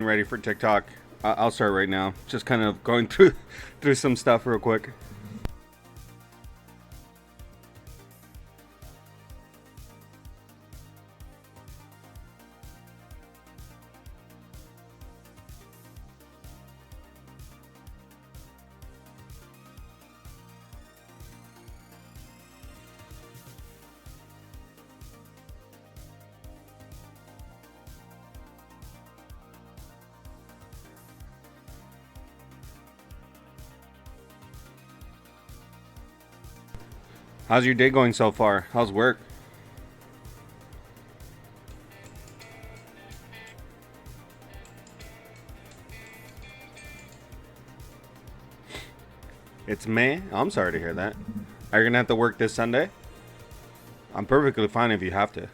Ready for TikTok. I'll start right now. Just kind of going through some stuff real quick. How's your day going so far? How's work? It's May. I'm sorry to hear that. Are you gonna have to work this Sunday? I'm perfectly fine if you have to.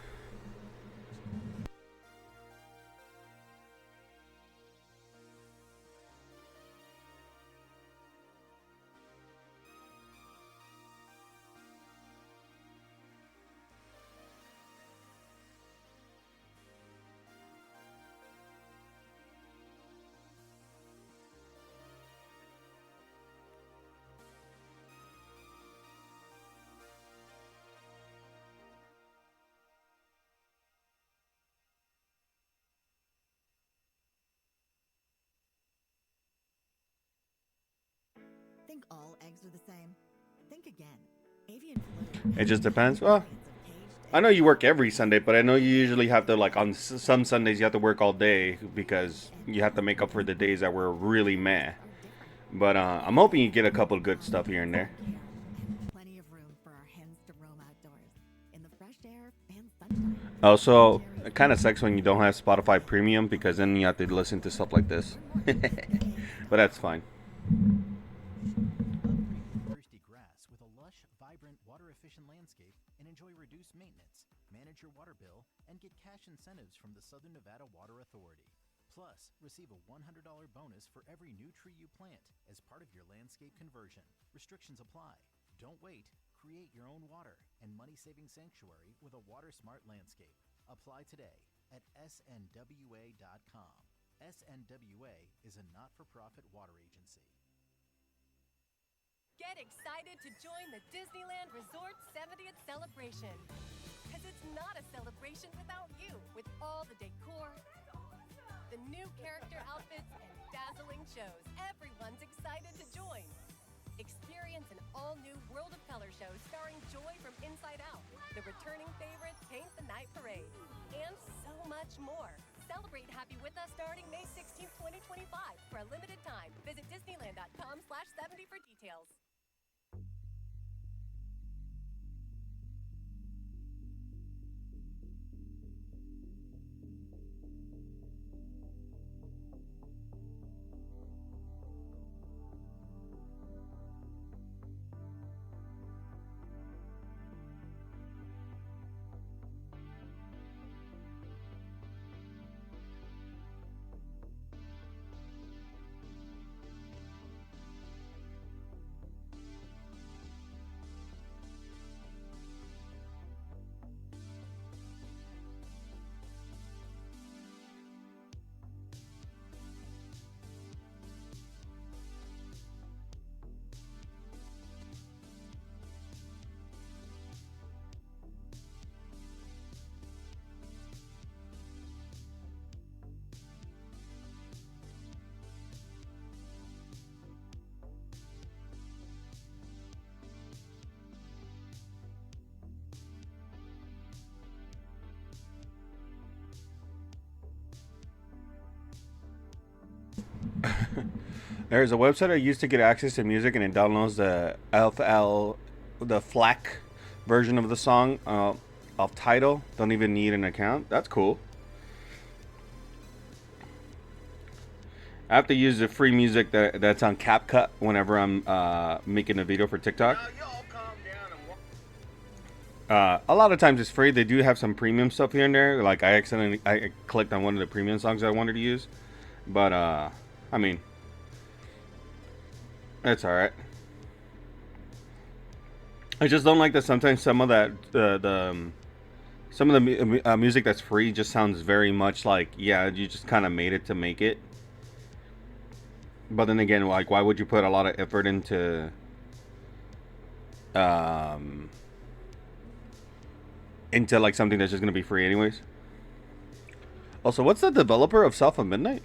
Think all eggs are the same? Think again. Avian flu. It just depends. Well, I know you work every Sunday, but I know you usually have to like on some Sundays you have to work all day because you have to make up for the days that were really meh. But I'm hoping you get a couple good stuff here and there. Plenty of room for our hens to roam outdoors in the fresh air and sunshine. Also, it kind of sucks when you don't have Spotify Premium because then you have to listen to stuff like this. But that's fine. Upgrade your thirsty grass with a lush, vibrant, water-efficient landscape and enjoy reduced maintenance, manage your water bill, and get cash incentives from the Southern Nevada Water Authority. Plus, receive a $100 bonus for every new tree you plant as part of your landscape conversion. Restrictions apply. Don't wait. Create your own water and money-saving sanctuary with a water-smart landscape. Apply today at snwa.com. SNWA is a not-for-profit water agency. Get excited to join the Disneyland Resort 70th celebration. Because it's not a celebration without you. With all the decor, the new character outfits, and dazzling shows, everyone's excited to join. Experience an all-new World of Color show starring Joy from Inside Out, the returning favorites Paint the Night Parade, and so much more. Celebrate happy with us starting May 16, 2025 for a limited time. Visit Disneyland.com/70 for details. There's a website I used to get access to music, and it downloads the FL, the FLAC version of the song of title. Don't even need an account. That's cool. I have to use the free music that's on CapCut whenever I'm making a video for TikTok. A lot of times it's free. They do have some premium stuff here and there. Like I clicked on one of the premium songs I wanted to use, but I mean, it's all right. I just don't like that sometimes some of that Some of the music that's free just sounds very much like, yeah, you just kind of made it to make it. But then again, like, why would you put a lot of effort um, into like something that's just gonna be free anyways? Also, what's the developer of South of Midnight?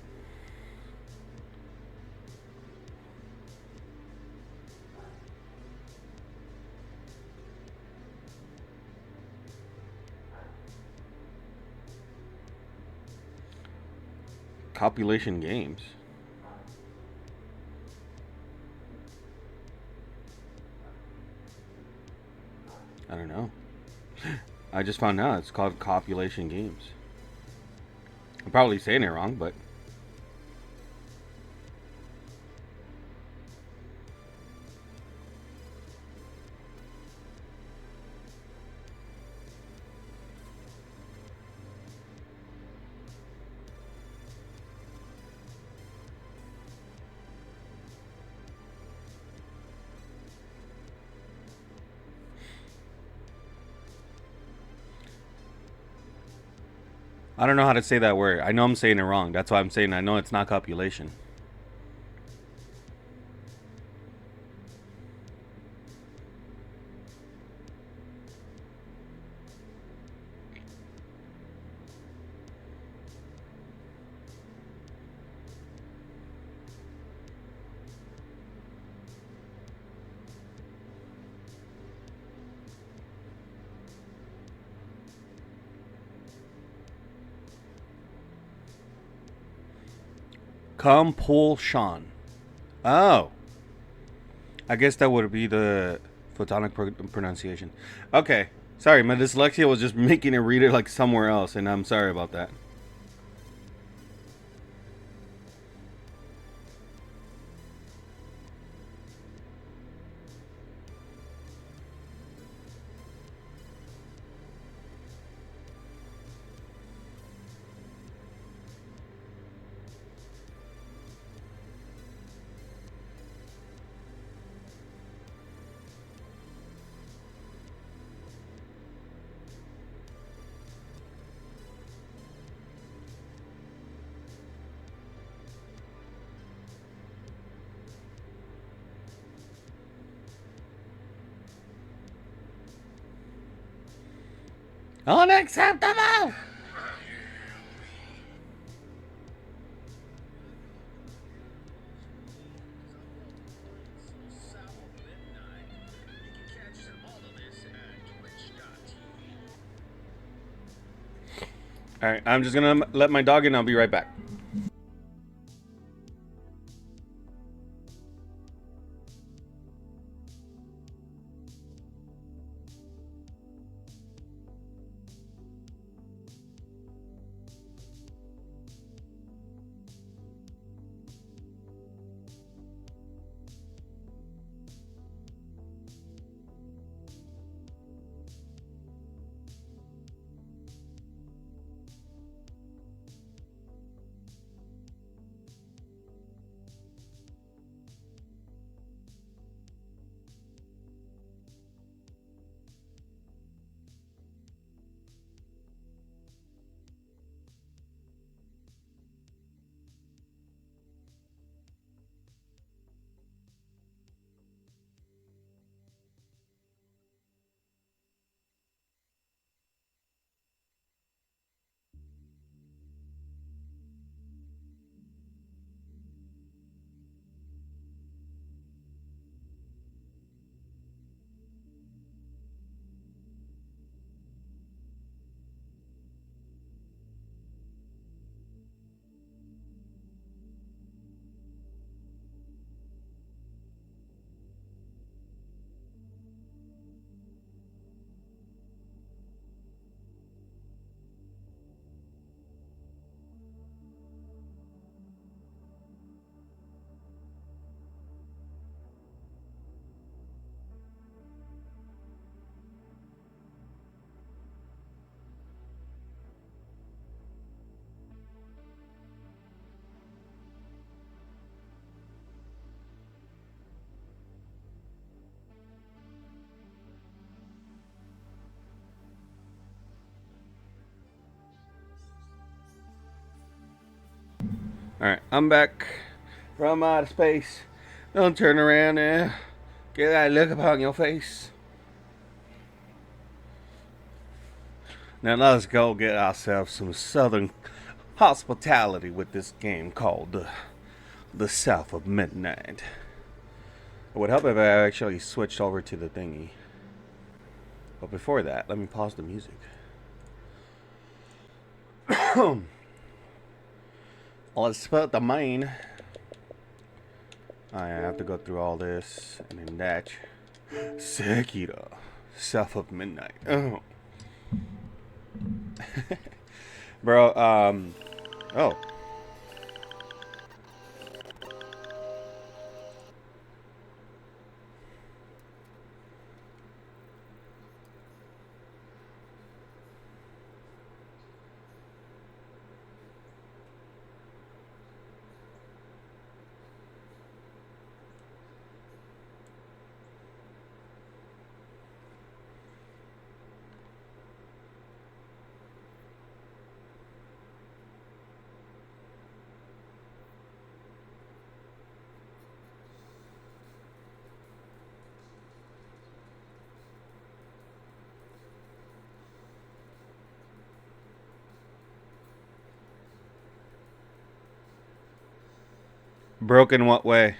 Copulation Games. I don't know. I just found out it's called Copulation Games. I'm probably saying it wrong, but I don't know how to say that word. I know I'm saying it wrong. That's why I'm saying I know it's not copulation. Compulsion. Oh. I guess that would be the photonic pronunciation. Okay. Sorry, my dyslexia was just making it read it like somewhere else, and I'm sorry about that. Unacceptable! Alright, I'm just gonna let my dog in. I'll be right back. Alright, I'm back from outer space. Don't turn around there. Get that look upon your face. Now let's go get ourselves some southern hospitality with this game called the South of Midnight. It would help if I actually switched over to the thingy. But before that, let me pause the music. Let's put the main. I have to go through all this and then that. Sekiro, South of Midnight. Oh. Bro, oh. Broken what way?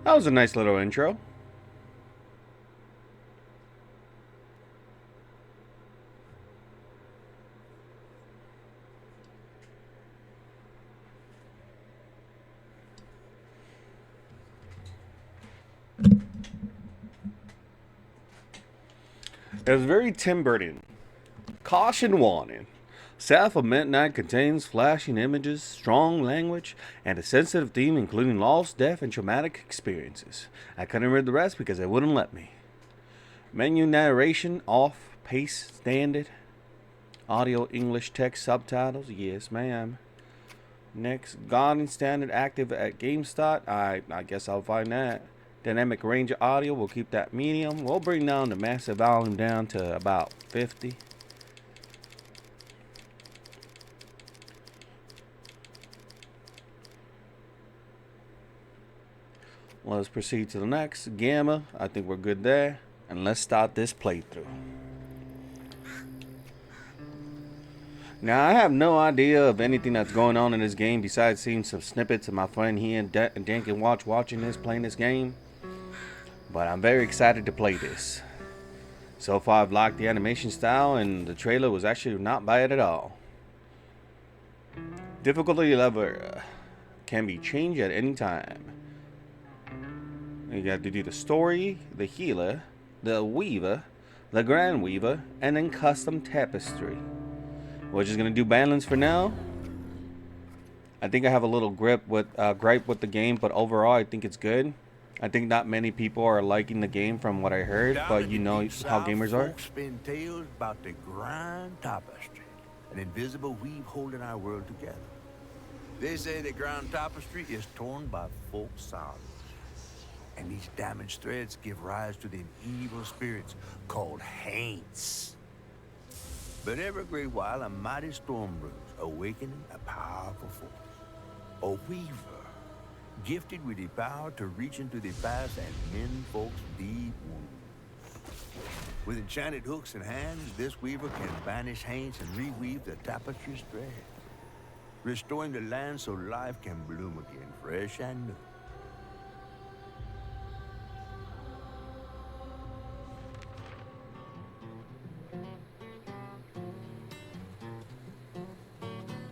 That was a nice little intro. It was very Tim Burton. Caution warning. South of Midnight contains flashing images, strong language, and a sensitive theme including loss, death, and traumatic experiences. I couldn't read the rest because they wouldn't let me. Menu narration off, pace standard. Audio English text subtitles, yes ma'am. Next, guarding standard active at GameStop. I guess I'll find that. Dynamic range of audio, we'll keep that medium. We'll bring down the massive volume down to about 50. Let's proceed to the next. Gamma, I think we're good there. And let's start this playthrough. Now, I have no idea of anything that's going on in this game besides seeing some snippets of my friend here and Dan can watching this, playing this game. But I'm very excited to play this. So far, I've liked the animation style, and the trailer was actually not bad at all. Difficulty level can be changed at any time. You got to do the story, the healer, the weaver, the grand weaver, and then custom tapestry. We're just gonna do balance for now. I think I have a little gripe with the game, but overall I think it's good. I think not many people are liking the game from what I heard, but you know how gamers are. Spin tales about the grand tapestry, an invisible weave holding our world together. They say the grand tapestry is torn by folk sorrows, and these damaged threads give rise to them evil spirits called haints. But every great while, a mighty storm brews, awakening a powerful force. A weaver, gifted with the power to reach into the past and mend folks' deep wounds. With enchanted hooks and hands, this weaver can banish haints and reweave the tapestry's thread, restoring the land so life can bloom again, fresh and new.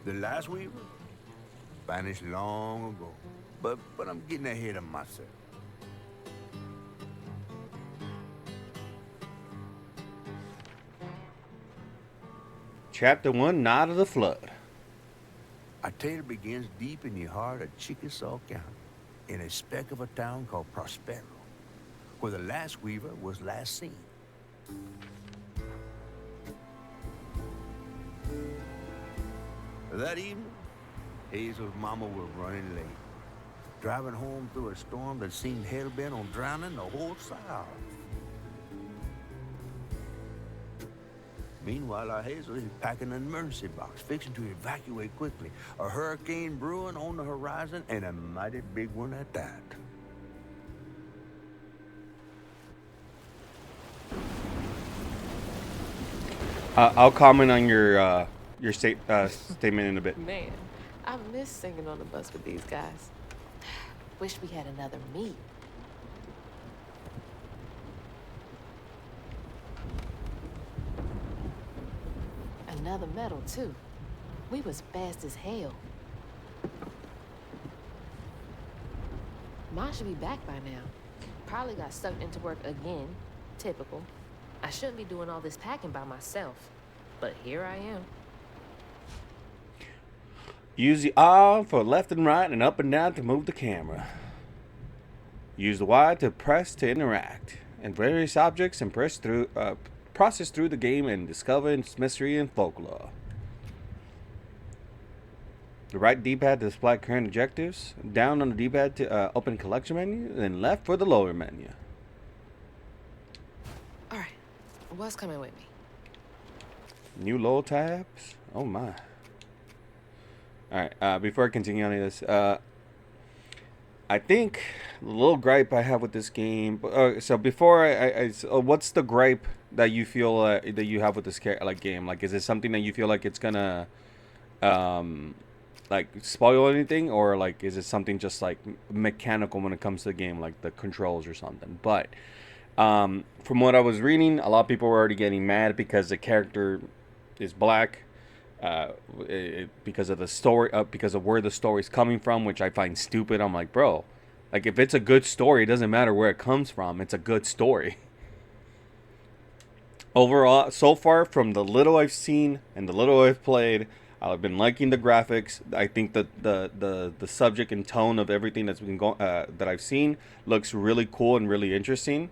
The last weaver vanished long ago, but I'm getting ahead of myself. Chapter 1, Night of the Flood. Our tale begins deep in the heart of Chickasaw County, in a speck of a town called Prospero, where the last weaver was last seen. That evening, Hazel's mama was running late, driving home through a storm that seemed hell-bent on drowning the whole South. Meanwhile, our Hazel is packing an emergency box, fixing to evacuate quickly. A hurricane brewing on the horizon, and a mighty big one at that. I'll comment on your statement in a bit. Man, I miss singing on the bus with these guys. Wish we had another meet. Another medal, too. We was fast as hell. Mom should be back by now. Probably got sucked into work again. Typical. I shouldn't be doing all this packing by myself. But here I am. Use the R for left and right and up and down to move the camera. Use the Y to press to interact. And various objects and process through the game and discover its mystery and folklore. The right D-pad to display current objectives. Down on the D-pad to open collection menu. Then left for the lower menu. Alright, what's coming with me? New lower tabs. Oh my. Alright, before I continue on this, I think the little gripe I have with this game. So before what's the gripe that you feel that you have with this game? Like, is it something that you feel like it's gonna like spoil anything, or like is it something just like mechanical when it comes to the game, like the controls or something? But from what I was reading, a lot of people were already getting mad because the character is black. Because of the story, because of where the story's coming from, which I find stupid. I'm like, bro, like if it's a good story, it doesn't matter where it comes from. It's a good story. Overall, so far, from the little I've seen and the little I've played, I've been liking the graphics. I think that the subject and tone of everything that's been going that I've seen looks really cool and really interesting.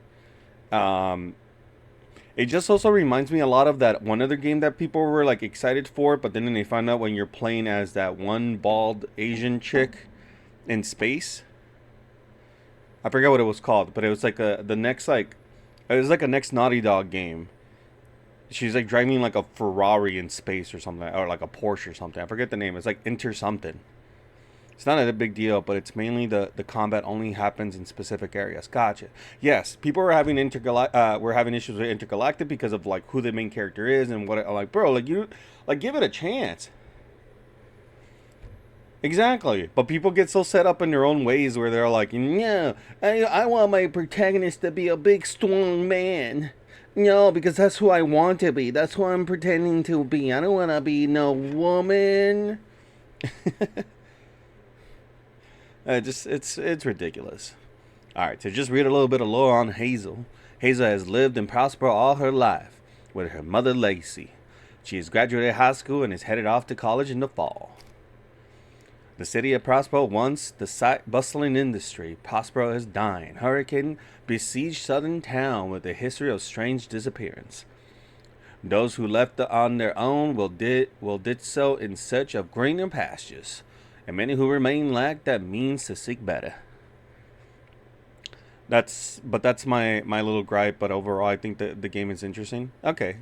It just also reminds me a lot of that one other game that people were like excited for, but then they find out when you're playing as that one bald Asian chick in space. I forget what it was called, but it was like it was like a next Naughty Dog game. She's like driving like a Ferrari in space or something, or like a Porsche or something. I forget the name. It's like Inter something. It's not a big deal, but it's mainly the combat only happens in specific areas. Gotcha. Yes, people were having issues with Intergalactic because of like who the main character is and what. Like, bro, like give it a chance. Exactly, but people get so set up in their own ways where they're like, yeah, I want my protagonist to be a big, strong man. No, because that's who I want to be. That's who I'm pretending to be. I don't want to be no woman. It's ridiculous. Alright, so just read a little bit of lore on Hazel. Hazel has lived and prospered all her life with her mother Lacey. She has graduated high school and is headed off to college in the fall. The city of Prospero, once the bustling industry, Prospero is dying. Hurricane besieged southern town with a history of strange disappearance. Those who left on their own will did so in search of greener pastures, and many who remain lack that means to seek better. That's my little gripe, but overall I think that the game is interesting. Okay.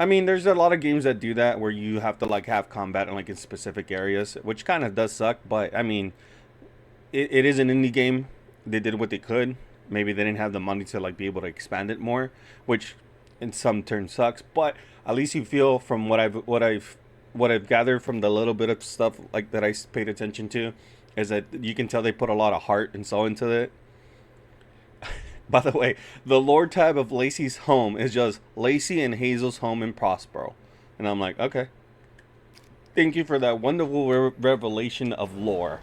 I mean, there's a lot of games that do that where you have to like have combat in like in specific areas, which kind of does suck, but I mean, it is an indie game. They did what they could. Maybe they didn't have the money to like be able to expand it more, which in some turns sucks, but at least you feel from what I've gathered from the little bit of stuff like that I paid attention to is that you can tell they put a lot of heart and soul into it. By the way, the lore tab of Lacey's home is just Lacey and Hazel's home in Prospero. And I'm like, okay. Thank you for that wonderful revelation of lore.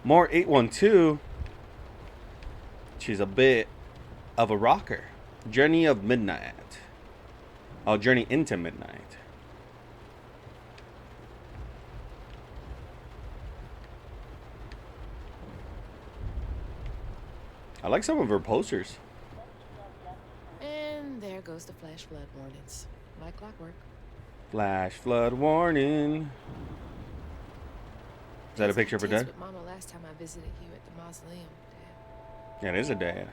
More 812. She's a bit of a rocker. Journey of Midnight. Oh, Journey into Midnight. I like some of her posters. And there goes the flash flood warnings. Like clockwork. Flash flood warning. Is that a picture of her dad? With Mama last time I visited you at the mausoleum, Dad. Yeah, it is a dad.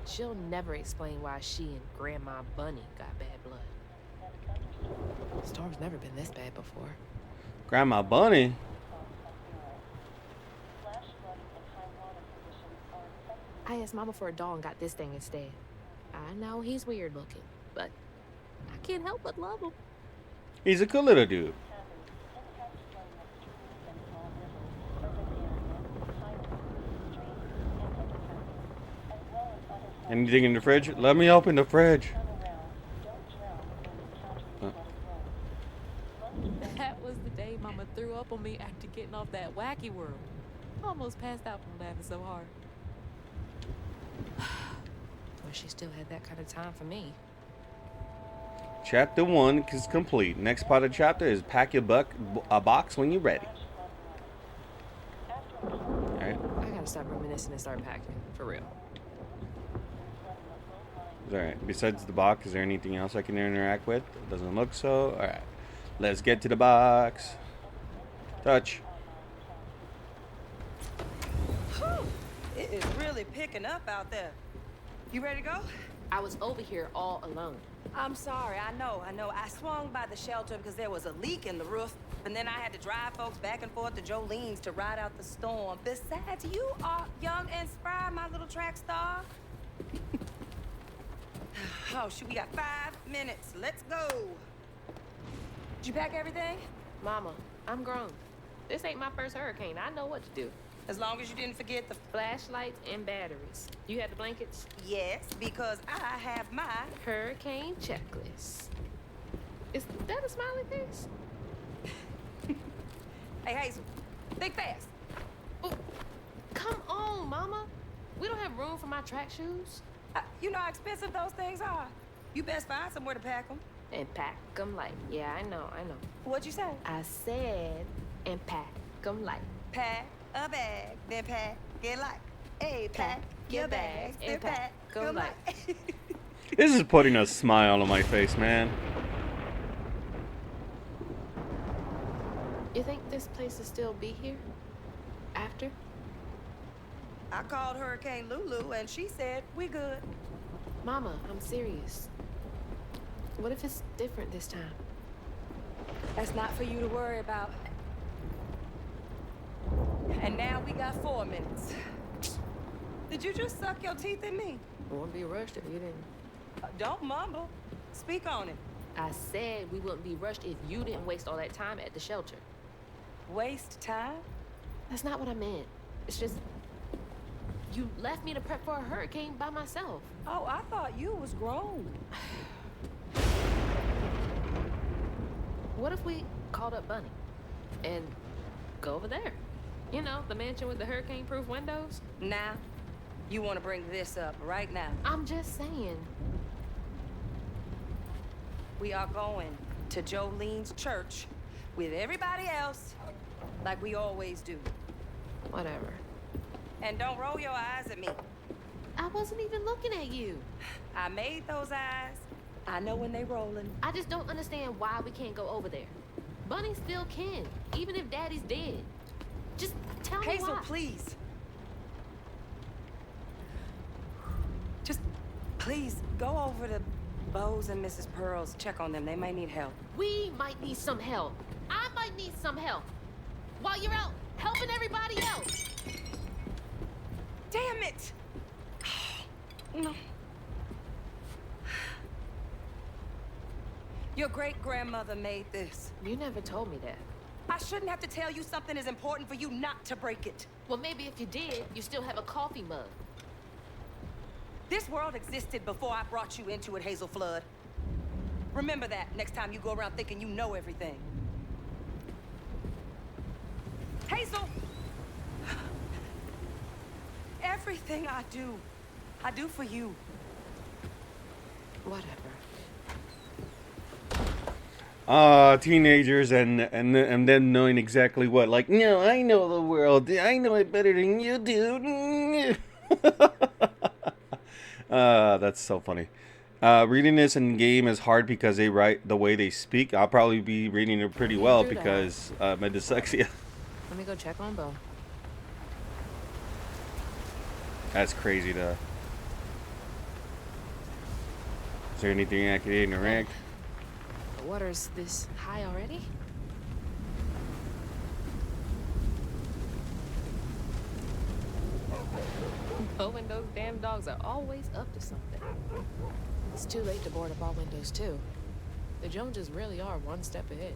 She'll never explain why she and Grandma Bunny got bad blood. Storm's never been this bad before. Grandma Bunny? I asked Mama for a doll and got this thing instead. I know he's weird looking, but I can't help but love him. He's a cool little dude. Anything in the fridge? Let me open the fridge. That was the day Mama threw up on me after getting off that wacky world. Almost passed out from laughing so hard. Well, she still had that kind of time for me. Chapter 1 is complete. Next part of the chapter is pack your box when you're ready. Alright. I gotta stop reminiscing and start packing. For real. Alright. Besides the box, is there anything else I can interact with? It doesn't look so. Alright. Let's get to the box. Touch. Whew. It is really picking up out there. You ready to go? I was over here all alone. I'm sorry, I know. I swung by the shelter because there was a leak in the roof, and then I had to drive folks back and forth to Jolene's to ride out the storm. Besides, you are young and spry, my little track star. Oh, shoot, we got 5 minutes. Let's go. Did you pack everything? Mama, I'm grown. This ain't my first hurricane. I know what to do. As long as you didn't forget the... Flashlights and batteries. You had the blankets? Yes, because I have my... Hurricane checklist. Is that a smiley face? Hey, Hazel, think fast. Oh, come on, Mama. We don't have room for my track shoes. You know how expensive those things are. You best find somewhere to pack them. And pack them light. Yeah, I know. What'd you say? I said, and pack them light. Pack a bag, then pack it light. Hey, pack your bags, then pack them light. This is putting a smile on my face, man. You think this place will still be here? After? I called Hurricane Lulu, and she said we good. Mama, I'm serious. What if it's different this time? That's not for you to worry about. And now we got 4 minutes. Did you just suck your teeth at me? I wouldn't be rushed if you didn't. Don't mumble. Speak on it. I said we wouldn't be rushed if you didn't waste all that time at the shelter. Waste time? That's not what I meant. It's just... you left me to prep for a hurricane by myself. Oh, I thought you was grown. What if we called up Bunny and go over there? You know, the mansion with the hurricane-proof windows? Now, you want to bring this up right now. I'm just saying. We are going to Jolene's church with everybody else, like we always do. Whatever. And don't roll your eyes at me. I wasn't even looking at you. I made those eyes. I know when they rolling. I just don't understand why we can't go over there. Bunny still can, even if Daddy's dead. Just tell me why. Hazel, please. Just, please, go over to Bose and Mrs. Pearl's. Check on them. They might need help. We might need some help. I might need some help. While you're out helping everybody else. Damn it! No. Your great-grandmother made this. You never told me that. I shouldn't have to tell you something is important for you not to break it. Well, maybe if you did, you still have a coffee mug. This world existed before I brought you into it, Hazel Flood. Remember that next time you go around thinking you know everything. Hazel! Everything I do for you. Whatever. Teenagers and them knowing exactly what. Like, no, I know the world. I know it better than you do. That's so funny. Reading this in game is hard because they write the way they speak. I'll probably be reading it pretty well because my dyslexia. Let me go check on Bo. That's crazy though. Is there anything I can interact? The water's this high already? Bo and those damn dogs are always up to something. It's too late to board up all windows, too. The Joneses really are one step ahead.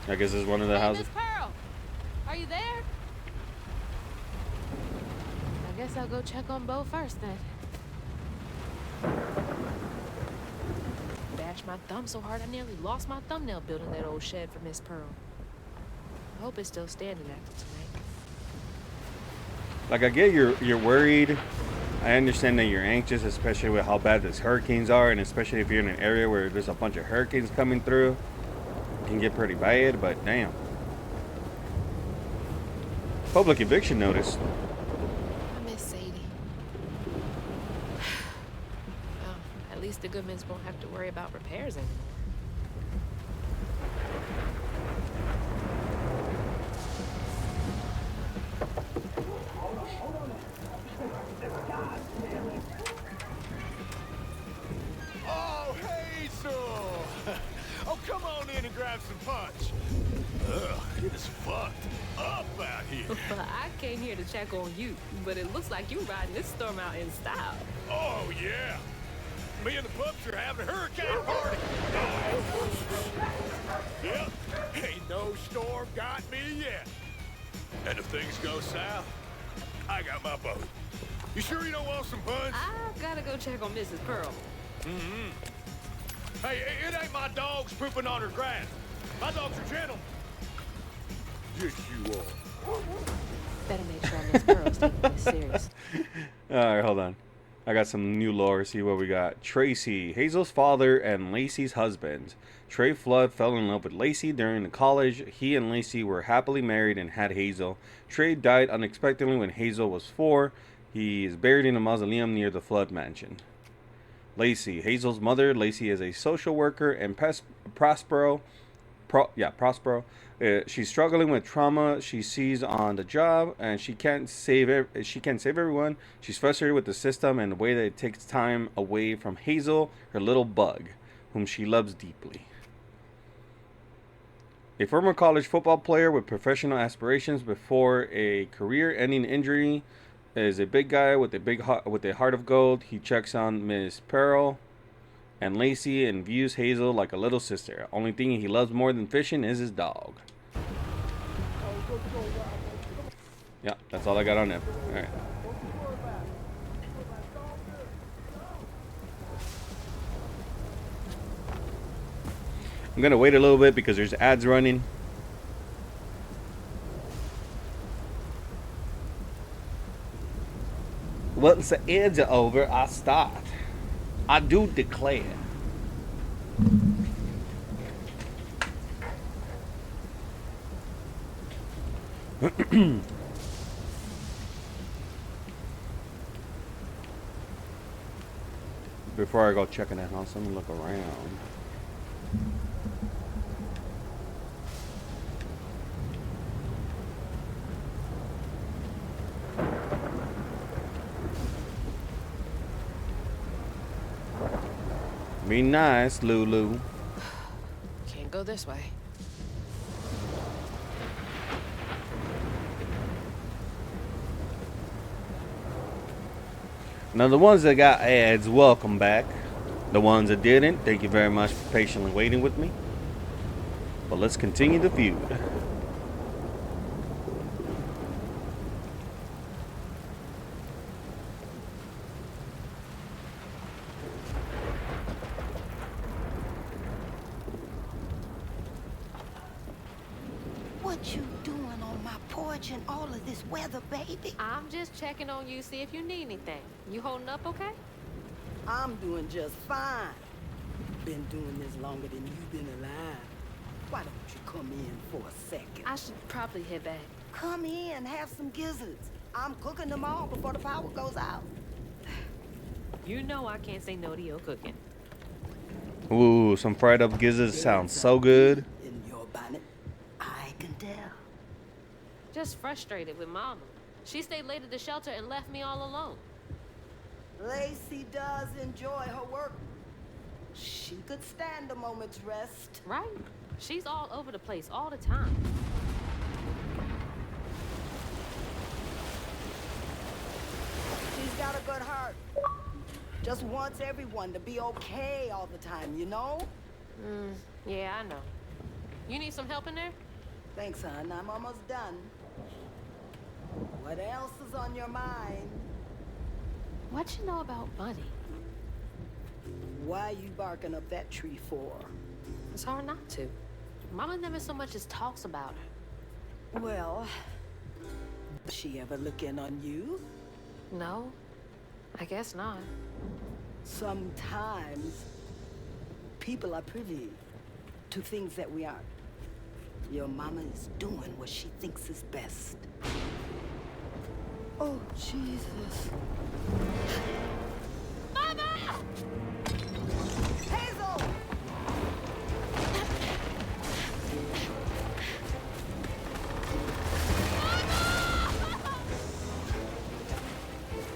I guess it's one of the Hey, houses. Miss Pearl! Are you there? I guess I'll go check on Bo first, then. Bashed my thumb so hard I nearly lost my thumbnail building that old shed for Miss Pearl. I hope it's still standing after tonight. Like, I get you're worried. I understand that you're anxious, especially with how bad these hurricanes are, and especially if you're in an area where there's a bunch of hurricanes coming through. It can get pretty bad, but damn. Public eviction notice. I miss Sadie. Well, at least the Goodmans won't have to worry about repairs anymore. Oh, Hazel! Oh, come on in and grab some punch. Ugh, it is fucked up out here. Well, I came here to check on you, but it looks like you're riding this storm out in style. Oh, yeah. Me and the pups are having a hurricane party. Yep, ain't no storm got me yet. And if things go south, I got my boat. You sure you don't want some punch? I gotta go check on Mrs. Pearl. Hey, it ain't my dogs pooping on her grass. My dogs are gentlemen. Yes, you are. Better make sure Miss Pearl's taking this serious. Alright, hold on. I got some new lore. See what we got. Tracy, Hazel's father and Lacey's husband. Trey Flood fell in love with Lacey during the college. He and Lacey were happily married and had Hazel. Trey died unexpectedly when Hazel was 4. He is buried in a mausoleum near the Flood mansion. Lacey, Hazel's mother. Lacey is a social worker and Prospero. She's struggling with trauma she sees on the job, and she can't save everyone. She's frustrated with the system and the way that it takes time away from Hazel, her little bug, whom she loves deeply. A former college football player with professional aspirations before a career-ending injury is a big guy with a heart of gold. He checks on Miss Pearl and Lacey and views Hazel like a little sister. Only thing he loves more than fishing is his dog. Yeah, that's all I got on them. All right. I'm gonna wait a little bit because there's ads running. Once the ads are over, I start. I do declare. Before I go checking that house, let me look around. Be nice, Lulu. Can't go this way. Now, the ones that got ads, welcome back. The ones that didn't, thank you very much for patiently waiting with me. But let's continue the feud. What What you doing on my porch in all of this weather, baby? I'm just checking on you, see if you need anything. You holding up okay? I'm doing just fine. Been doing this longer than you've been alive. Why don't you come in for a second? I should probably head back. Come in, have some gizzards. I'm cooking them all before the power goes out. You know I can't say no to your cooking. Ooh, some fried up gizzards sounds so good. In your bonnet, I can tell. Just frustrated with Mama. She stayed late at the shelter and left me all alone. Lacey does enjoy her work. She could stand a moment's rest. Right? She's all over the place all the time. She's got a good heart. Just wants everyone to be okay all the time, you know? Yeah, I know. You need some help in there? Thanks, hon. I'm almost done. What else is on your mind? What you know about Bunny? Why you barking up that tree for? It's hard not to. Mama never so much as talks about her. Well, does she ever look in on you? No, I guess not. Sometimes people are privy to things that we aren't. Your mama is doing what she thinks is best. Oh, Jesus. Mama! Hazel!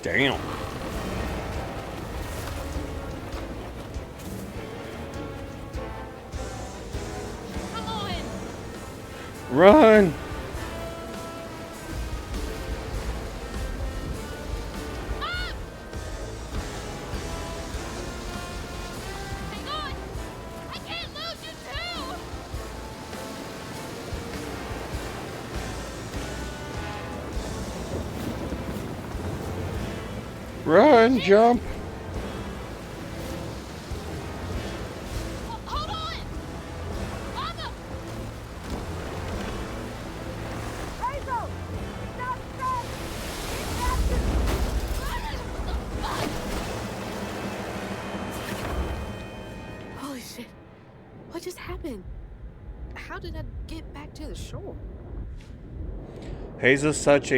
Damn. Come on! Run! Hang on! I can't lose you too! Run, jump. Hold on! Mama! Hazel! Stop, stop! Holy shit. What just happened? How did I get back to the shore? Hazers such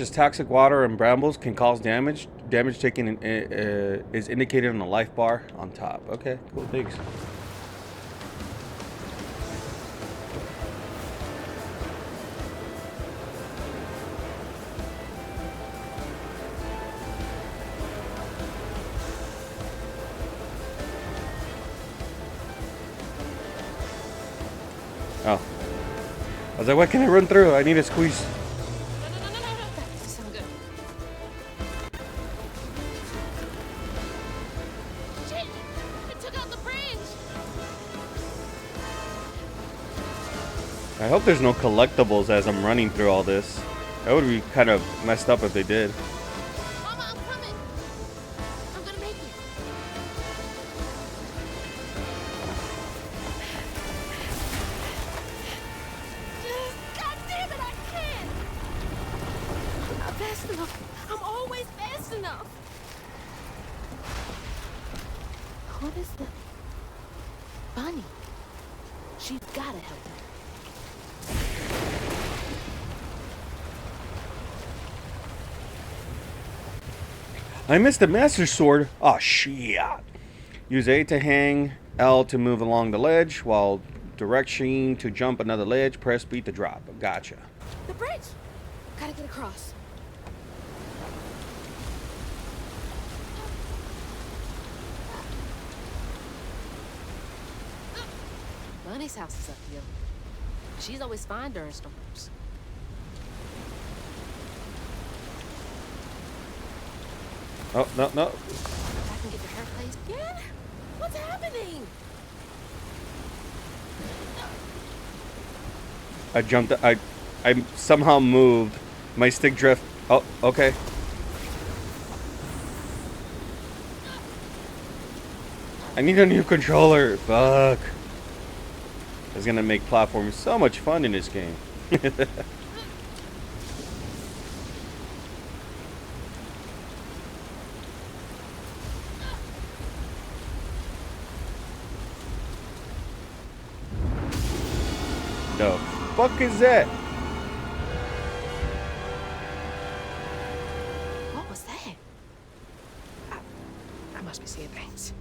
as toxic water and brambles can cause damage. Damage taken is indicated on the life bar on top. Okay, cool, thanks. Oh. I was like, what can I run through? I need a squeeze. No. That doesn't sound good. Shit! It took out the bridge! I hope there's no collectibles as I'm running through all this. That would be kind of messed up if they did. Mama, I'm coming! I'm gonna make it. God damn it, I can't! I'm not fast enough. I'm always fast enough. What is the... Bunny. She's gotta help me. I missed the Master Sword. Oh, shit. Use A to hang, L to move along the ledge, while direction to jump another ledge, press B to drop. Gotcha. The bridge! Gotta get across. Bunny's house is uphill. She's always fine during storms. Oh, no. If I can get to her place. Yeah? What's happening? I jumped. I somehow moved. My stick drift. Oh, okay. I need a new controller. Fuck. It's gonna make platforming so much fun in this game. The fuck is that? What was that? I must be seeing things.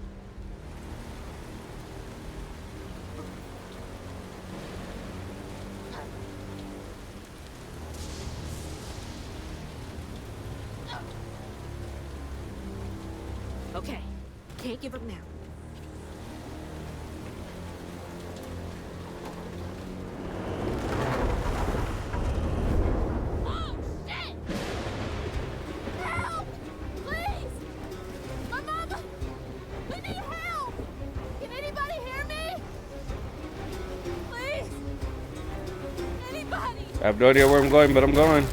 Okay, can't give up now. Oh, shit! Help! Please! My mama! We need help! Can anybody hear me? Please! Anybody! I have no idea where I'm going, but I'm going.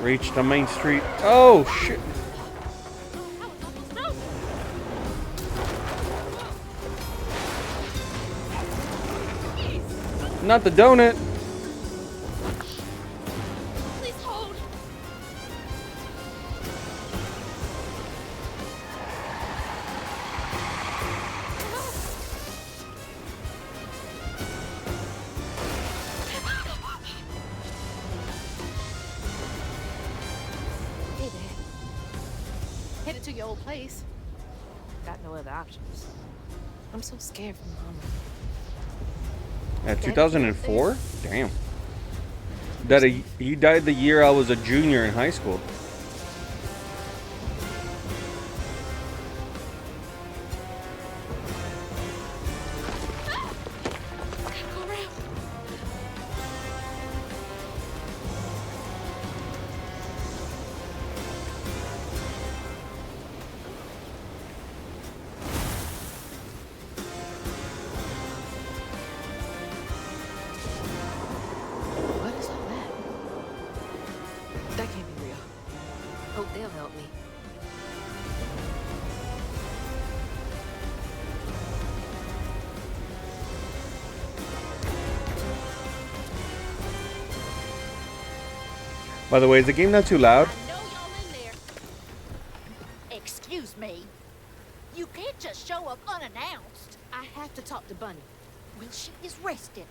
Reach the main street. Oh shit! I was almost through. Not the donut. Please hold. Hey, Dad. Headed to your old place. Got no other options. I'm so scared for Mama. At 2004? Damn. He died the year I was a junior in high school. Go around. What is all that? That can't be real. Hope they'll help me. By the way, is the game not too loud? I know y'all in there. Excuse me. You can't just show up unannounced. I have to talk to Bunny. When she is rested,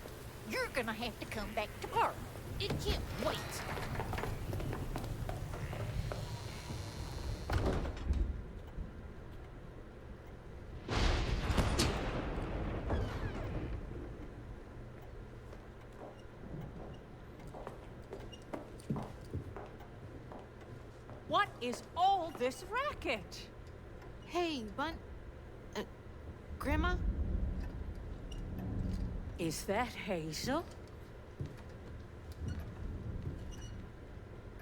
you're gonna have to come back tomorrow. It can't wait. What is all this racket? Hey, Grandma? Is that Hazel?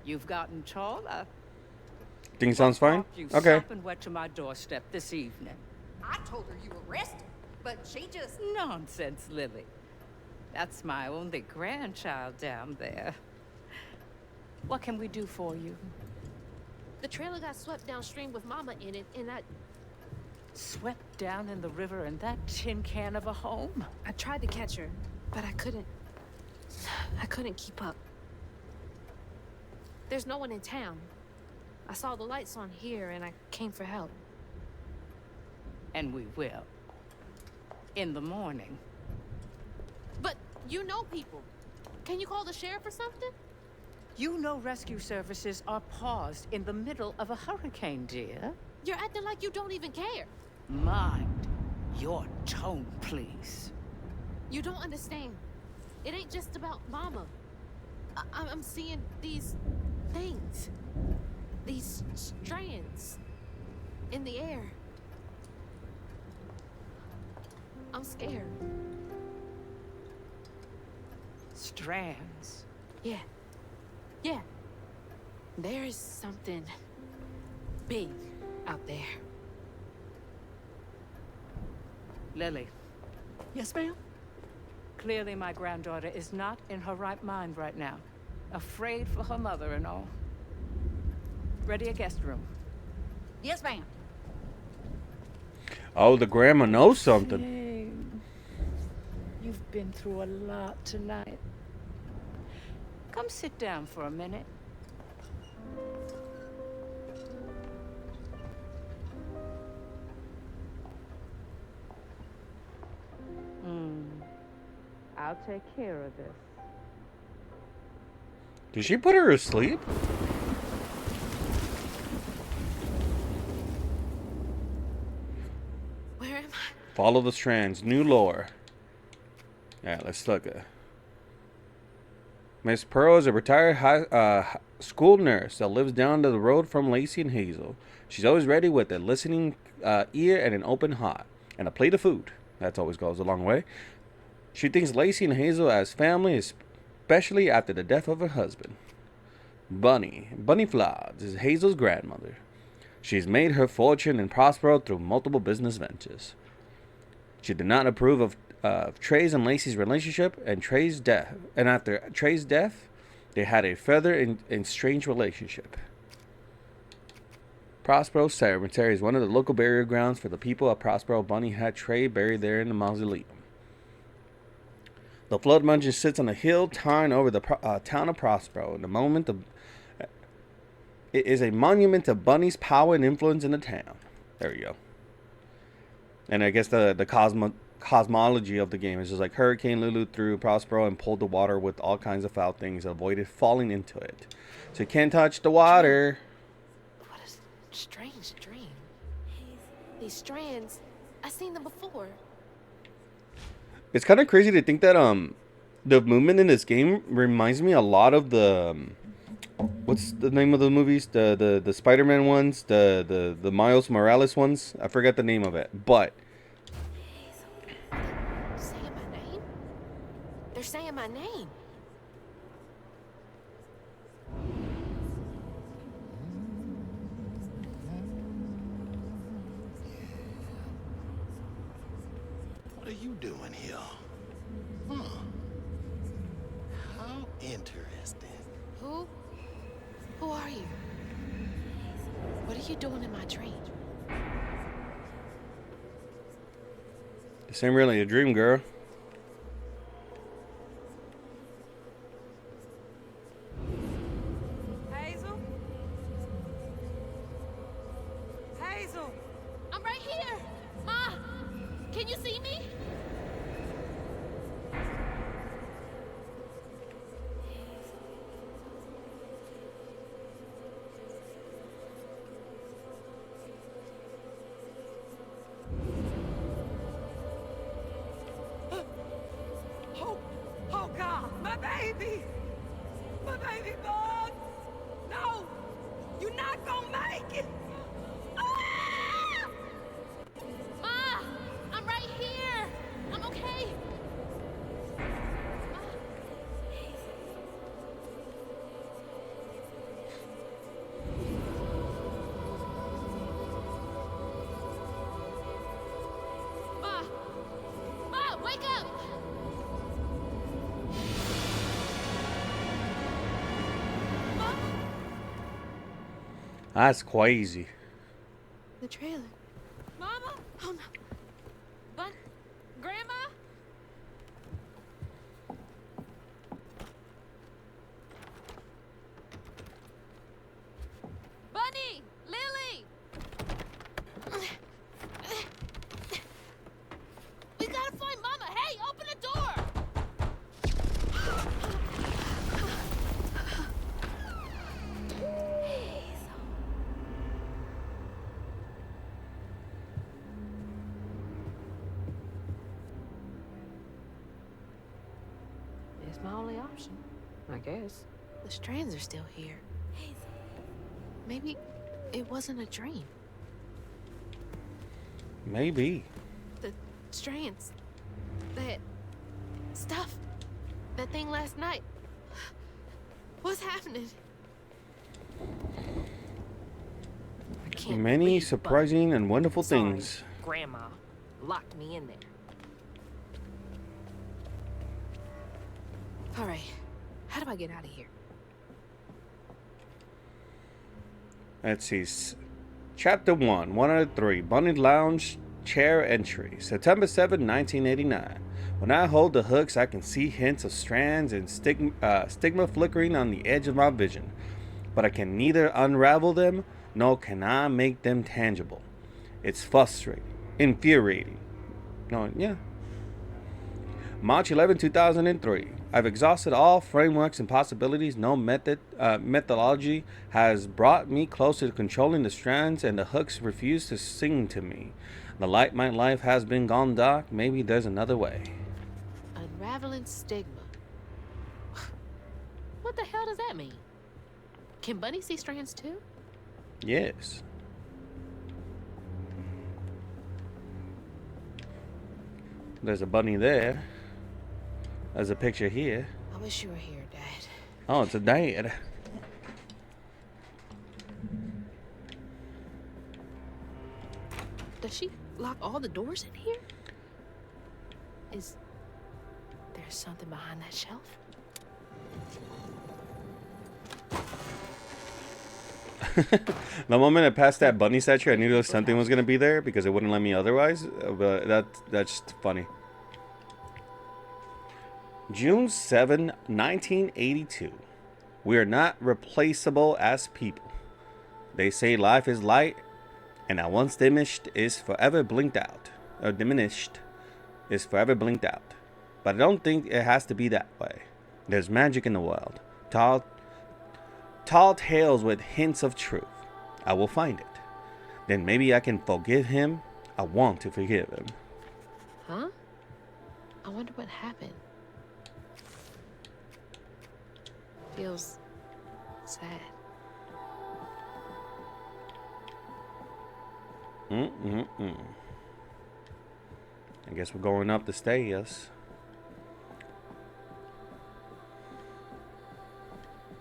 You've gotten taller. Think sounds fine? You Okay. Stop and wet to my doorstep this evening. I told her you were rested, but she just... Nonsense, Lily. That's my only grandchild down there. What can we do for you? The trailer got swept downstream with Mama in it, and I Swept down in the river in that tin can of a home? tried to catch her, but I couldn't. I couldn't keep up. There's no one in town. I saw the lights on here, and I came for help. And we will. In the morning. But you know people. Can you call the sheriff or something? You know rescue services are paused in the middle of a hurricane, dear. You're acting like you don't even care. Mind your tone, please. You don't understand. It ain't just about Mama. I'm seeing these things. These strands in the air. I'm scared. Strands. Yeah. Yeah. There is something big out there. Lily, Yes, ma'am? clearly my granddaughter is not in her right mind right now. Afraid for her mother and all. Ready a guest room. Yes, ma'am. Oh, the grandma knows something. Shame. You've been through a lot tonight. Come sit down for a minute. I'll take care of this. Did she put her to sleep? Where am I? Follow the strands. New lore. Yeah, let's look at Miss Pearl is a retired school nurse that lives down the road from Lacey and Hazel. She's always ready with a listening ear and an open heart. And a plate of food. That always goes a long way. She thinks Lacey and Hazel as family, especially after the death of her husband. Bunny Floods is Hazel's grandmother. She's made her fortune in Prospero through multiple business ventures. She did not approve of Trey's and Lacey's relationship and Trey's death. And after Trey's death, they had a further and strange relationship. Prospero Cemetery is one of the local burial grounds for the people of Prospero. Bunny had Trey buried there in the mausoleum. The Flood Mansion sits on a hill towering over the town of Prospero. It is a monument to Bunny's power and influence in the town. There you go. And I guess the cosmology of the game is just like Hurricane Lulu through Prospero and pulled the water with all kinds of foul things, avoided falling into it. So you can't touch the water. What a strange dream. These strands, I've seen them before. It's kind of crazy to think that the movement in this game reminds me a lot of the what's the name of the movies? The Spider-Man ones, the Miles Morales ones. I forgot the name of it, but Saying my name? They're saying my name. What are you doing here? Huh. How interesting. Who? Who are you? What are you doing in my dream? this ain't really a dream, girl. Hazel? Hazel! I'm right here! Ma! Can you see me? Oh God, my baby! My baby bug! No! You're not gonna make it! Ah! Ma! I'm right here! I'm okay! Ma! Ma, wake up! Ma? That's crazy. The trailer. Mama? Oh no. But, Grandma? Bunny! Lily! We gotta find Mama! Hey, open the door! It's my only option, I guess. The strands are still here. Maybe it wasn't a dream. Maybe. The strands. That stuff. That thing last night. What's happening? I can't Many believe Bunny. surprising and wonderful things. Grandma locked me in there. All right. How do I get out of here? Let's see. Chapter 1, 1 out of 3. Bunny lounged chair entry, September 7, 1989. When I hold the hooks, I can see hints of strands and stigma flickering on the edge of my vision, but I can neither unravel them nor can I make them tangible. It's frustrating, infuriating. No, yeah. March 11, 2003. I've exhausted all frameworks and possibilities. No methodology has brought me closer to controlling the strands, and the hooks refuse to sing to me. The light my life has been gone dark. Maybe there's another way. Unraveling stigma. What the hell does that mean? Can Bunny see strands too? Yes. There's a bunny there. There's a picture here. I wish you were here, Dad. Oh, it's a dad. Does she lock all the doors in here? Is there something behind that shelf? The moment I passed that bunny statue, I knew there was something was gonna be there because it wouldn't let me otherwise. But that's just funny. June 7, 1982. We are not replaceable as people. They say life is light, and that once diminished is forever blinked out. Or diminished is forever blinked out. But I don't think it has to be that way. There's magic in the world. Tall tales with hints of truth. I will find it. Then maybe I can forgive him. I want to forgive him. Huh? I wonder what happened. Feels sad. I guess we're going up the stairs.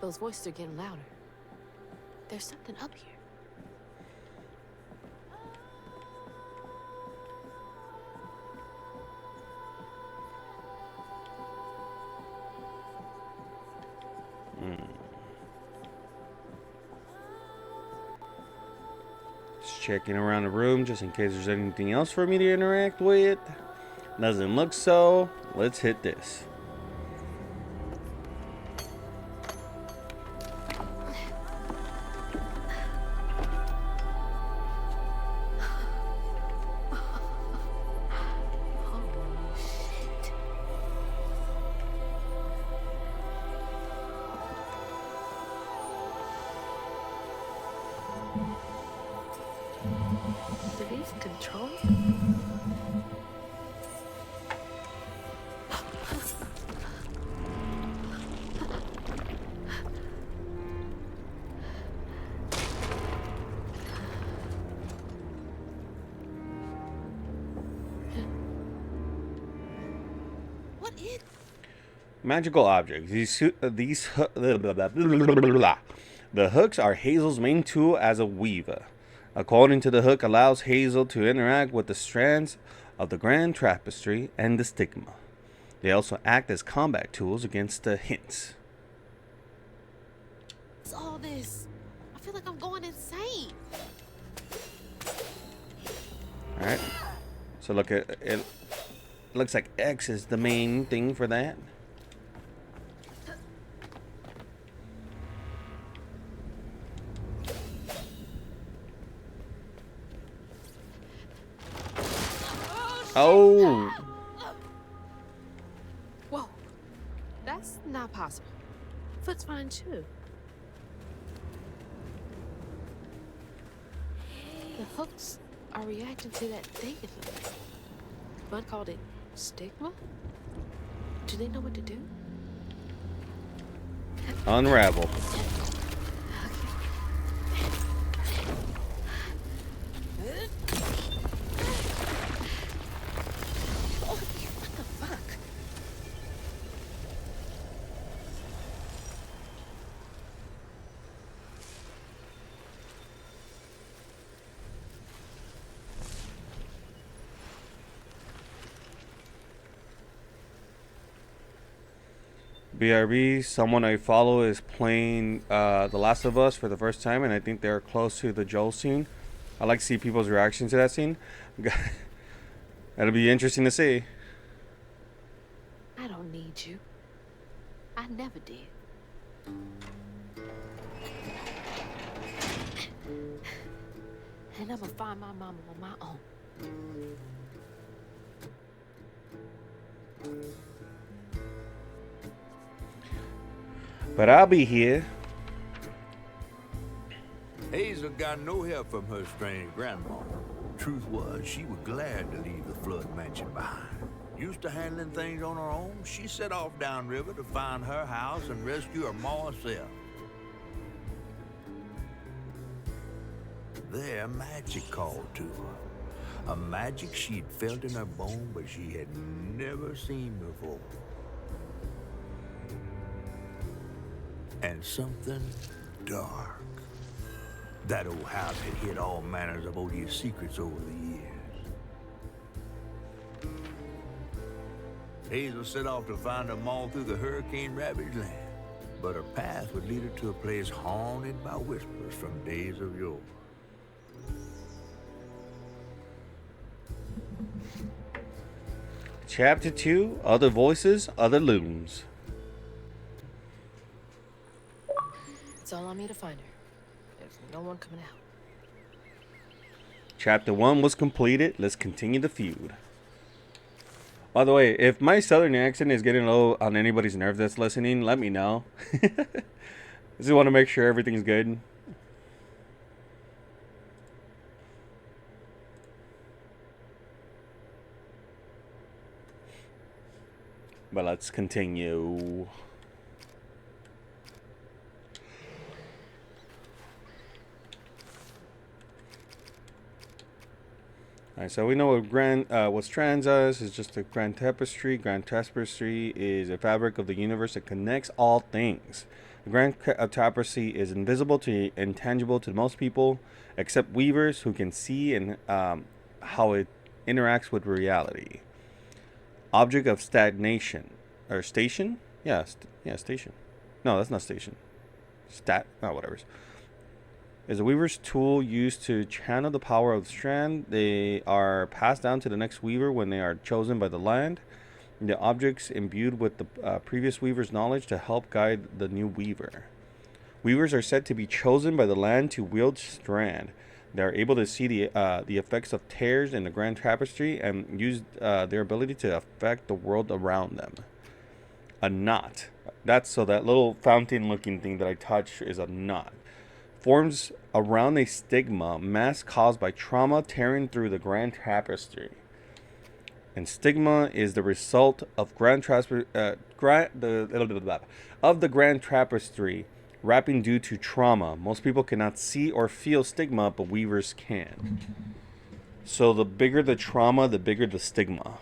Those voices are getting louder. There's something up here. Just checking around the room just in case there's anything else for me to interact with. Doesn't look so. Let's hit this. Do these control? What is? Magical objects. The hooks are Hazel's main tool as a weaver. According to the hook, allows Hazel to interact with the strands of the grand tapestry and the stigma. They also act as combat tools against the hints. What's all this? I feel like I'm going insane. All right. So look at it. Looks like X is the main thing for that. Oh. Whoa. That's not possible. Foot's fine too. The hooks are reacting to that thing in them. Bud called it stigma? Do they know what to do? Unravel. BRB, someone I follow is playing The Last of Us for the first time, and I think they're close to the Joel scene. I like to see people's reaction to that scene. That'll be interesting to see. I don't need you. I never did. And I'm gonna find my mama on my own. But I'll be here. Hazel got no help from her strange grandma. Truth was, she was glad to leave the Flood mansion behind. Used to handling things on her own, she set off downriver to find her house and rescue her ma herself. There, magic called to her. A magic she'd felt in her bone, but she had never seen before. And something dark. That old house had hid all manners of odious secrets over the years. Hazel set off to find them all through the hurricane-ravaged land. But her path would lead her to a place haunted by whispers from days of yore. Chapter 2, Other Voices, Other Looms. It's all on me to find her. There's no one coming out. Chapter 1 was completed. Let's continue the feud. By the way, if my southern accent is getting low on anybody's nerve that's listening, let me know. Just want to make sure everything's good. But let's continue. Alright, so we know what what Strands is just a grand tapestry. Grand tapestry is a fabric of the universe that connects all things. The grand tapestry is invisible to intangible to most people, except weavers who can see and how it interacts with reality. Object of stagnation or station? Yeah, station. No, that's not station. Whatever. Is a weaver's tool used to channel the power of the strand. They are passed down to the next weaver when they are chosen by the land. The objects imbued with the previous weaver's knowledge to help guide the new weaver. Weavers are said to be chosen by the land to wield strand. They are able to see the effects of tears in the grand tapestry and use their ability to affect the world around them. A knot. That little fountain-looking thing that I touch is a knot. Forms around a stigma, mass caused by trauma tearing through the grand tapestry. And stigma is the result of the grand tapestry wrapping due to trauma. Most people cannot see or feel stigma, but weavers can. So the bigger the trauma, the bigger the stigma.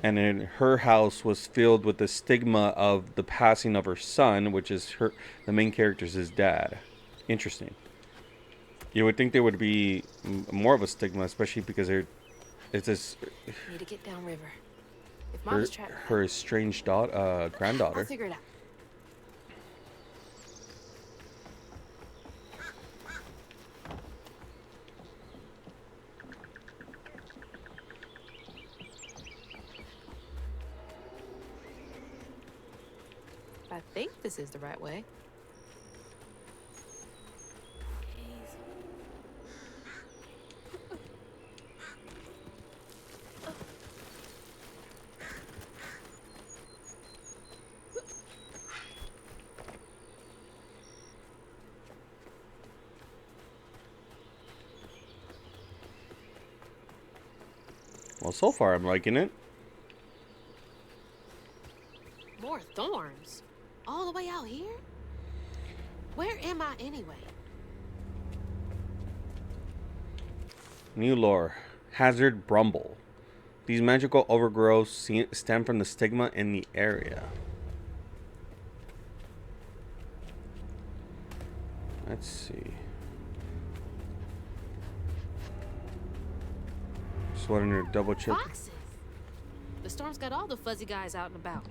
And in her house was filled with the stigma of the passing of her son, which is the main character's his dad. Interesting. You would think there would be more of a stigma, especially because it's this. Need to get downriver. If Mom's trapped, her estranged granddaughter. I'll figure it out. I think this is the right way. Well, so far I'm liking it. More thorns? All the way out here? Where am I anyway? New lore. Hazard Brumble. These magical overgrowths stem from the stigma in the area. Let's see. Just wanted to double check. Foxes. The storm's got all the fuzzy guys out and about.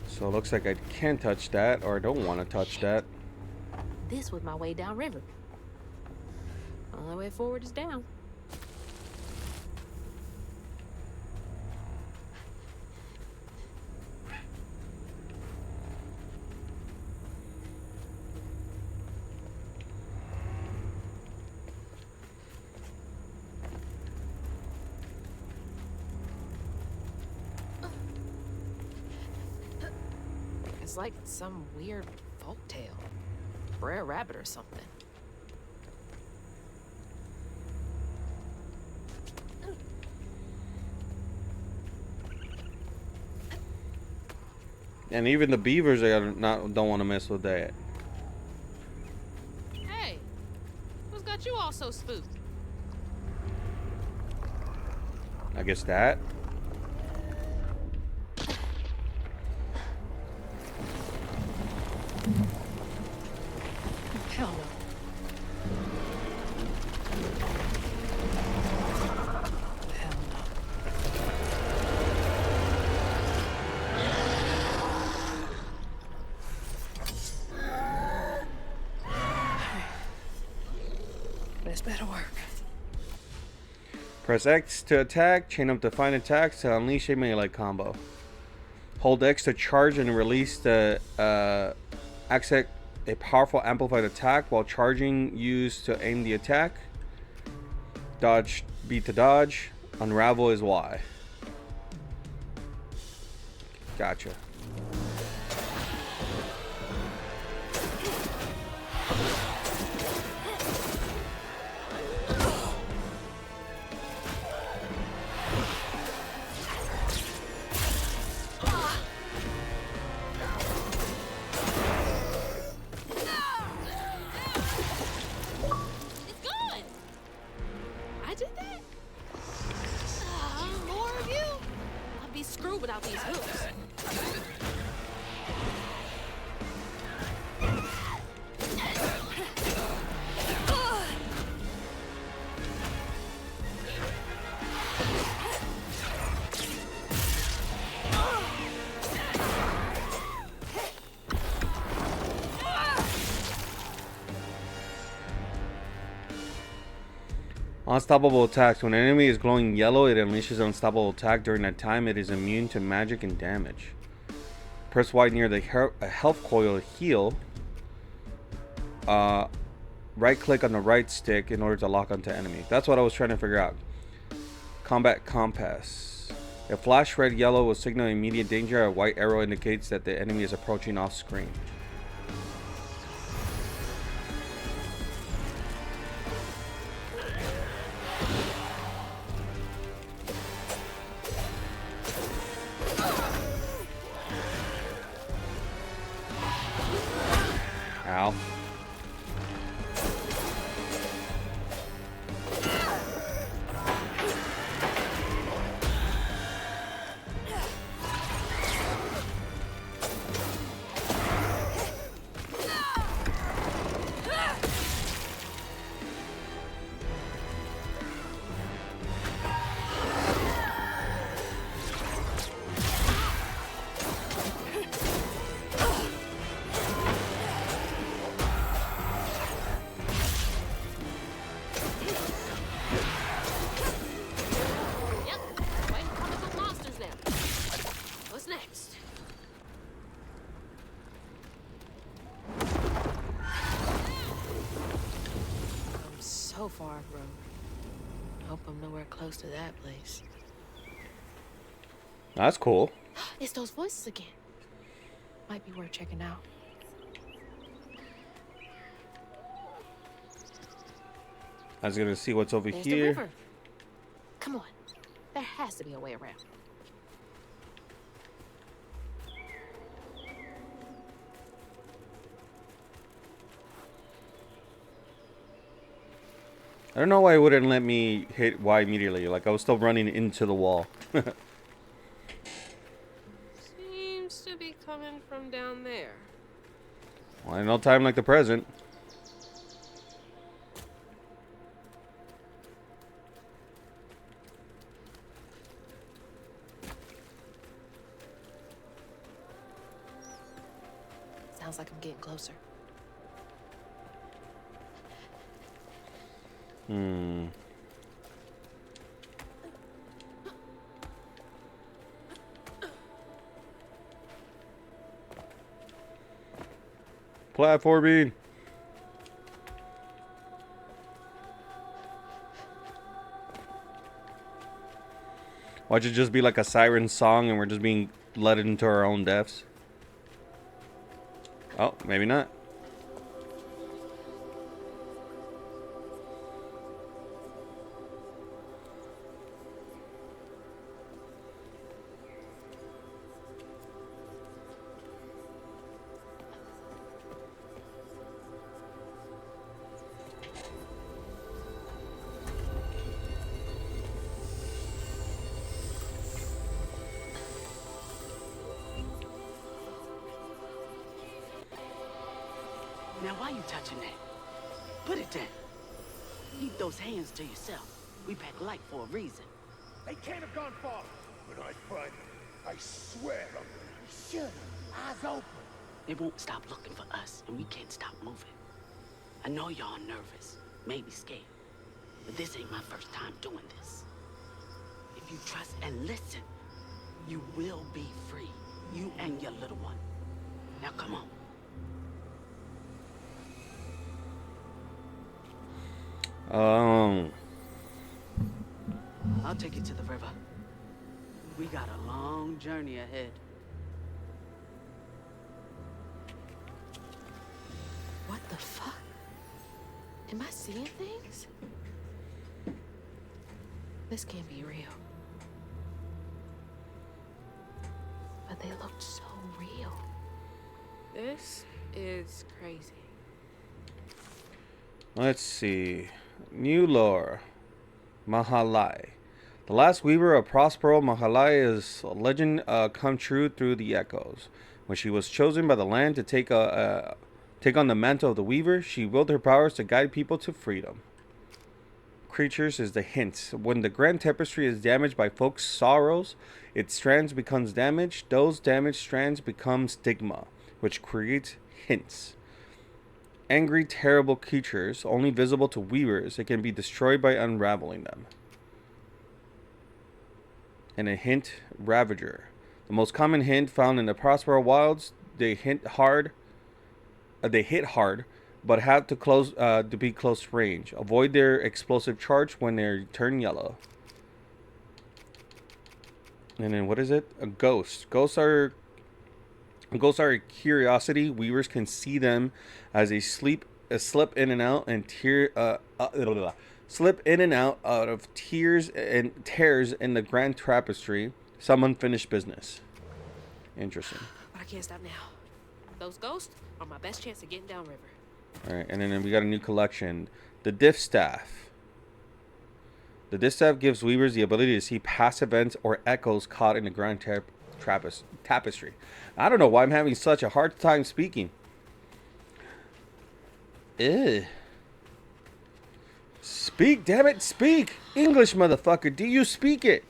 So it looks like I can't touch that, or I don't want to touch that. this was my way downriver. Only way forward is down. It's like some weird folktale. Brer Rabbit or something. And even the beavers don't want to mess with that. Hey, what's got you all so spooked? I guess that. Hell no. Hell no. This better work. Press X to attack, chain up defined attacks to unleash a melee combo. Hold X to charge and release the accept a powerful amplified attack while charging used to aim the attack. Dodge B to dodge. Unravel is Y. Gotcha. It's gone! I did that? More of you? I'd be screwed without these hooks. Unstoppable attacks. When an enemy is glowing yellow, it unleashes an unstoppable attack. During that time, it is immune to magic and damage. Press Y near the health coil to heal. Right click on the right stick in order to lock onto enemy. That's what I was trying to figure out. Combat compass. A flash red yellow will signal immediate danger. A white arrow indicates that the enemy is approaching off screen. Ow. So far, bro. Hope I'm nowhere close to that place. That's cool. It's those voices again. Might be worth checking out. I was gonna see what's over There's the here. river. Come on. There has to be a way around. I don't know why it wouldn't let me hit Y immediately. Like I was still running into the wall. Seems to be coming from down there. Why no time like the present? Sounds like I'm getting closer. Platforming. Watch it just be like a siren song and we're just being led into our own deaths. Oh, maybe not. Now, why you touching that? Put it down. Keep those hands to yourself. We pack light for a reason. They can't have gone far. When I find them, I swear I'm gonna shoot them. Eyes open. They won't stop looking for us, and we can't stop moving. I know y'all nervous, maybe scared, but this ain't my first time doing this. If you trust and listen, you will be free. You and your little one. Now come on. I'll take you to the river. We got a long journey ahead. What the fuck? Am I seeing things? This can't be real. But they looked so real. This is crazy. Let's see. New lore. Mahalai. The last weaver of Prospero Mahalai is a legend come true through the echoes. When she was chosen by the land to take on the mantle of the weaver, she willed her powers to guide people to freedom. Creatures is the hint. When the grand tapestry is damaged by folks' sorrows, its strands becomes damaged. Those damaged strands become stigma, which creates hints. Angry, terrible creatures, only visible to weavers. It can be destroyed by unraveling them. And a hint, Ravager. The most common hint found in the Prospero wilds. They hit hard, but have to be close range. Avoid their explosive charge when they turn yellow. And then what is it? A ghost. Ghosts are a curiosity. Weavers can see them as a slip in and out and slip in and out of tears and tears in the grand tapestry. Some unfinished business. Interesting. But I can't stop now. Those ghosts are my best chance of getting downriver. All right, and then we got a new collection, the Distaff. The Distaff gives weavers the ability to see past events or echoes caught in the grand tapestry. I don't know why I'm having such a hard time speaking. Ew. Speak, damn it, speak! English, motherfucker, do you speak it?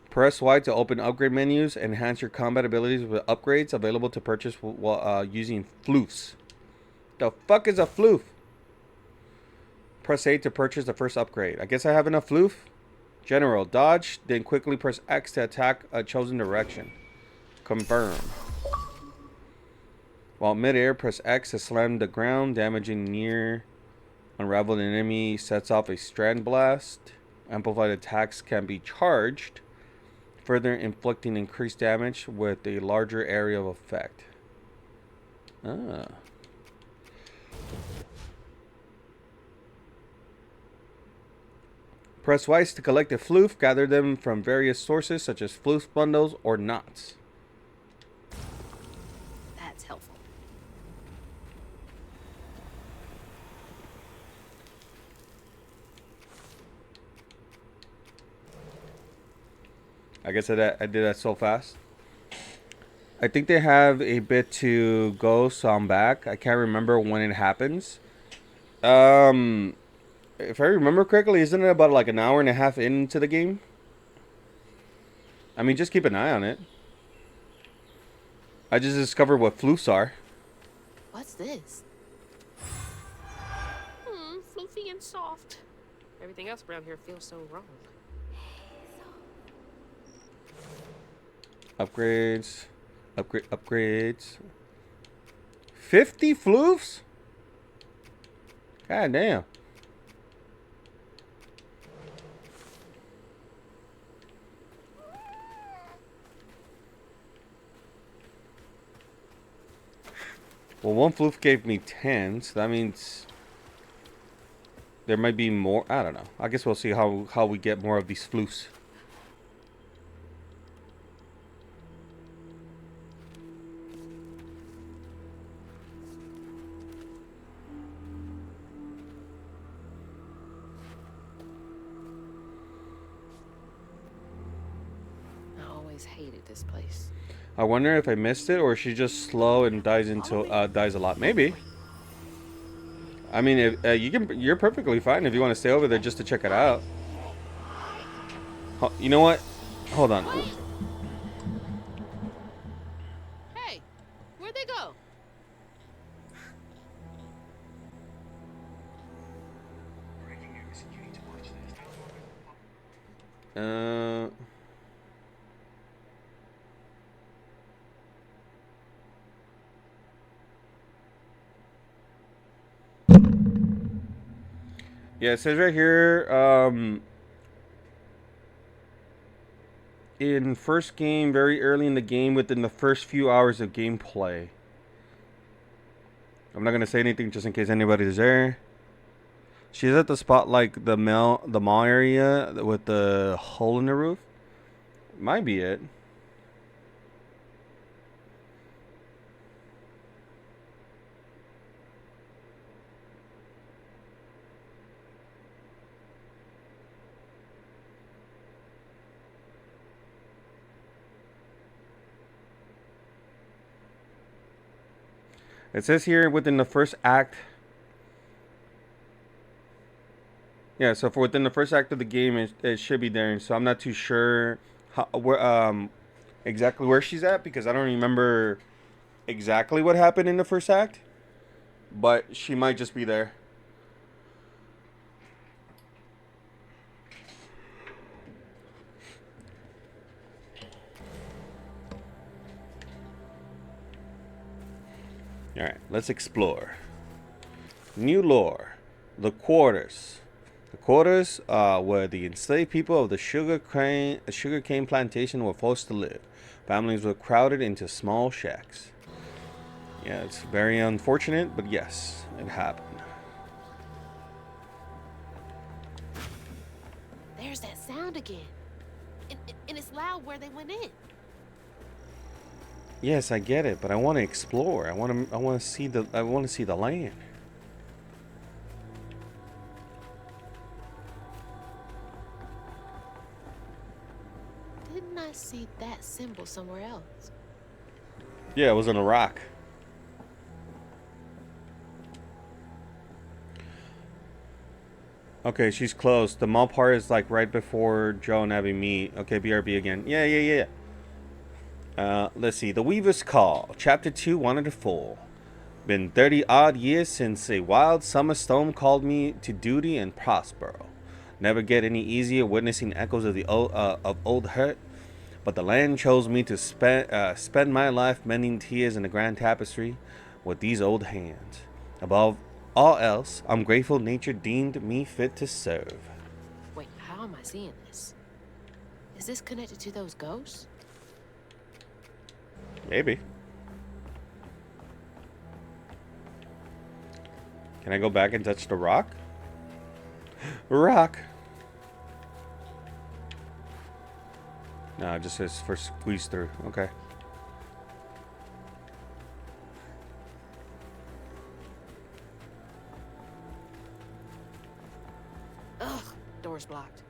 Press Y to open upgrade menus. Enhance your combat abilities with upgrades available to purchase while using floofs. The fuck is a floof? Press A to purchase the first upgrade. I guess I have enough floof. General, dodge, then quickly press X to attack a chosen direction. Confirm. While midair, press X to slam the ground, damaging near unraveled enemy. Sets off a strand blast. Amplified attacks can be charged, further inflicting increased damage with a larger area of effect. Ah. Press Y to collect a floof. Gather them from various sources such as floof bundles or knots. That's helpful. I guess I did that so fast. I think they have a bit to go, so I'm back. I can't remember when it happens. If I remember correctly, isn't it about like an hour and a half into the game? I mean, just keep an eye on it. I just discovered what floofs are. What's this? Floofy and soft. Everything else around here feels so wrong. Upgrades. Upgrades. 50 floofs? God damn. Well, one floof gave me 10, so that means there might be more. I don't know. I guess we'll see how we get more of these floofs. I always hated this place. I wonder if I missed it, or she's just slow and dies a lot. Maybe. I mean, if you're perfectly fine if you want to stay over there just to check it out. You know what? Hold on. Hey, where'd they go? Yeah, it says right here, in first game, very early in the game, within the first few hours of gameplay. I'm not gonna say anything just in case anybody's there. She's at the spot like the mall area with the hole in the roof. Might be it. It says here within the first act. Yeah, so for within the first act of the game, it should be there. So I'm not too sure exactly where she's at, because I don't remember exactly what happened in the first act. But she might just be there. Alright, let's explore. New lore. The Quarters. The Quarters were the enslaved people of the sugarcane plantation were forced to live. Families were crowded into small shacks. Yeah, it's very unfortunate, but yes, it happened. There's that sound again. And it's loud where they went in. Yes, I get it, but I want to explore. I want to see the land. Didn't I see that symbol somewhere else? Yeah, it was on a rock. Okay, she's close. The mall part is like right before Joe and Abby meet. Okay, BRB again. Yeah. Let's see. The Weaver's Call, Chapter 2, 1 to 4. Been 30 odd years since a wild summer storm called me to duty in Prospero. Never get any easier witnessing echoes of the old hurt, but the land chose me to spend my life mending tears in the grand tapestry with these old hands. Above all else, I'm grateful nature deemed me fit to serve. Wait, how am I seeing this? Is this connected to those ghosts? Maybe. Can I go back and touch the rock? Rock. No, it just says for squeeze through. Okay. Ugh, door's blocked.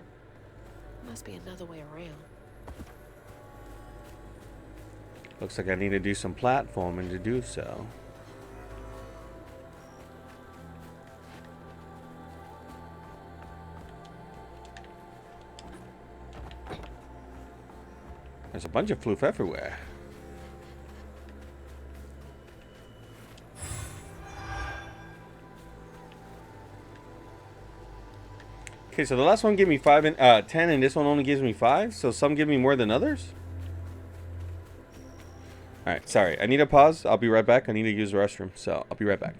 Must be another way around. Looks like I need to do some platforming to do so. There's a bunch of floof everywhere. Okay, so the last one gave me 5 and 10, and this one only gives me 5. So some give me more than others. All right, sorry. I need to pause. I'll be right back. I need to use the restroom, so I'll be right back.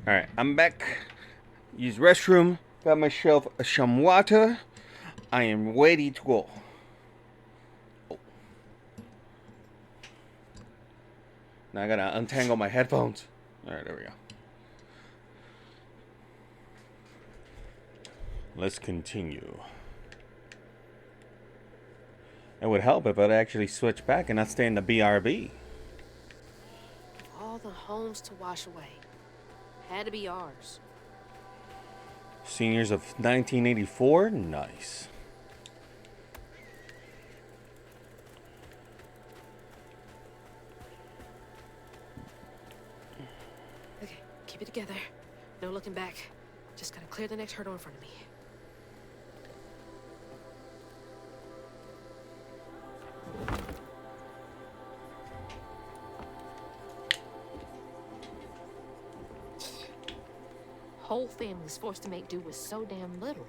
Alright, I'm back. Use restroom. Got myself some water. I am ready to go. Oh. Now I gotta untangle my headphones. Alright, there we go. Let's continue. It would help if I'd actually switch back and not stay in the BRB. All the homes to wash away. Had to be ours. Seniors of 1984? Nice. Okay, keep it together. No looking back. Just gotta clear the next hurdle in front of me. Whole family's forced to make do with so damn little.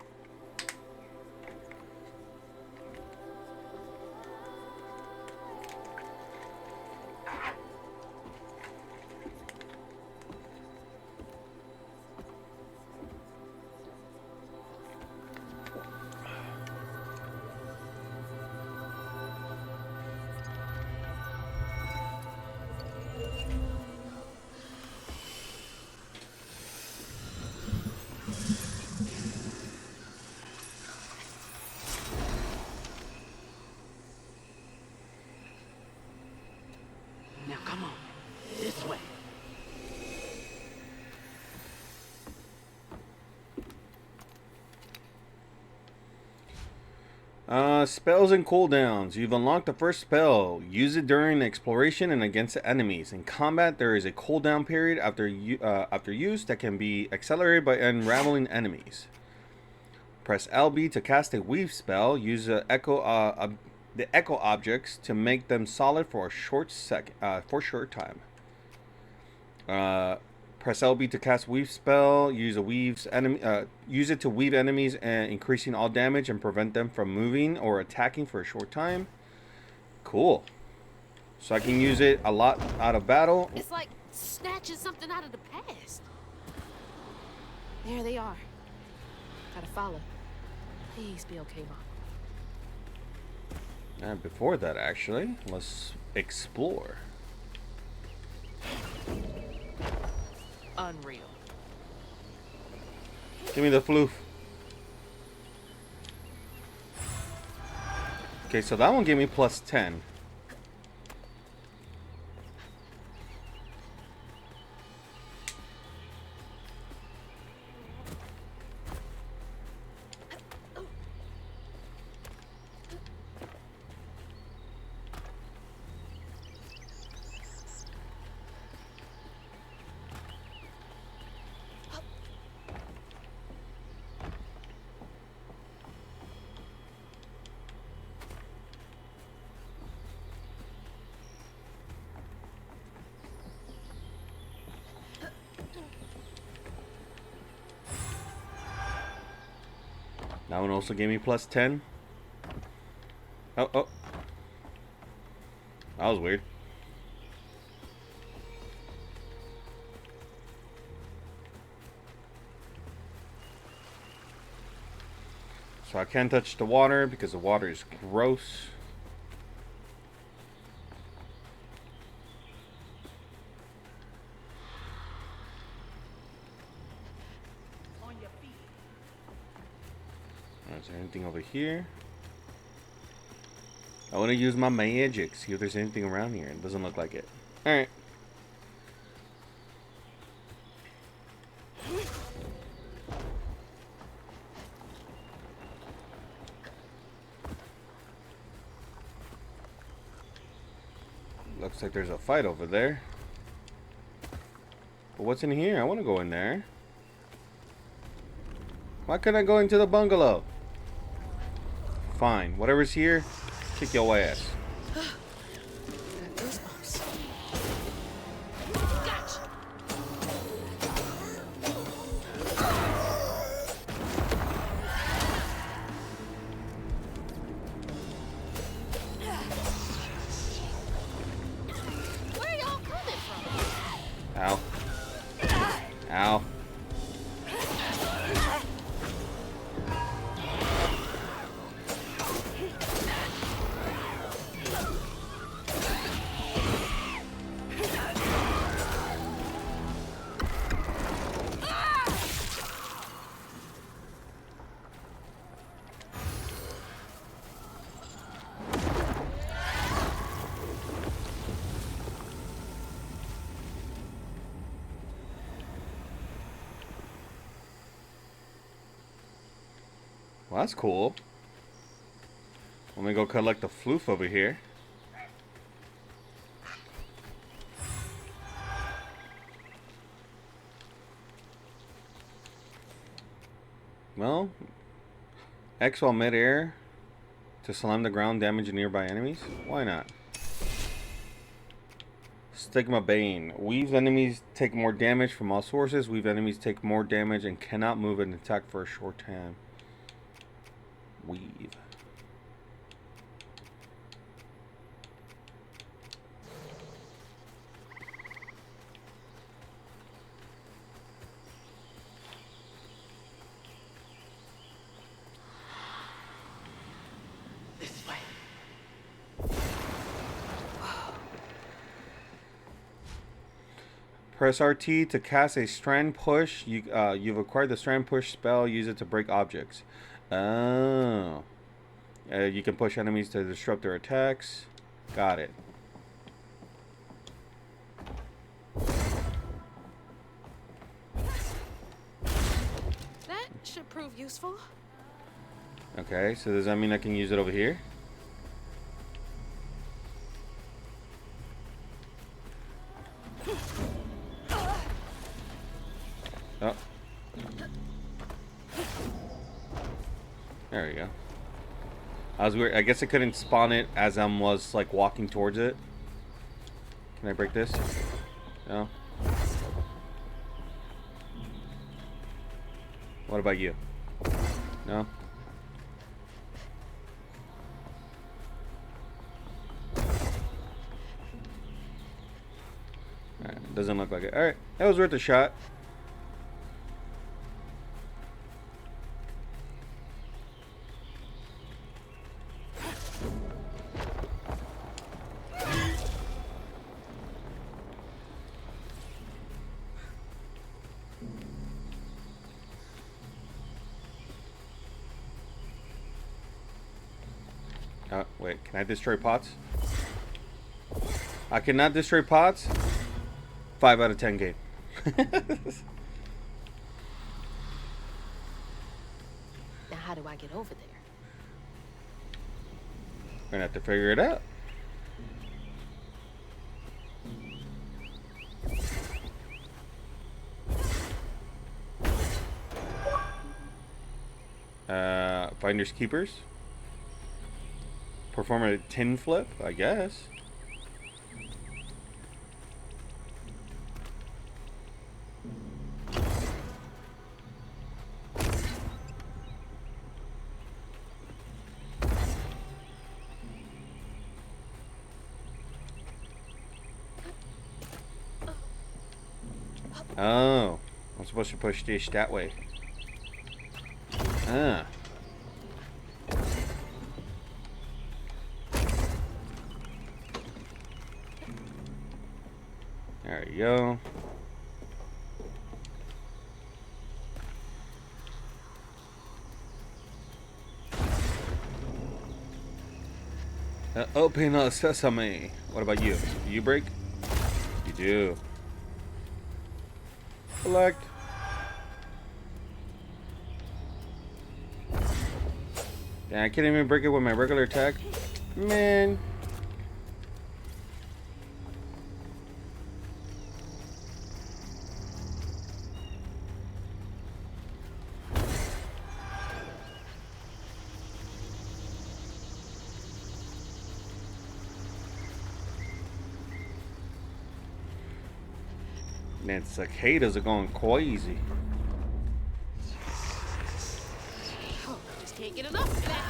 Now come on, this way. Spells and cooldowns. You've unlocked the first spell. Use it during exploration and against enemies. In combat, there is a cooldown period after use that can be accelerated by unraveling enemies. Press LB to cast a weave spell. Use the echo objects to make them solid for a short time. Press LB to cast weave spell. Use it to weave enemies, and increasing all damage and prevent them from moving or attacking for a short time. Cool. So I can use it a lot out of battle. It's like snatching something out of the past. There they are. Gotta follow. Please be okay, Mom. And before that, actually, let's explore. Unreal. Give me the floof. Okay, so that one gave me plus 10. That one also gave me plus 10. Oh. That was weird. So I can't touch the water because the water is gross. Is there anything over here? I want to use my magic, see if there's anything around here. It doesn't look like it. Alright. Looks like there's a fight over there. But what's in here? I want to go in there. Why couldn't I go into the bungalow? Fine. Whatever's here, kick your ass. Gotcha. Where are y'all coming from? Ow. Ow. Well, that's cool. Let me go collect the floof over here. Well, X while mid-air to slam the ground, damage nearby enemies. Why not? Stigma Bane. Weave enemies take more damage from all sources. Weave enemies take more damage and cannot move and attack for a short time. Weave. Press RT to cast a Strand Push. You've acquired the Strand Push spell. Use it to break objects. Oh. You can push enemies to disrupt their attacks. Got it. That should prove useful. Okay, so does that mean I can use it over here? Oh. There we go. I was weird. I guess I couldn't spawn it as I was like walking towards it. Can I break this? No. What about you? No. Alright, doesn't look like it. Alright, that was worth a shot. Wait, can I destroy pots? I cannot destroy pots? 5 out of 10 game. Now how do I get over there? Gonna have to figure it out. Finders Keepers. Perform a tin flip, I guess. Oh, I'm supposed to push this that way. Ah. There you go. Open a sesame. What about you? Do you break? You do. Collect. Yeah, I can't even break it with my regular attack. Man. Man, cicadas are going crazy. Oh, just can't get enough of that.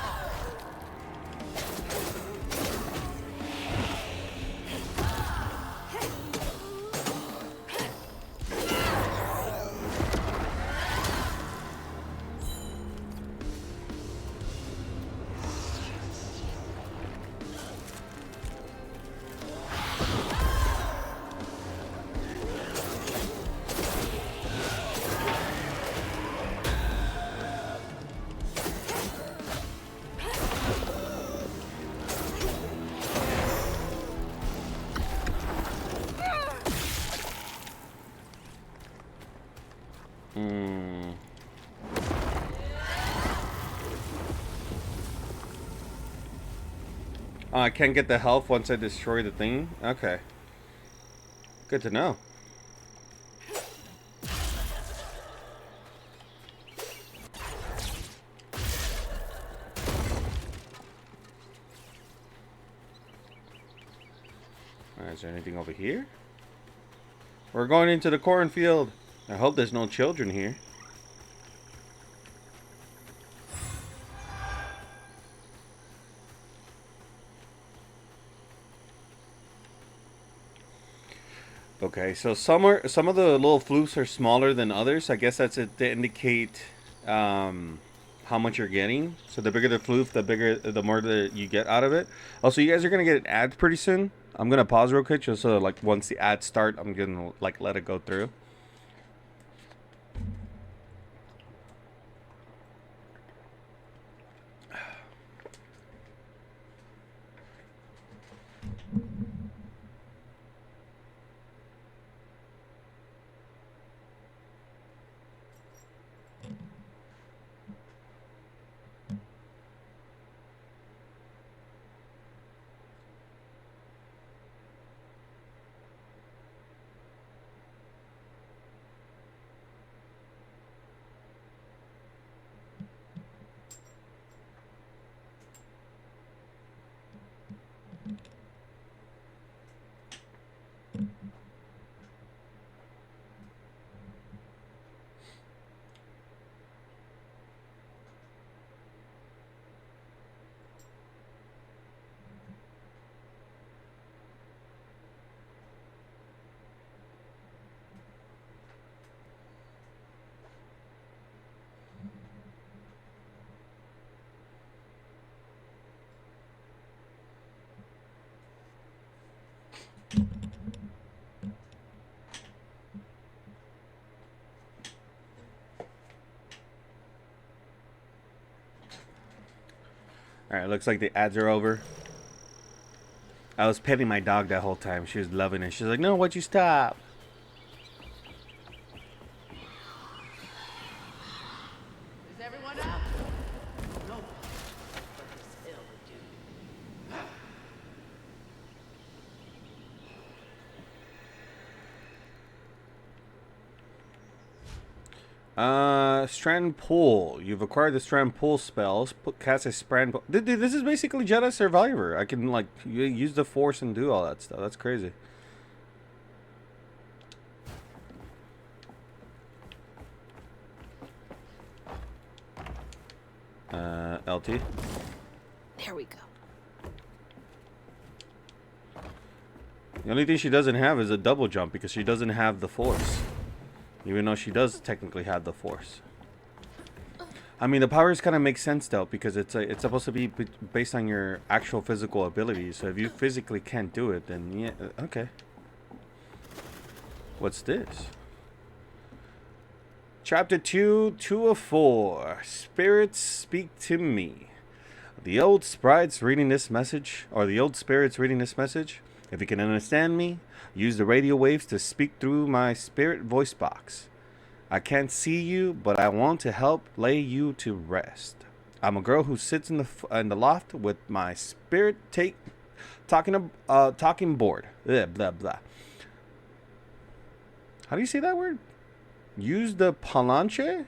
Oh, I can't get the health once I destroy the thing? Okay. Good to know. Alright, is there anything over here? We're going into the cornfield. I hope there's no children here. Okay, so some of the little flukes are smaller than others. I guess that's to indicate how much you're getting. So the bigger the fluke, the more you get out of it. Also, you guys are gonna get an ad pretty soon. I'm gonna pause real quick just so like once the ads start, I'm gonna like let it go through. Alright, looks like the ads are over. I was petting my dog that whole time. She was loving it. She's like, no, why'd you stop? Is everyone up? No. Strand Pull. You've acquired the Strand Pull spells. Cast a Strand Pull. Dude, this is basically Jedi Survivor. I can, like, use the Force and do all that stuff. That's crazy. LT. There we go. The only thing she doesn't have is a double jump because she doesn't have the Force. Even though she does technically have the Force. I mean, the powers kind of make sense though because it's supposed to be based on your actual physical abilities. So if you physically can't do it, then yeah, okay. What's this? Chapter 2, 2 of 4. Spirits speak to me. The old sprites reading this message, or the old spirits reading this message. If you can understand me, use the radio waves to speak through my spirit voice box. I can't see you, but I want to help lay you to rest. I'm a girl who sits in the loft with my spirit talking board. Blah, blah, blah. How do you say that word? Use the planche?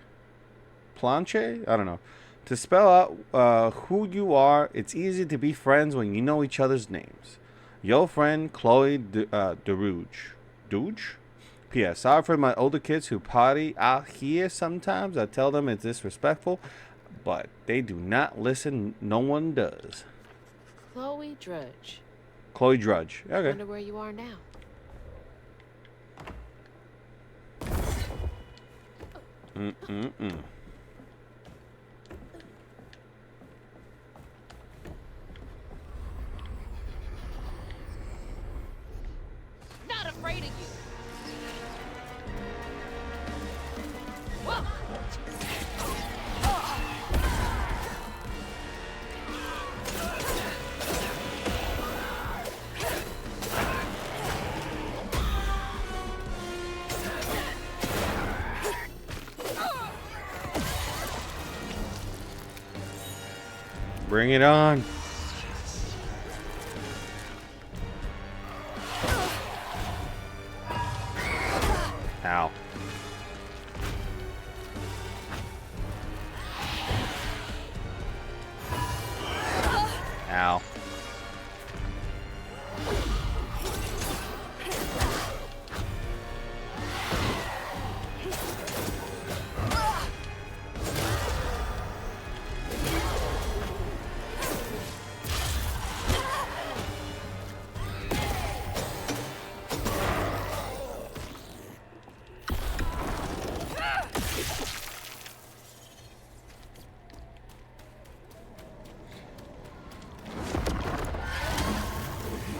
Planche? I don't know. To spell out who you are, it's easy to be friends when you know each other's names. Your friend, Chloe Derouge. Douge? P.S. Sorry for my older kids who potty out here sometimes. I tell them it's disrespectful, but they do not listen. No one does. Chloe Drudge. Chloe Drudge. Okay. Wonder where you are now. Not afraid of you. Bring it on.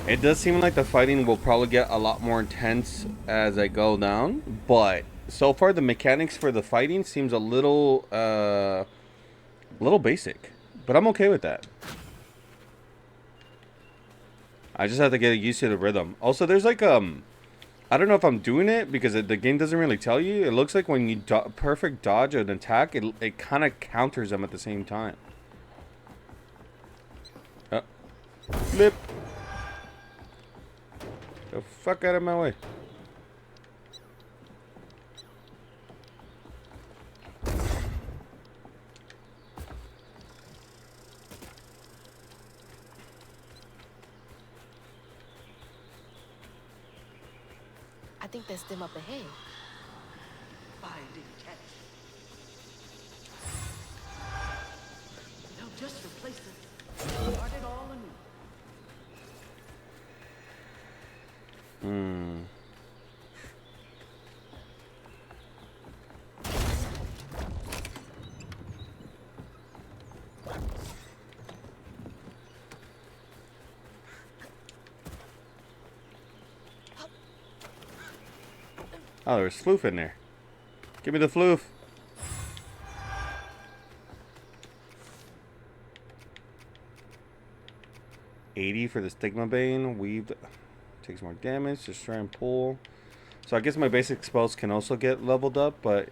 It does seem like the fighting will probably get a lot more intense as I go down, but so far the mechanics for the fighting seems a little basic, but I'm okay with that. I just have to get used to the rhythm. Also, there's like I don't know if I'm doing it because the game doesn't really tell you. It looks like when you perfect dodge an attack, it kind of counters them at the same time. Flip. The fuck out of my way. I think that's them up ahead. Finding catch. They'll just replace it. Start it all anew. Oh, there's floof in there. Give me the floof. $80 for the Stigma Bane. Weaved. Takes more damage. Just try and pull. So I guess my basic spells can also get leveled up, but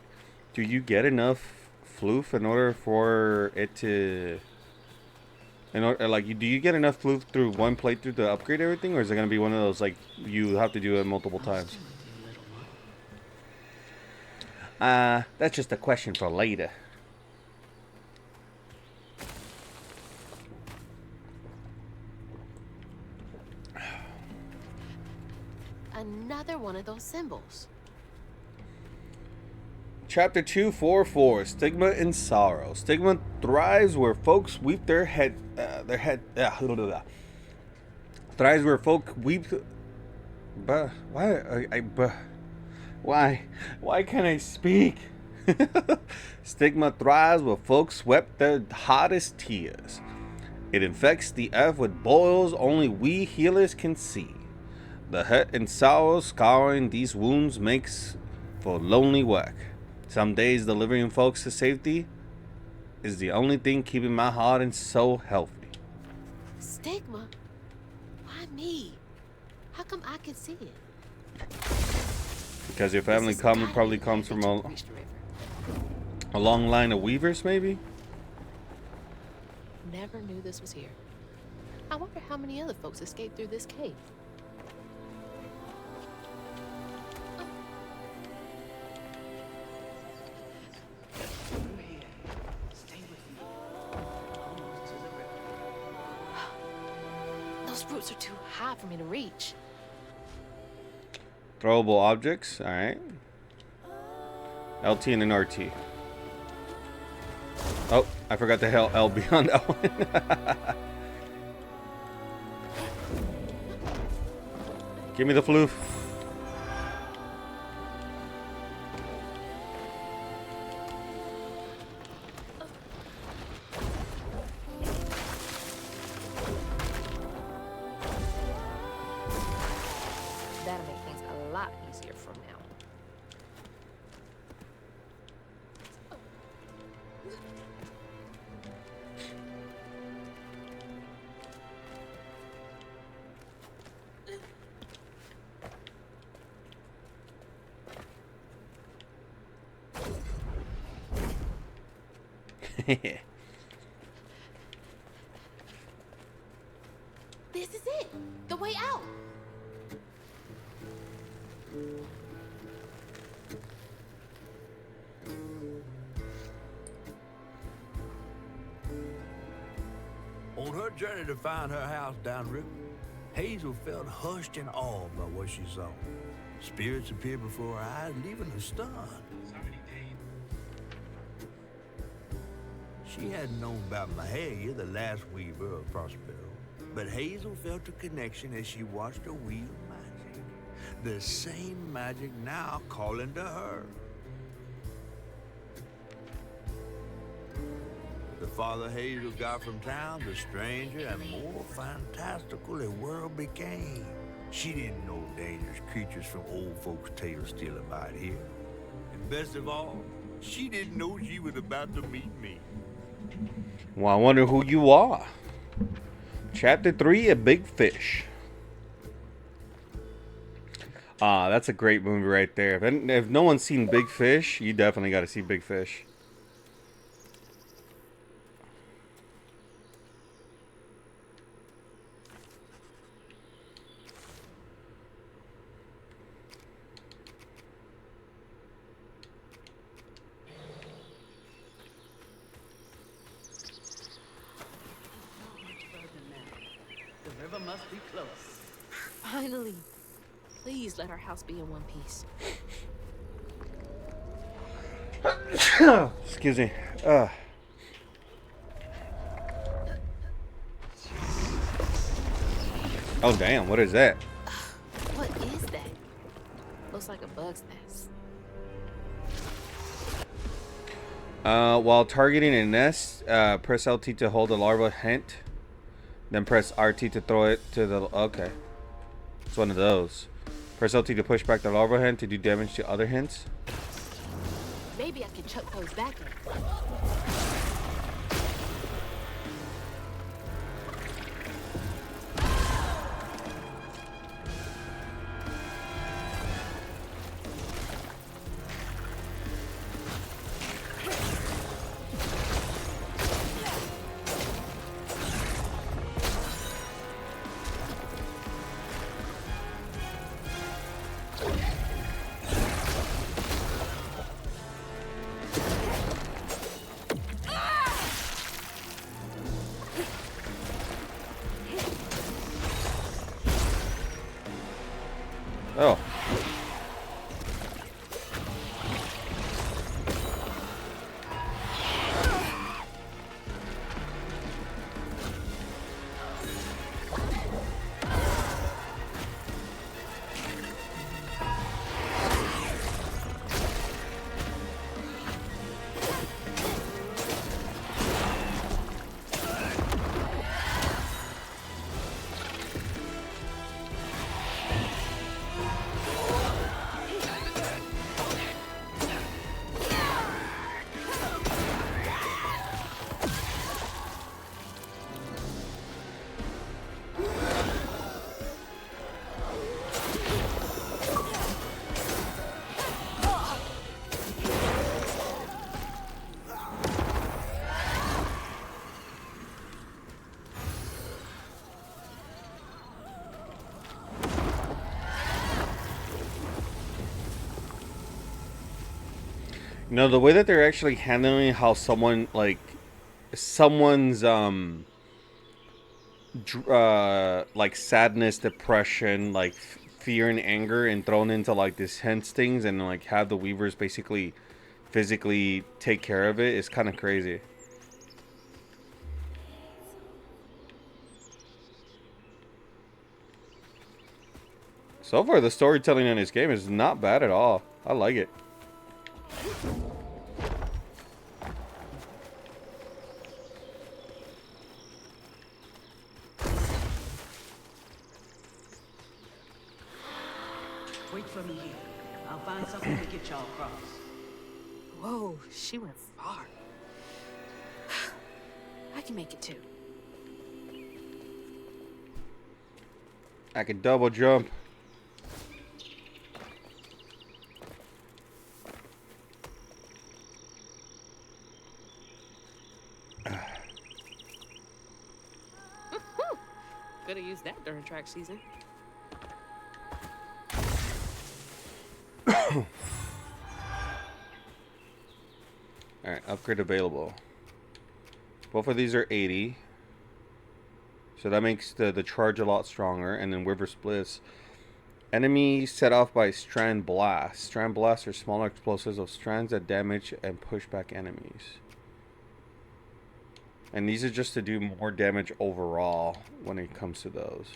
do you get enough floof in order for it to... do you get enough floof through one playthrough to upgrade everything, or is it going to be one of those, like, you have to do it multiple times? That's just a question for later. Another one of those symbols. Chapter 244, Stigma and Sorrow. Stigma thrives where folks weep thrives where folk weep. Why can't I speak? Stigma thrives where folks wept their hottest tears. It infects the earth with boils only we healers can see. The hurt and sorrow scouring these wounds makes for lonely work. Some days delivering folks to safety is the only thing keeping my heart and soul healthy. Stigma? Why me? How come I can see it? Because your family probably comes from a long line of weavers, maybe? Never knew this was here. I wonder how many other folks escaped through this cave. Those roots are too high for me to reach. Throwable objects, alright. LT and an RT. Oh, I forgot to hell L beyond that one. Give me the floof. That'll make things a lot easier from now. This is it! The way out! On her journey to find her house downriver, Hazel felt hushed and awed by what she saw. Spirits appeared before her eyes, leaving her stunned. She hadn't known about Mahalia, the last weaver of Prospero, but Hazel felt a connection as she watched her weave magic. The same magic now calling to her. The farther Hazel got from town, the stranger and more fantastical the world became. She didn't know dangerous creatures from old folks' tales still abide here. And best of all, she didn't know she was about to meet me. Well, I wonder who you are. Chapter 3, A Big Fish. Ah, that's a great movie right there. If no one's seen Big Fish, you definitely got to see Big Fish. The river must be close. Finally. Please let our house be in one piece. Excuse me. Oh, damn. What is that? What is that? Looks like a bug's nest. While targeting a nest, press LT to hold the larva hint. Then press RT to throw it to the... Okay. It's one of those. Press LT to push back the larva hint to do damage to other hints. Maybe I can chuck those back in. Oh. You know, the way that they're actually handling how someone, like, someone's, like, sadness, depression, like, fear and anger, and thrown into, like, this hench things, and, like, have the Weavers basically physically take care of it is kind of crazy. So far, the storytelling in this game is not bad at all. I like it. Wait for me here. I'll find something to get y'all across. Whoa, she went far. I can make it too. I can double jump. Could have used that during track season. Alright, upgrade available. Both of these are 80. So that makes the charge a lot stronger. And then River Splits. Enemy set off by Strand Blast. Strand Blasts are smaller explosives of strands that damage and push back enemies. And these are just to do more damage overall when it comes to those.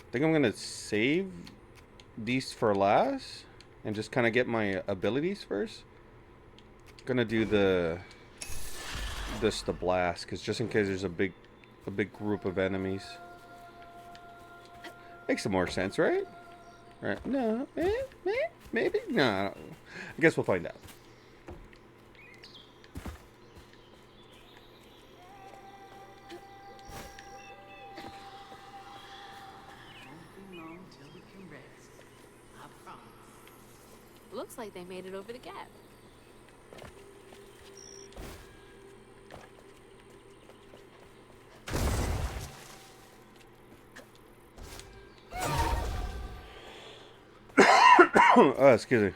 I think I'm going to save these for last. And just kind of get my abilities first. Gonna do the this to blast, because just in case there's a big group of enemies. Makes some more sense, right? Right? No, maybe. No, I guess we'll find out. Looks like they made it over the gap. Oh, excuse me.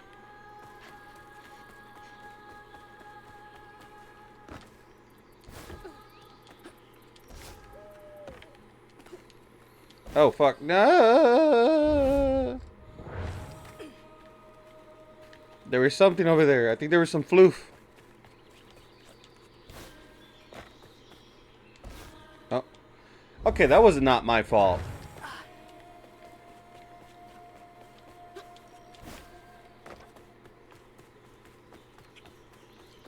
Oh, fuck. No. There was something over there. I think there was some floof. Oh. Okay, that was not my fault.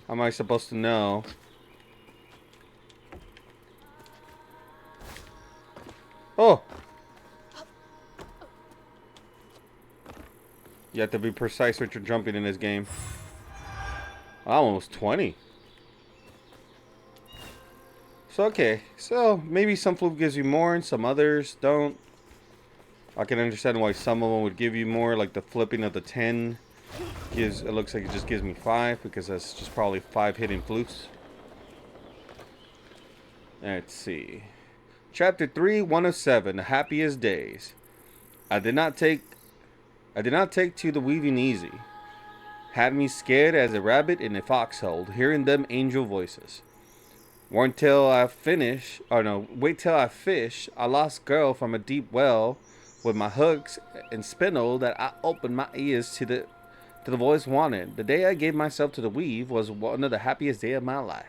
How am I supposed to know? Oh! You have to be precise with your jumping in this game. Almost 20. So, okay. So, maybe some floof gives you more and some others don't. I can understand why some of them would give you more, like the flipping of the 10. It looks like it just gives me 5 because that's just probably 5 hidden floofs. Let's see. Chapter 3, 1 of 7, the happiest days. I did not take to the weaving easy. Had me scared as a rabbit in a foxhole, hearing them angel voices. Wait till I fish, a lost girl from a deep well, with my hooks and spindle that I opened my ears to the voice wanted. The day I gave myself to the weave was one of the happiest days of my life.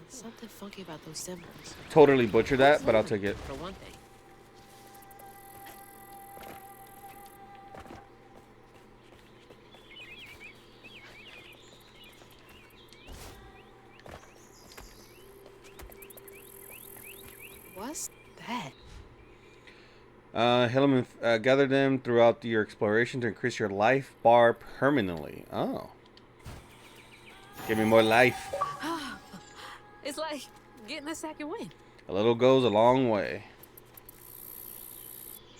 Something funky about those symbols. Totally butchered that, but I'll take it. For one thing. What's that? Hillman, gather them throughout your exploration to increase your life bar permanently. Oh. Give me more life. It's like getting a second win. A little goes a long way.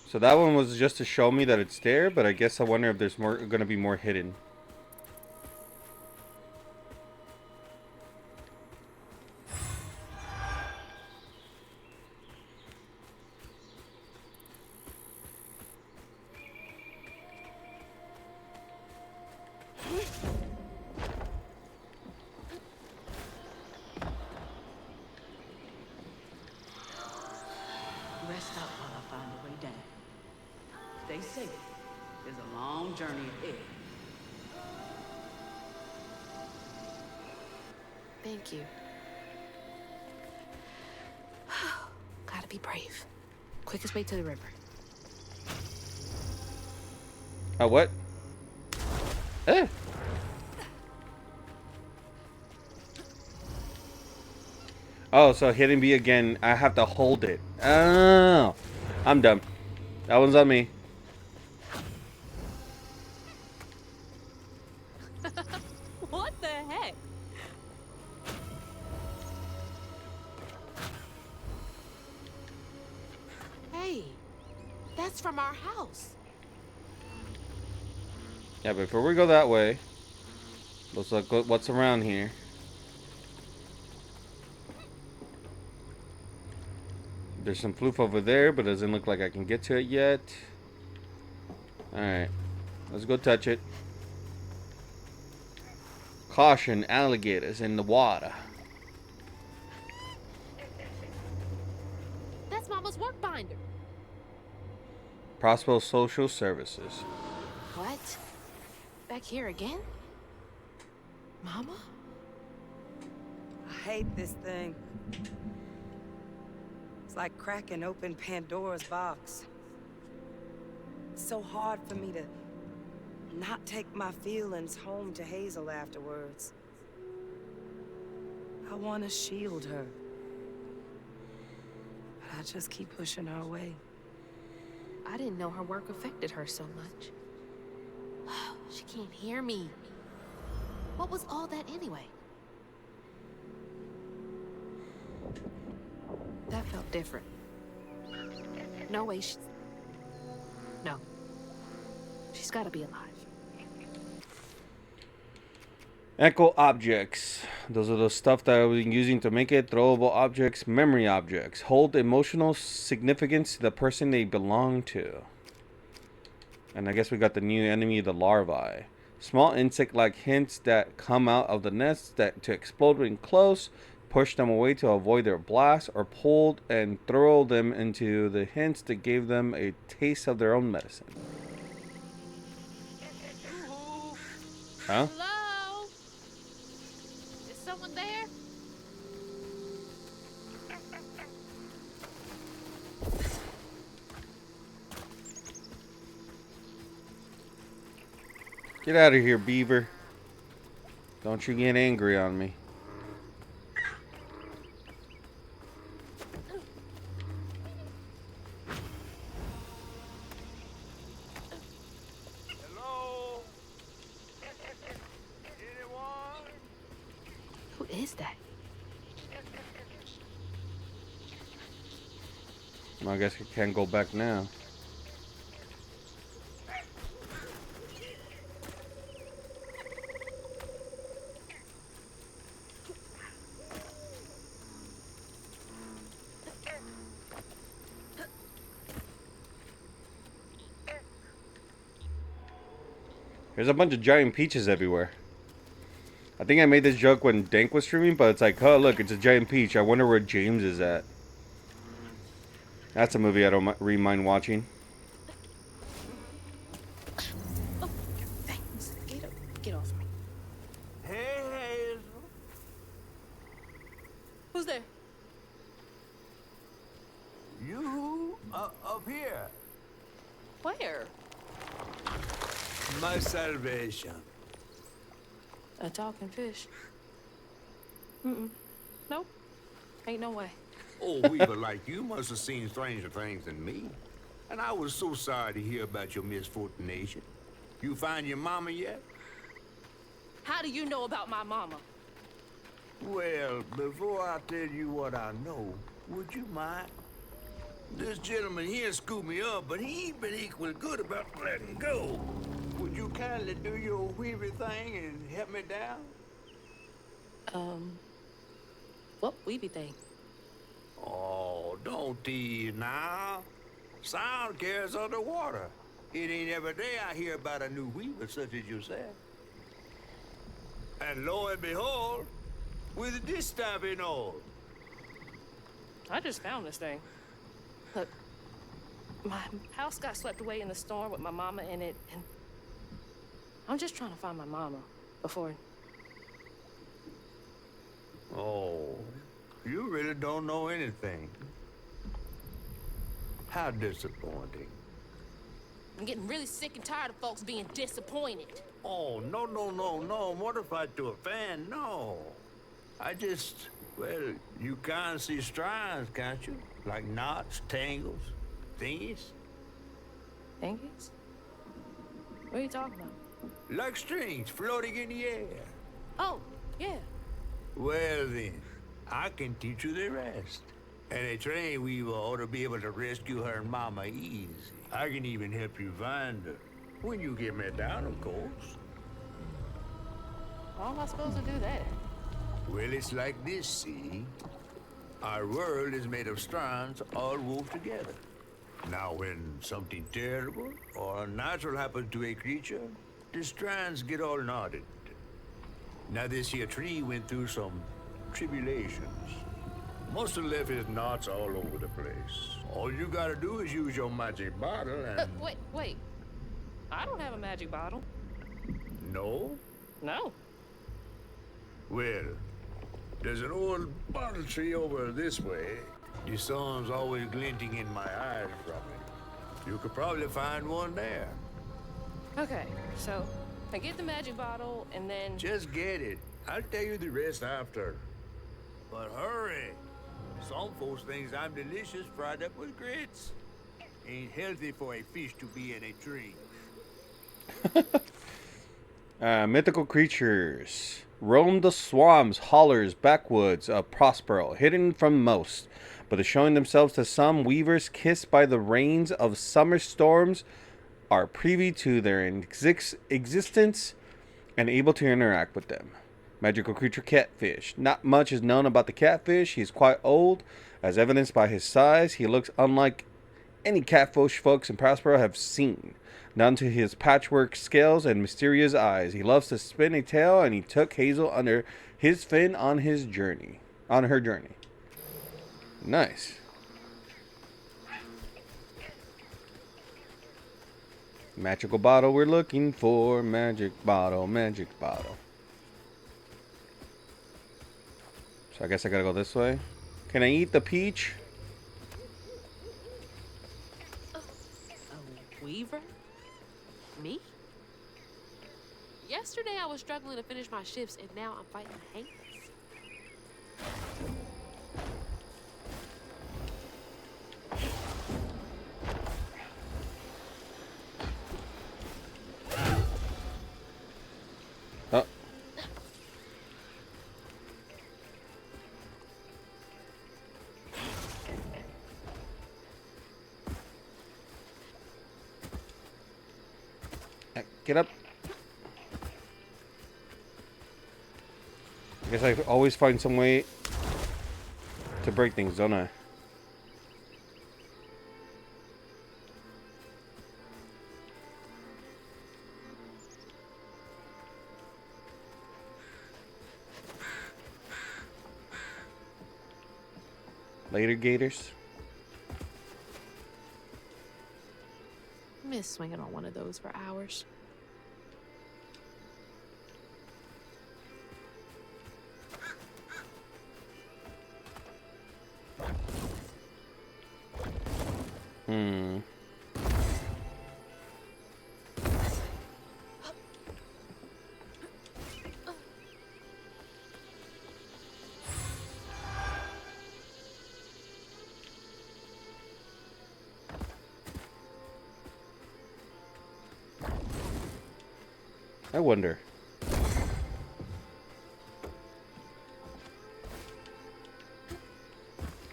So that one was just to show me that it's there, but I guess I wonder if there's more going to be more hidden. Rest up while I find a way down. Stay safe. There's a long journey ahead. Thank you. Gotta be brave. Quickest way to the river. What? Eh. Oh, so hitting B again, I have to hold it. Oh, I'm dumb. That one's on me. What the heck? Hey, that's from our house. Yeah, but before we go that way, let's look at what's around here. There's some floof over there, but it doesn't look like I can get to it yet. Alright. Let's go touch it. Caution, alligators in the water. That's Mama's work binder. Prospero Social Services. What? Back here again? Mama? I hate this thing. It's like cracking open Pandora's box. It's so hard for me to not take my feelings home to Hazel afterwards. I want to shield her. But I just keep pushing her away. I didn't know her work affected her so much. She can't hear me. What was all that anyway? That felt different. No way No. She's gotta be alive. Echo objects. Those are the stuff that I was using to make it. Throwable objects, memory objects. Hold emotional significance to the person they belong to. And I guess we got the new enemy, the larvae. Small insect-like hints that come out of the nest that to explode when close. Push them away to avoid their blast, or pulled and throw them into the hints that gave them a taste of their own medicine. Huh? Hello? Is someone there? Get out of here, beaver. Don't you get angry on me. Hello? Anyone? Who is that? Well, I guess we can't go back now. There's a bunch of giant peaches everywhere. I think I made this joke when Dank was streaming, but it's like, oh, look, it's a giant peach. I wonder where James is at. That's a movie I don't mind watching. Oh, thanks. Get off me. Hey, Hazel. Who's there? You up here. Where? My salvation. A talking fish. Nope. Ain't no way. Oh, Weaver like you must have seen stranger things than me. And I was so sorry to hear about your misfortunation. You find your mama yet? How do you know about my mama? Well, before I tell you what I know, would you mind? This gentleman here scooped me up, but he ain't been equal good about letting go. Would you kindly do your Weaver thing and help me down? What weeby thing? Oh, don't tease now. Sound carries underwater. It ain't every day I hear about a new Weaver such as yourself. And lo and behold, with this time and all. I just found this thing. Look, my house got swept away in the storm with my mama in it, and I'm just trying to find my mama before. Oh, you really don't know anything. How disappointing. I'm getting really sick and tired of folks being disappointed. Oh, no. Mortified to a fan, no. I just, well, you can't see strands, can't you? Like knots, tangles, thingies. Thingies? What are you talking about? Like strings floating in the air. Oh, yeah. Well then, I can teach you the rest. And a train weaver ought to be able to rescue her mama easy. I can even help you find her. When you get me down, of course. How am I supposed to do that? Well, it's like this, see? Our world is made of strands all wove together. Now, when something terrible or unnatural happens to a creature, the strands get all knotted. Now, this here tree went through some tribulations. Must have left his knots all over the place. All you gotta do is use your magic bottle and... Wait. I don't have a magic bottle. No? No. Well, there's an old bottle tree over this way. The sun's always glinting in my eyes from it. You could probably find one there. Okay, so I get the magic bottle and then... Just get it. I'll tell you the rest after. But hurry. Some folks think I'm delicious fried up with grits. Ain't healthy for a fish to be in a drink. Mythical creatures roam the swamps, hollers, backwoods of Prospero, hidden from most, but are showing themselves to some. Weavers, kissed by the rains of summer storms, are privy to their existence and able to interact with them. Magical creature catfish. Not much is known about the catfish. He is quite old, as evidenced by his size. He looks unlike any catfish folks in Prospero have seen, down to his patchwork scales and mysterious eyes. He loves to spin a tail, and he took Hazel under his fin on her journey. Nice. Magical bottle we're looking for. Magic bottle, magic bottle. So I guess I gotta go this way. Can I eat the peach? A weaver? Me? Yesterday I was struggling to finish my shifts, and now I'm fighting Hanks. Oh. Get up. I guess I always find some way to break things, don't I? Later, Gators. Miss swinging on one of those for hours. I wonder.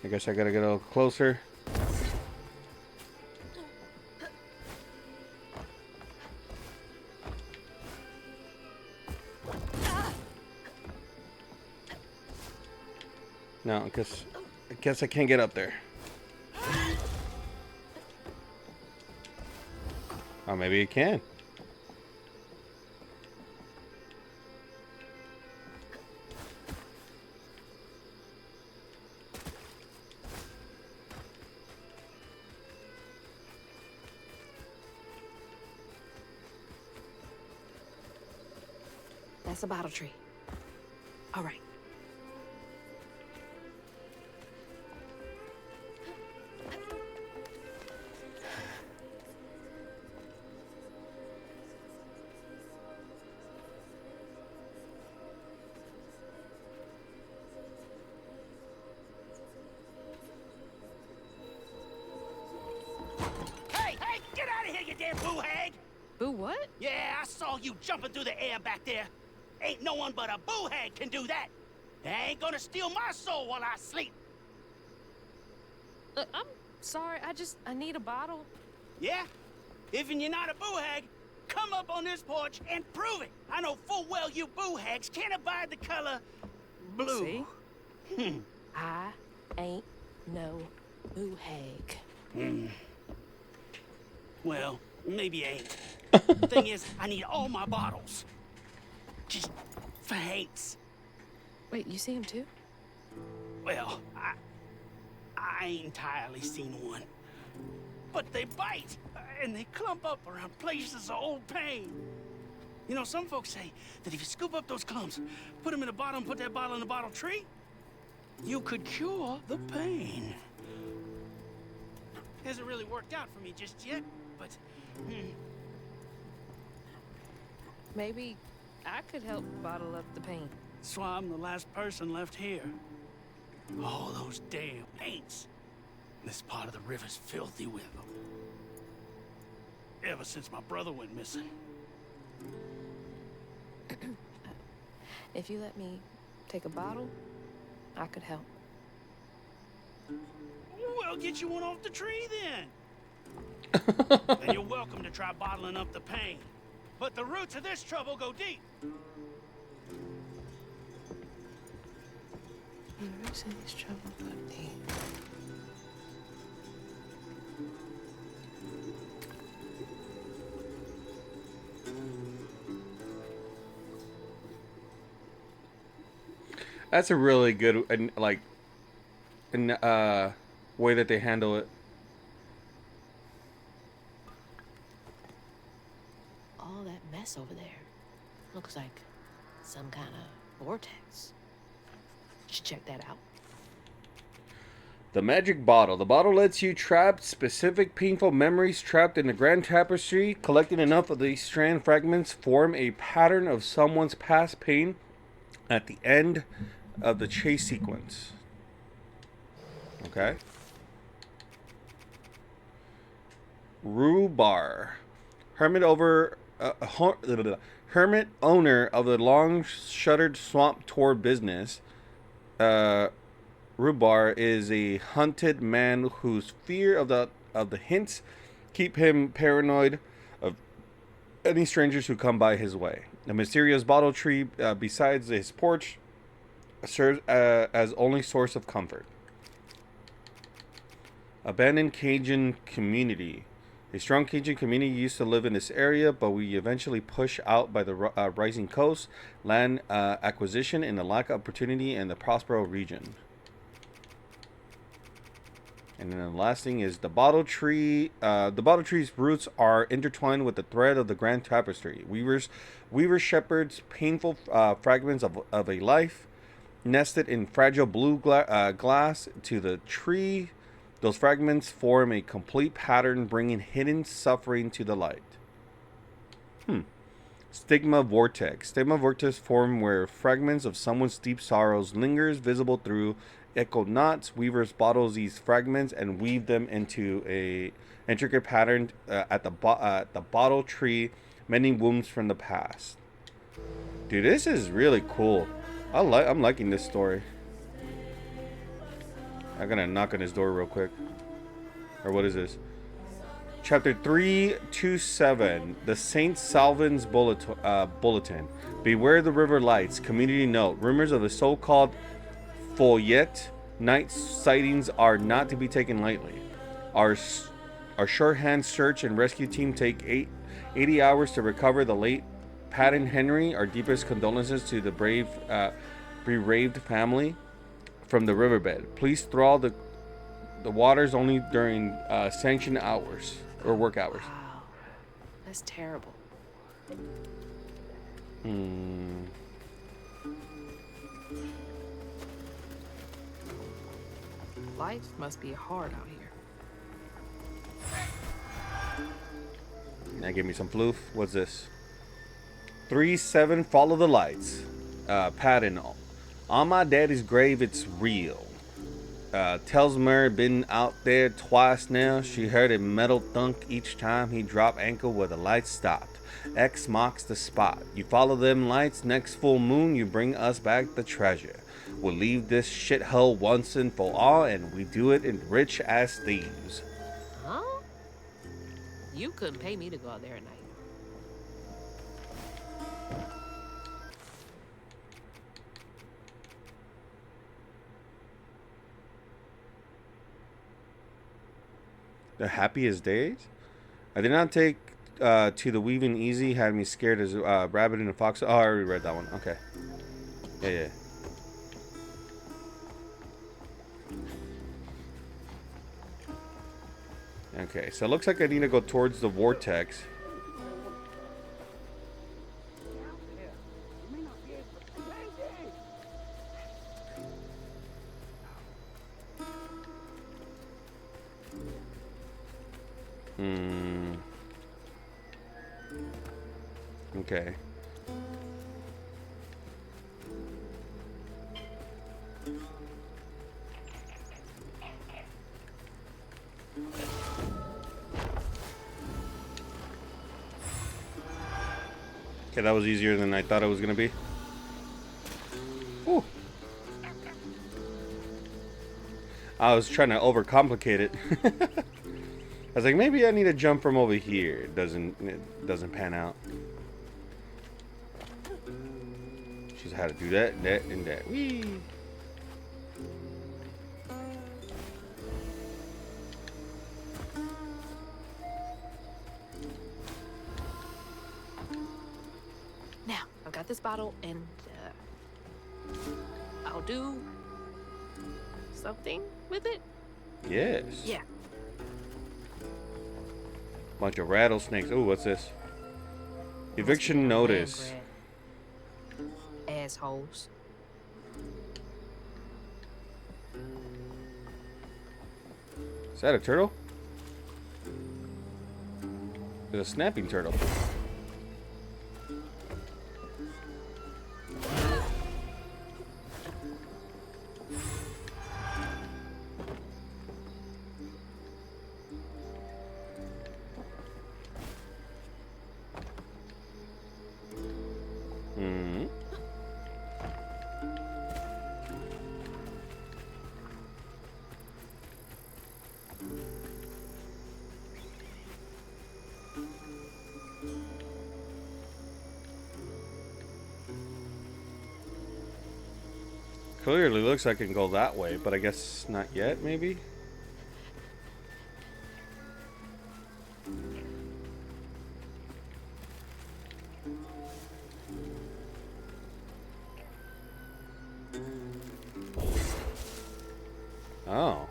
I guess I gotta get a little closer. No, I guess I can't get up there. Oh, maybe it can. That's a bottle tree. All right. Hey, get out of here, you damn boo hag! Boo what? Yeah, I saw you jumping through the air back there. Ain't no one but a boo hag can do that. They ain't gonna steal my soul while I sleep. I'm sorry, I need a bottle. Yeah? If you're not a boo hag, come up on this porch and prove it. I know full well you boo hags can't abide the color blue. See? I ain't no boo hag. Well, maybe ain't. The thing is, I need all my bottles. Just for Hanks. Wait, you see him too? Well, I ain't entirely seen one. But they bite, and they clump up around places of old pain. You know, some folks say that if you scoop up those clumps, put them in a bottle and put that bottle in a bottle tree, you could cure the pain. Hasn't really worked out for me just yet, but... Maybe I could help bottle up the pain. That's why I'm the last person left here. All those damn ain'ts. This part of the river's filthy with them. Ever since my brother went missing. If you let me take a bottle, I could help. Well, get you one off the tree then. And you're welcome to try bottling up the pain. But the roots of this trouble go deep. The roots of this trouble go deep. That's a really good way that they handle it. All that mess over there looks like some kind of vortex. Should check that out. The magic bottle. The bottle lets you trap specific painful memories trapped in the grand tapestry. Collecting enough of these strand fragments form a pattern of someone's past pain at the end of the chase sequence. Okay. Rhubarb. Hermit owner of the long shuttered swamp tour business. Rhubarb is a hunted man whose fear of the hints keep him paranoid of any strangers who come by his way. The mysterious bottle tree besides his porch serves as only source of comfort. Abandoned Cajun community. A strong Cajun community used to live in this area, but we eventually pushed out by the rising coast, land acquisition, and the lack of opportunity in the Prospero region. And then the last thing is the bottle tree. The bottle tree's roots are intertwined with the thread of the grand tapestry. Weaver shepherds painful fragments of a life, nested in fragile blue glass to the tree. Those fragments form a complete pattern, bringing hidden suffering to the light. Stigma vortex. Stigma vortex form where fragments of someone's deep sorrows lingers, visible through echo knots. Weavers bottles these fragments and weave them into a intricate pattern at the bottle tree, mending wounds from the past. Dude, this is really cool. I'm liking this story. I'm gonna knock on his door real quick. Or what is this? Chapter 327, the St. Salvin's Bulletin. Beware the river lights. Community note. Rumors of the so-called Foyette night sightings are not to be taken lightly. Our shorthand search and rescue team take 80 hours to recover the late Patton Henry. Our deepest condolences to the bereaved family from the riverbed. Please thaw the waters only during sanctioned hours or work hours. Wow, that's terrible. Life must be hard out here. Now give me some floof. What's this? 3-7, follow the lights. Patton. On my daddy's grave, it's real. Tells Mary been out there twice now. She heard a metal thunk each time he dropped anchor where the lights stopped. X marks the spot. You follow them lights, next full moon you bring us back the treasure. We'll leave this shithole once and for all, and we do it in rich as thieves. Huh? You couldn't pay me to go out there at night. The happiest days? I did not take to the weaving easy. Had me scared as rabbit and a fox. Oh, I already read that one. Okay. Yeah. Okay, so it looks like I need to go towards the vortex. Okay. Okay, that was easier than I thought it was gonna be. Ooh. I was trying to overcomplicate it. I was like, maybe I need to jump from over here. It doesn't pan out. Just how to do that, and that. Whee! Now, I've got this bottle, and I'll do something with it. Yes. Yeah. Bunch of rattlesnakes. Ooh, what's this? Eviction notice. Assholes. Is that a turtle? It's a snapping turtle. Clearly looks like I can go that way, but I guess not yet, maybe? Oh.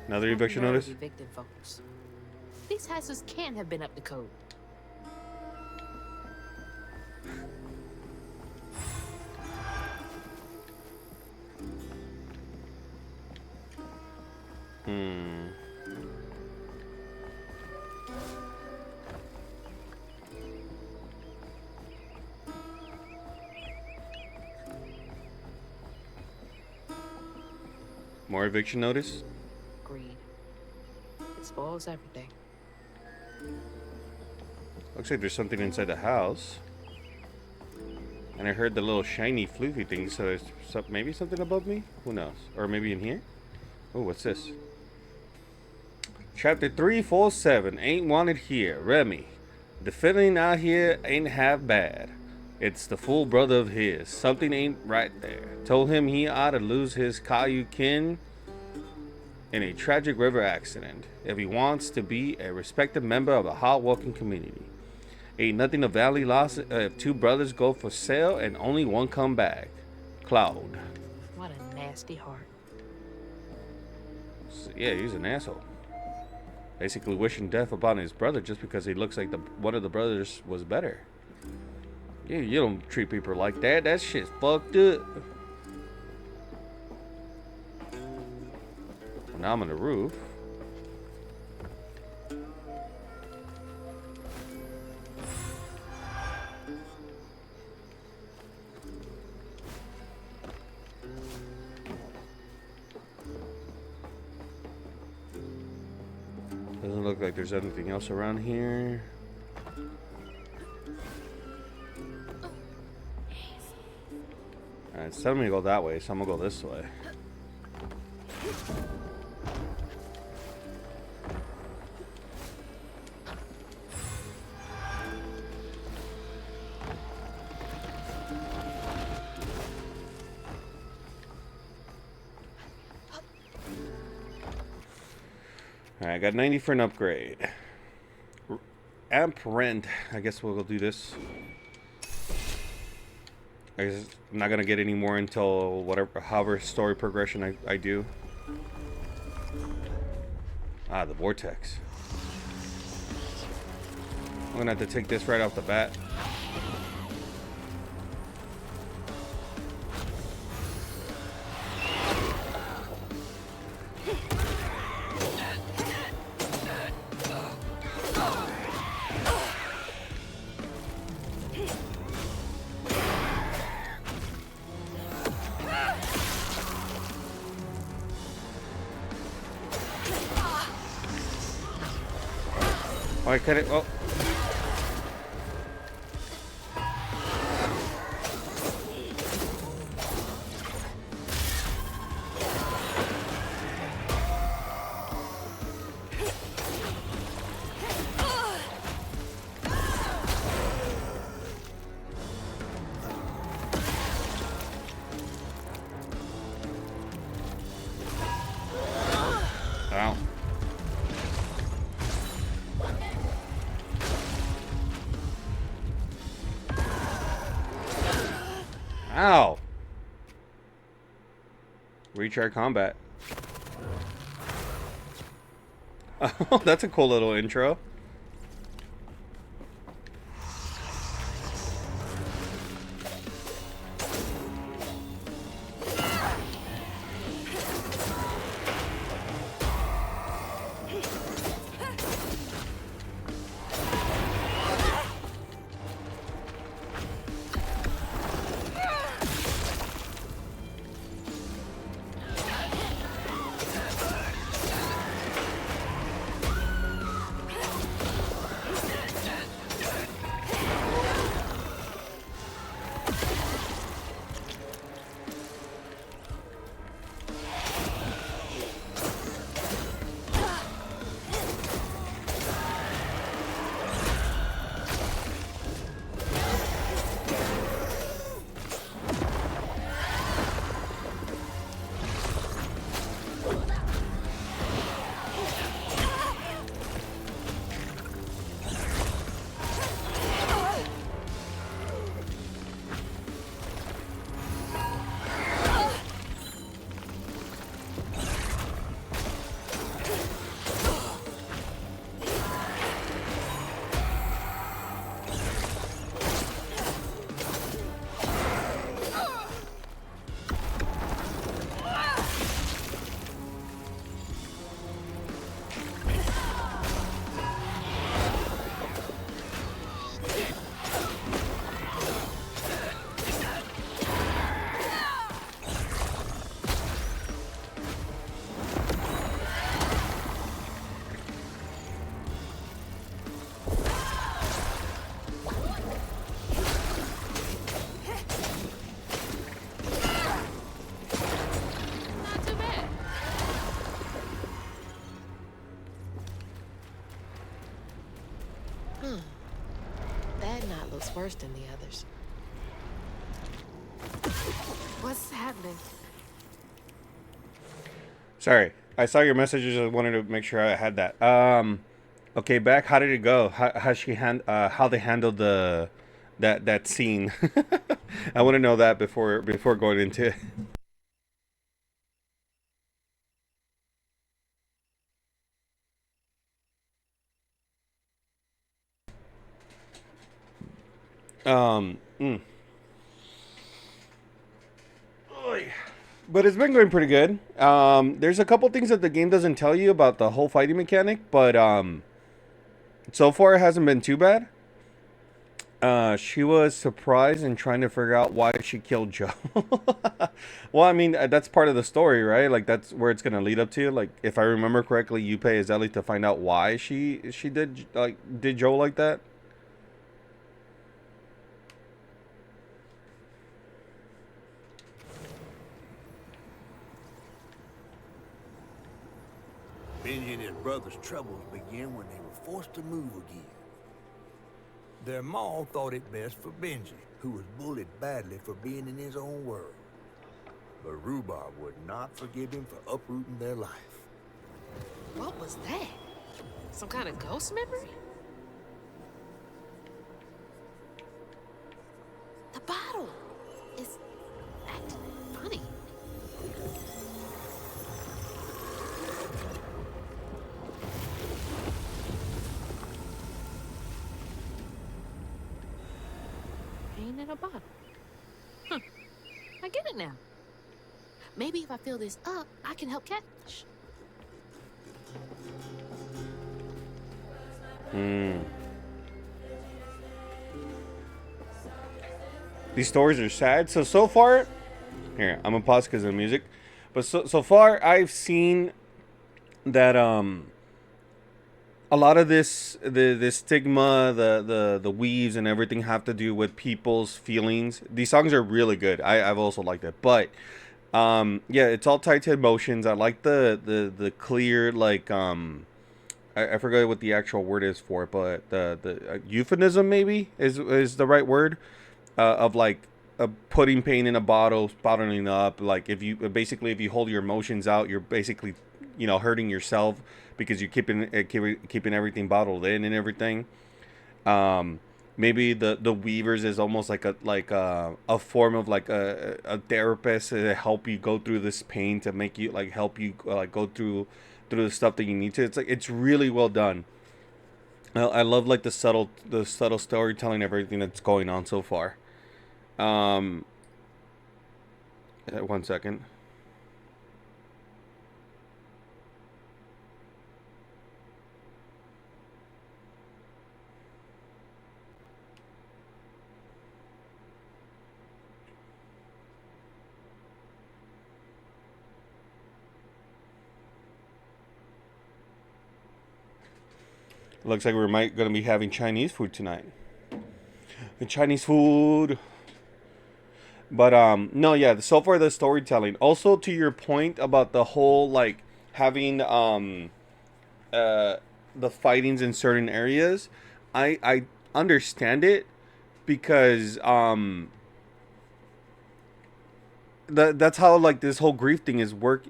Another eviction notice? Evicted folks. These houses can't have been up to code. More eviction notice? Greed. It spoils everything. Looks like there's something inside the house. And I heard the little shiny floofy thing, so there's maybe something above me? Who knows? Or maybe in here? Oh, what's this? Chapter 347, Ain't Wanted Here, Remy. The feeling out here ain't half bad. It's the full brother of his. Something ain't right there. Told him he ought to lose his Caillou kin in a tragic river accident if he wants to be a respected member of a hard-working community. Ain't nothing a valley lost if two brothers go for sale and only one come back. Cloud. What a nasty heart. So, yeah, he's an asshole. Basically wishing death upon his brother just because he looks like one of the brothers was better. Yeah, you don't treat people like that. That shit's fucked up. Now I'm on the roof. Doesn't look like there's anything else around here. Alright, it's telling me to go that way, so I'm gonna go this way. Alright, I got 90 for an upgrade. Amp rent. I guess we'll go do this. I guess I'm not gonna get any more until however story progression I do. Ah, the vortex. I'm gonna have to take this right off the bat. Oh, I cut it. Oh. Ow. Ow. Retry combat. Oh, that's a cool little intro. Not too bad. That knot looks worse than the others. What's happening? Sorry, I saw your messages. I wanted to make sure I had that. Okay, back. How did it go? How they handled that scene? I want to know that before going into it. Oy. But it's been going pretty good. There's a couple things that the game doesn't tell you about the whole fighting mechanic, but so far it hasn't been too bad. She was surprised and trying to figure out why she killed Joe. Well, I mean, that's part of the story, right? Like, that's where it's gonna lead up to. Like, if I remember correctly, you pay Ellie to find out why she did Joe like that. Benji and his brother's troubles began when they were forced to move again. Their maw thought it best for Benji, who was bullied badly for being in his own world. But Rhubarb would not forgive him for uprooting their life. What was that? Some kind of ghost memory? The bottle is acting funny. Ain't in a bottle. Huh. I get it now. Maybe if I fill this up, I can help Catfish. These stories are sad. So far, here, I'm gonna pause because of the music. But so far, I've seen that a lot of the stigma, the weaves and everything have to do with people's feelings. These songs are really good. I've also liked it, but yeah, it's all tied to emotions. I like the clear, like I forget what the actual word is for it, but the euphemism maybe is the right word, of like putting pain in a bottle, bottling up. Like if you hold your emotions out, you're basically, you know, hurting yourself because you're keeping everything bottled in and everything. Maybe the Weavers is almost like a form of like a therapist to help you go through this pain, to make you like help you like go through the stuff that you need to. It's like, it's really well done. I love like the subtle storytelling, everything that's going on so far. 1 second. Looks like we're gonna be having Chinese food tonight. Chinese food. But no, yeah, so far the storytelling. Also, to your point about the whole like having the fightings in certain areas, I understand it, because that's how like this whole grief thing is works.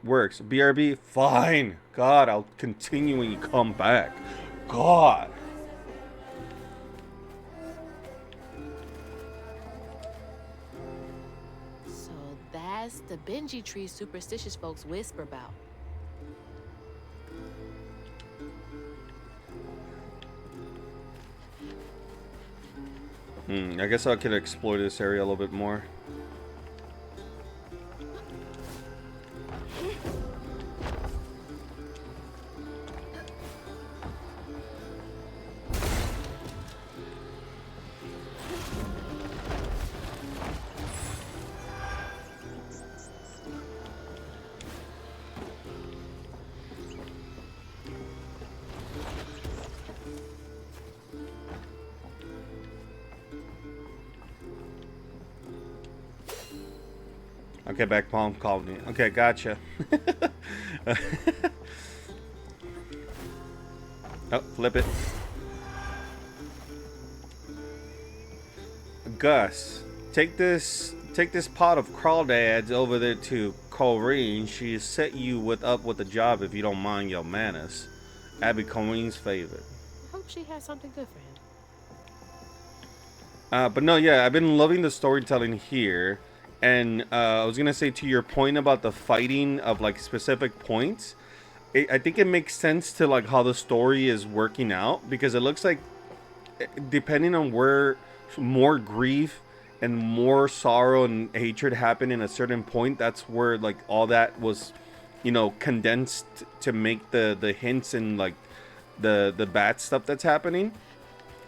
BRB, fine. God, I'll continue when you come back. God. So that's the Benji tree superstitious folks whisper about. I guess I could explore this area a little bit more. Okay, back palm called me. Okay, gotcha. Oh, flip it. Gus, take this pot of crawdads over there to Corrine. She set you up with a job if you don't mind your manners. Abby Corrine's favorite. I hope she has something good for him. But no, yeah, I've been loving the storytelling here. And I was gonna say, to your point about the fighting of like specific points, I think it makes sense to like how the story is working out, because it looks like depending on where more grief and more sorrow and hatred happen in a certain point, that's where like all that was, you know, condensed to make the hints and like the bad stuff that's happening.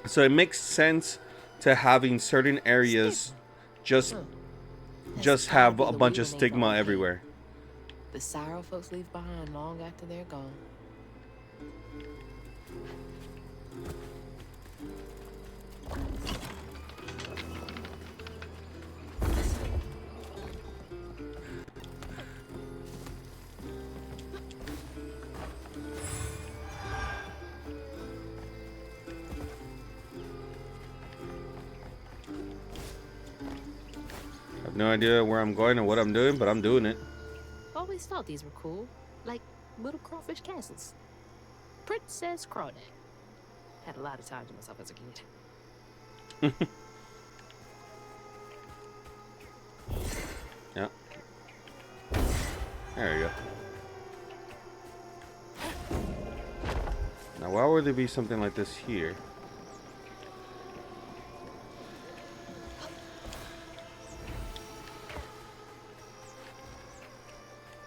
So it makes sense to having certain areas just have a bunch of stigma everywhere. The sorrow folks leave behind long after they're gone. I have no idea where I'm going or what I'm doing, but I'm doing it. Always thought these were cool, like little crawfish castles. Princess Crawdad. Had a lot of time to myself as a kid. Yeah. There you go. Now, why would there be something like this here?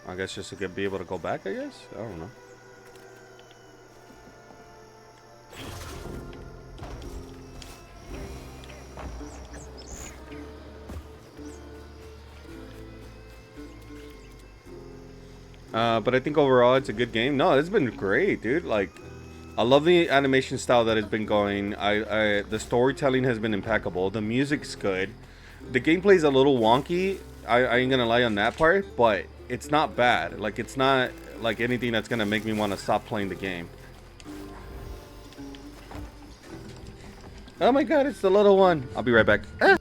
I guess just to be able to go back, I guess? I don't know. But I think overall it's a good game. No, it's been great, dude. Like, I love the animation style that has been going. The storytelling has been impeccable. The music's good. The gameplay's a little wonky. I ain't gonna lie on that part, but it's not bad. Like, it's not like anything that's gonna make me want to stop playing the game. Oh my god, it's the little one. I'll be right back. Ah!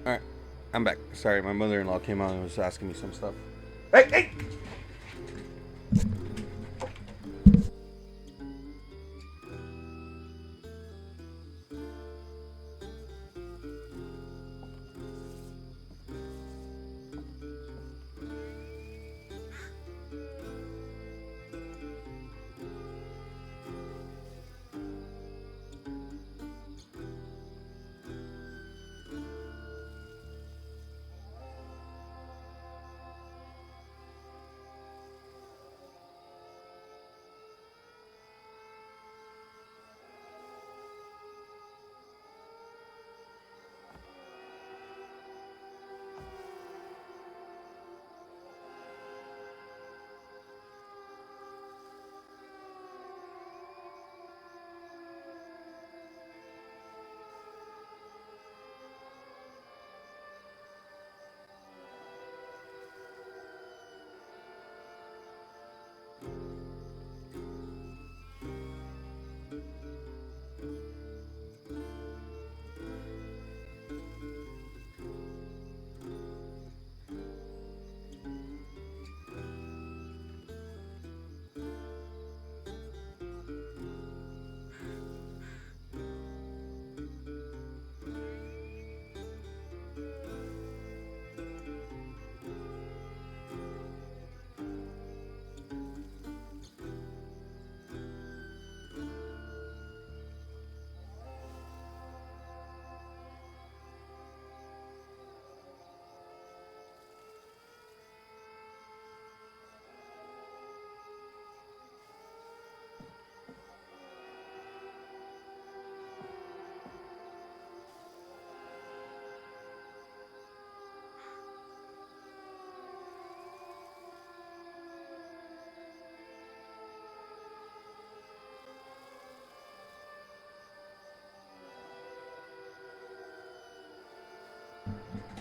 Alright, I'm back. Sorry, my mother-in-law came out and was asking me some stuff. Hey, hey!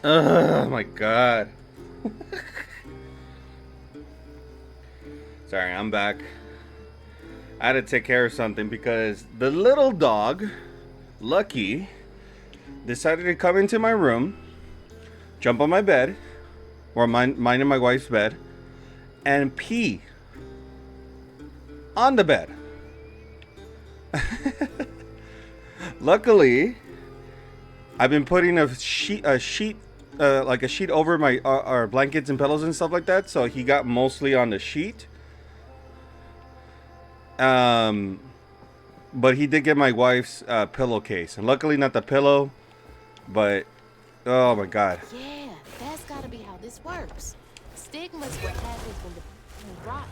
Oh my god. Sorry, I'm back. I had to take care of something because the little dog, Lucky, decided to come into my room, jump on my bed, or mine and my wife's bed, and pee on the bed. Luckily, I've been putting a sheet over my our blankets and pillows and stuff like that, so he got mostly on the sheet. But he did get my wife's pillowcase, and luckily not the pillow, but oh my god. Yeah, that's gotta be how this works. Stigma's what happens when the rot.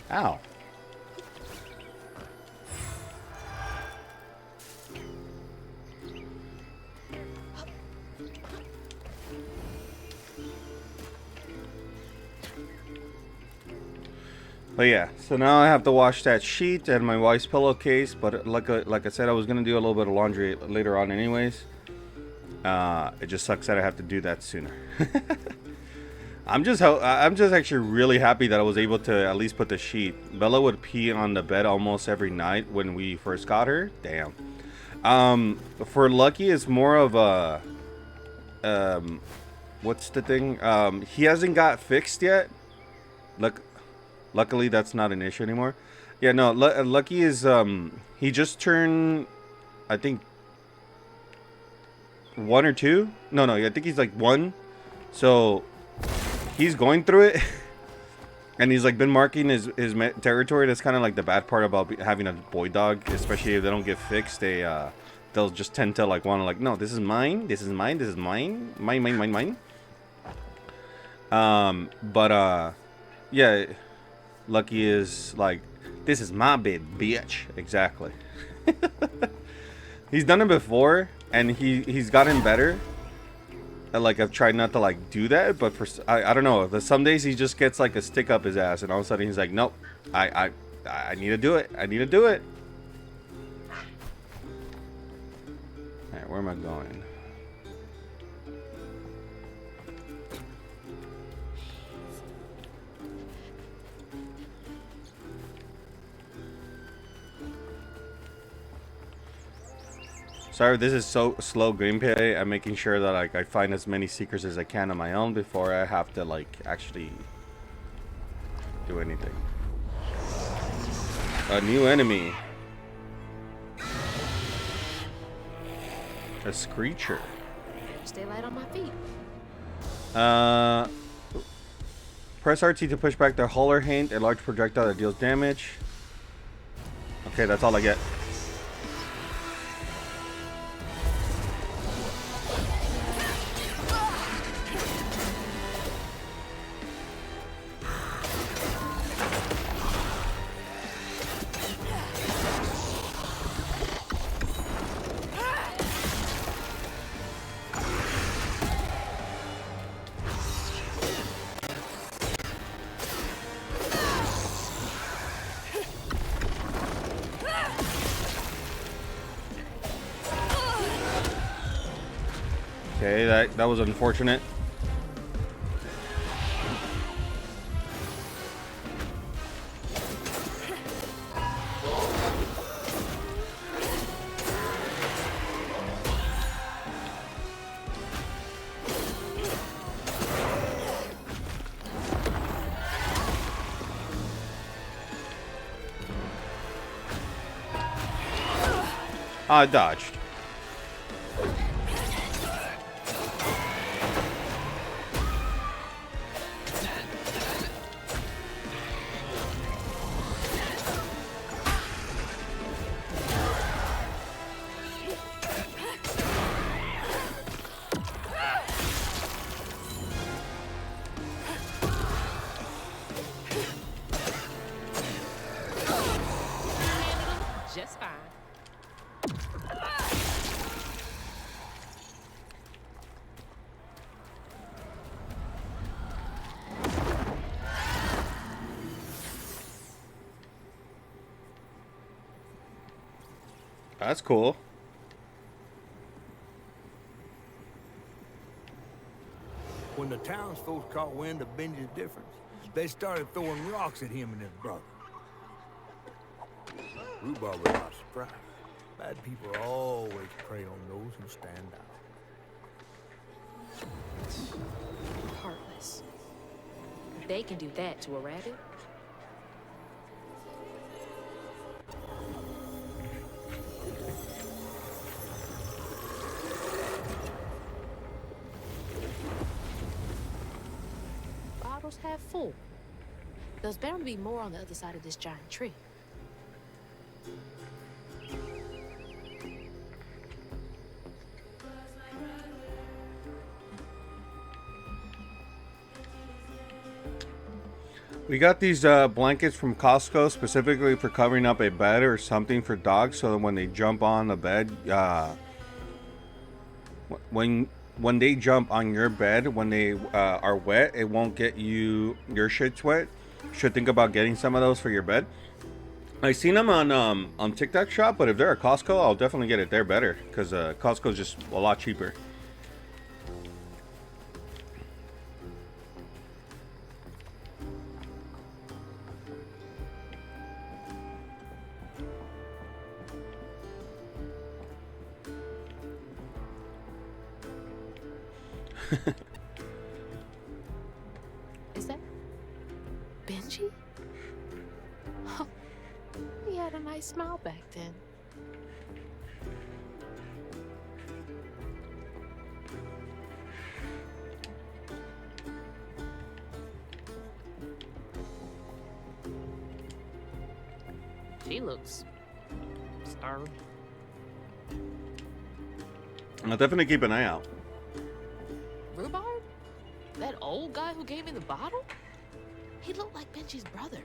Ow. But yeah, so now I have to wash that sheet and my wife's pillowcase. But like I said, I was gonna do a little bit of laundry later on, anyways. It just sucks that I have to do that sooner. I'm just actually really happy that I was able to at least put the sheet. Bella would pee on the bed almost every night when we first got her. Damn. For Lucky, it's more of a what's the thing? He hasn't got fixed yet. Luckily, that's not an issue anymore. Yeah, no. Lucky is he just turned, I think, 1 or 2. No, I think he's like 1. So he's going through it, and he's like been marking his territory. That's kind of like the bad part about having a boy dog, especially if they don't get fixed. They'll just tend to like want to like, no, this is mine, this is mine, this is mine, mine. Yeah. Lucky is like, this is my bed, bitch. Exactly. He's done it before, and he's gotten better. Like, I've tried not to like do that, but I don't know. Some days he just gets like a stick up his ass, and all of a sudden he's like, nope, I need to do it. I need to do it. All right, where am I going? Sorry, this is so slow gameplay. I'm making sure that like I find as many secrets as I can on my own before I have to like actually do anything. A new enemy. A Screecher. Stay light on my feet. Press RT to push back the Hollerhaint, a large projectile that deals damage. Okay, that's all I get. Okay, that was unfortunate. I dodged. Just fine. That's cool. When the townsfolk caught wind of Benji's difference, they started throwing rocks at him and his brother. Rhubarb was not surprised. Bad people always prey on those who stand out. Heartless. They can do that to a rabbit. Bottles half full. There's bound to be more on the other side of this giant tree. We got these blankets from Costco specifically for covering up a bed or something for dogs, so that when they jump on the bed, when they jump on your bed, when they are wet, it won't get your shit's wet. Should think about getting some of those for your bed. I seen them on TikTok Shop, but if they're at Costco, I'll definitely get it there better because Costco's just a lot cheaper. Is that Benji? Oh, he had a nice smile back then. She looks starved. I'll definitely keep an eye out. Rhubarb? That old guy who gave me the bottle? He looked like Benji's brother.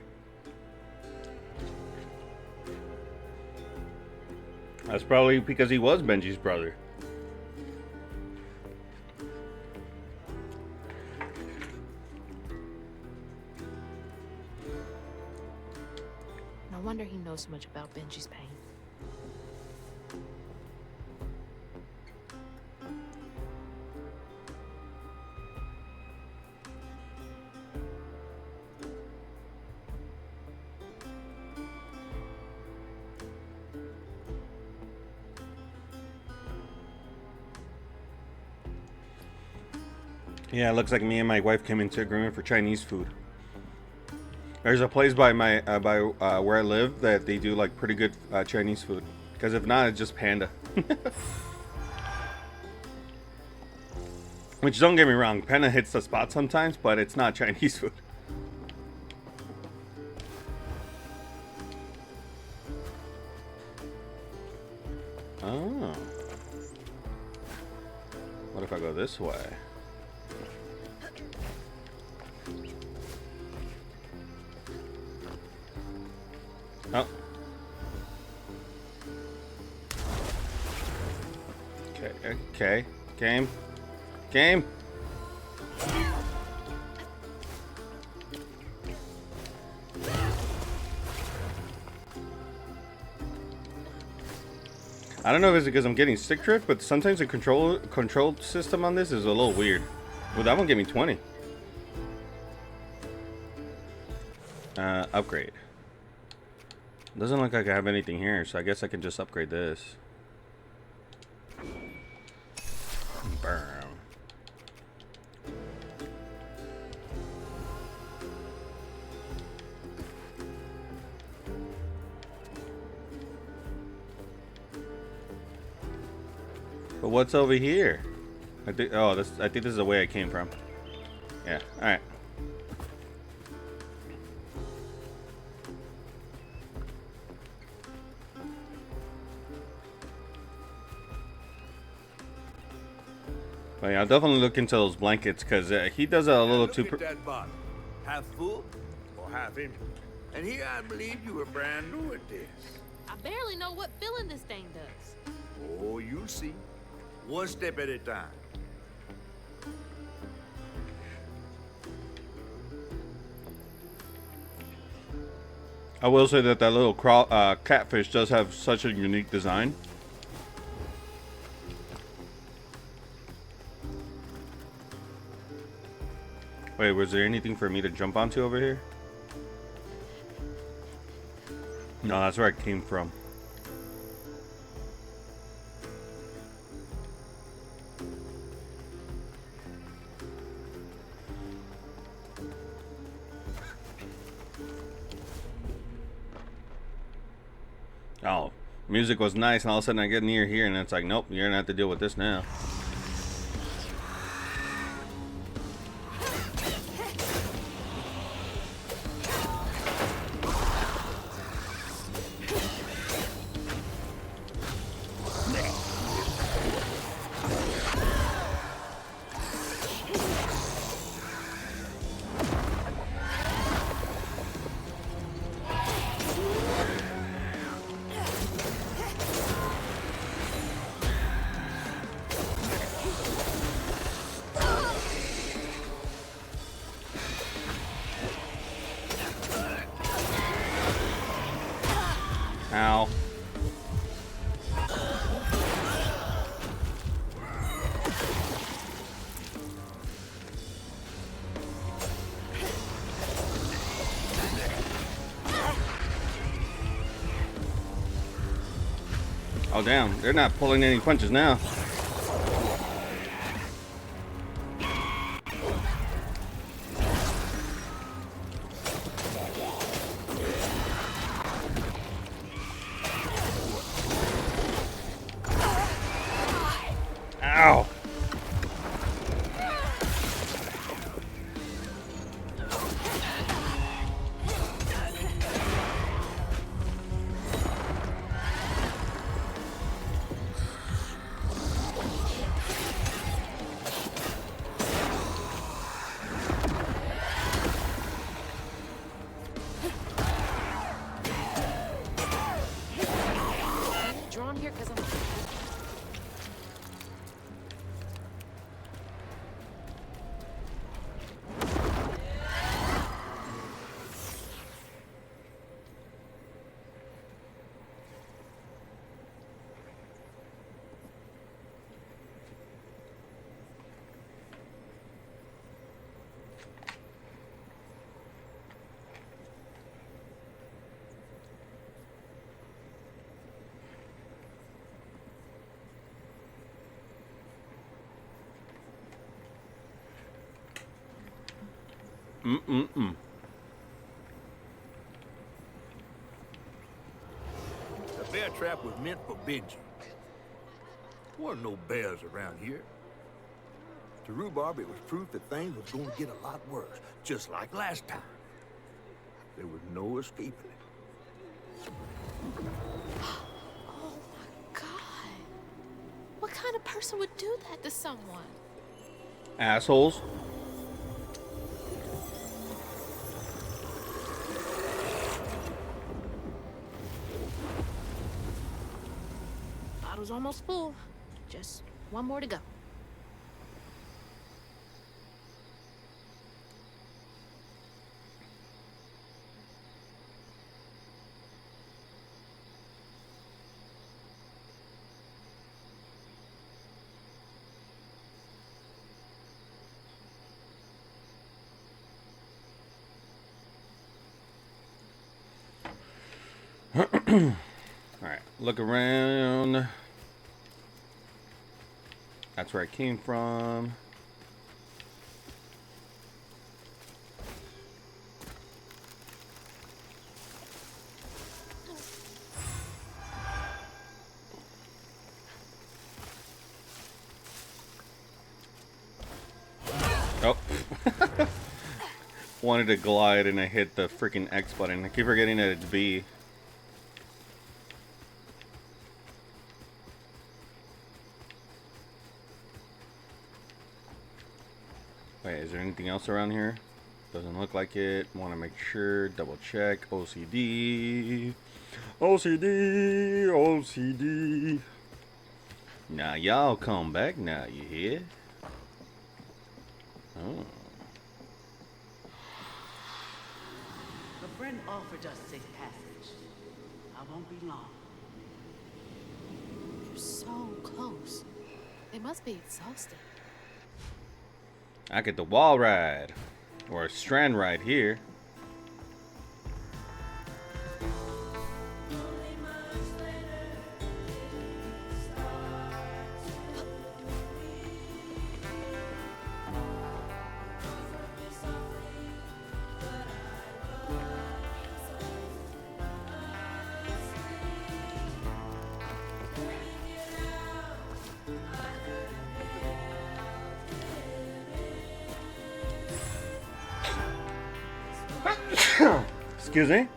That's probably because he was Benji's brother. No wonder he knows so much about Benji's pain. Yeah, it looks like me and my wife came into agreement for Chinese food. There's a place by my where I live that they do like pretty good Chinese food. Because if not, it's just Panda. Which, don't get me wrong, Panda hits the spot sometimes, but it's not Chinese food. Oh. What if I go this way? Oh. Okay, okay. Game. Game. I don't know if it's because I'm getting stick drift, but sometimes the control system on this is a little weird. Well, that one gave me 20. Upgrade. Doesn't look like I have anything here, so I guess I can just upgrade this. Burn. But what's over here? I think this is the way I came from. Yeah, alright. But yeah, I'll definitely look into those blankets because he does a little too. Look at that bottle. Half full or half empty. And here I believe you were brand new at this. I barely know what filling this thing does. Oh, you'll see. One step at a time. I will say that little catfish does have such a unique design. Wait, was there anything for me to jump onto over here? No, that's where I came from. Oh, music was nice, and all of a sudden I get near here, and it's like, nope, you're gonna have to deal with this now. Ow. Oh damn, they're not pulling any punches now. Ow. Mm-mm-mm. The bear trap was meant for Benji. There weren't no bears around here. To rhubarb, it was proof that things was going to get a lot worse, just like last time. There was no escaping it. Oh my God. What kind of person would do that to someone? Assholes. Bottle's almost full. Just one more to go. Alright, look around. That's where I came from. Oh. Wanted to glide and I hit the freaking X button. I keep forgetting that it's B. Wait, is there anything else around here? Doesn't look like it. Want to make sure. Double check. OCD. OCD. OCD. Now y'all come back now, you hear? Oh. A friend offered us safe passage. I won't be long. You're so close. They must be exhausted. I get the wall ride. Or a strand ride here. Excuse me.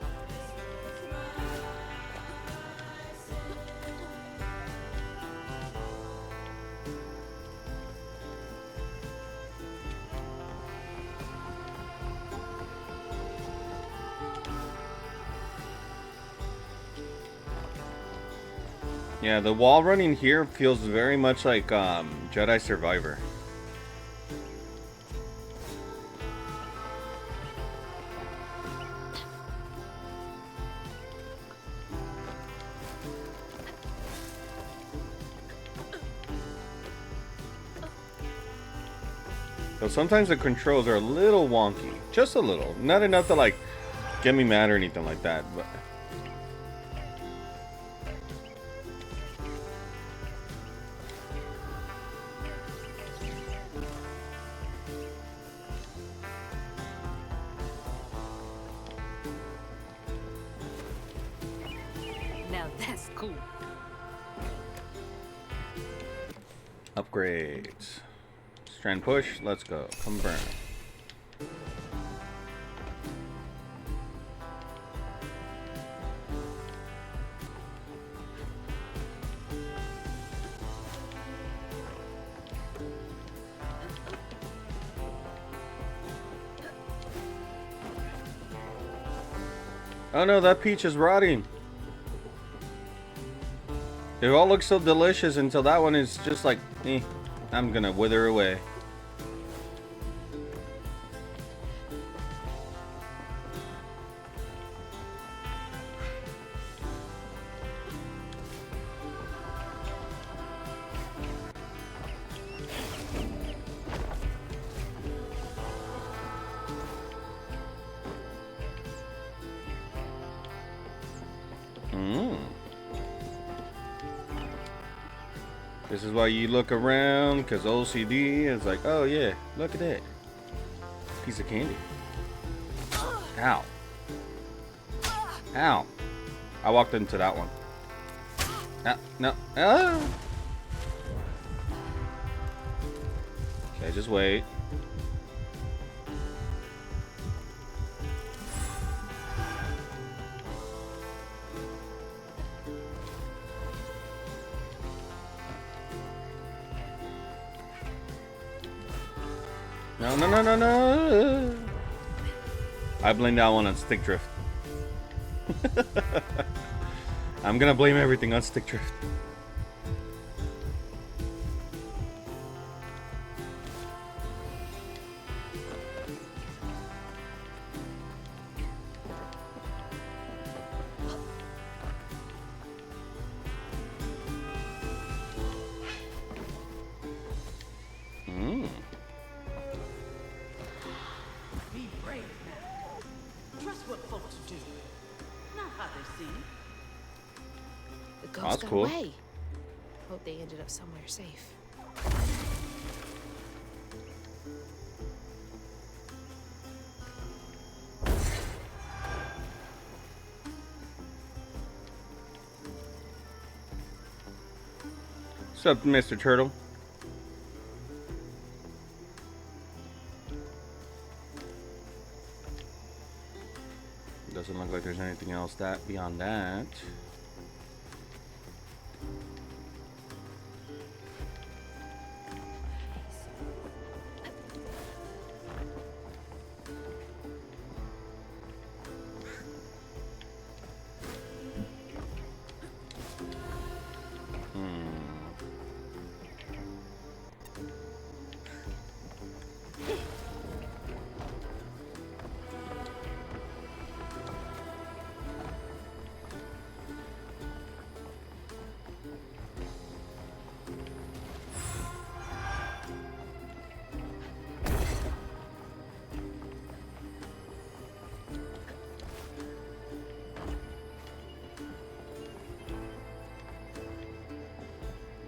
Yeah, the wall running here feels very much like Jedi Survivor. So sometimes the controls are a little wonky, just a little, not enough to like get me mad or anything like that, but Now that's cool. upgrades. Strand push, let's go. Confirm. Oh no, that peach is rotting. It all looks so delicious until that one is just like, I'm gonna wither away. This is why you look around, because OCD is like, oh yeah, look at that piece of candy. Ow. Ow. I walked into that one. No. Ah. Okay, just wait. No. I blame that one on stick drift. I'm gonna blame everything on stick drift. Be brave now. Trust what folks do, not how they see. The Oh, ghost that's got cool. away. Hope they ended up somewhere safe. What's up, Mr. Turtle? Doesn't look like there's anything else beyond that.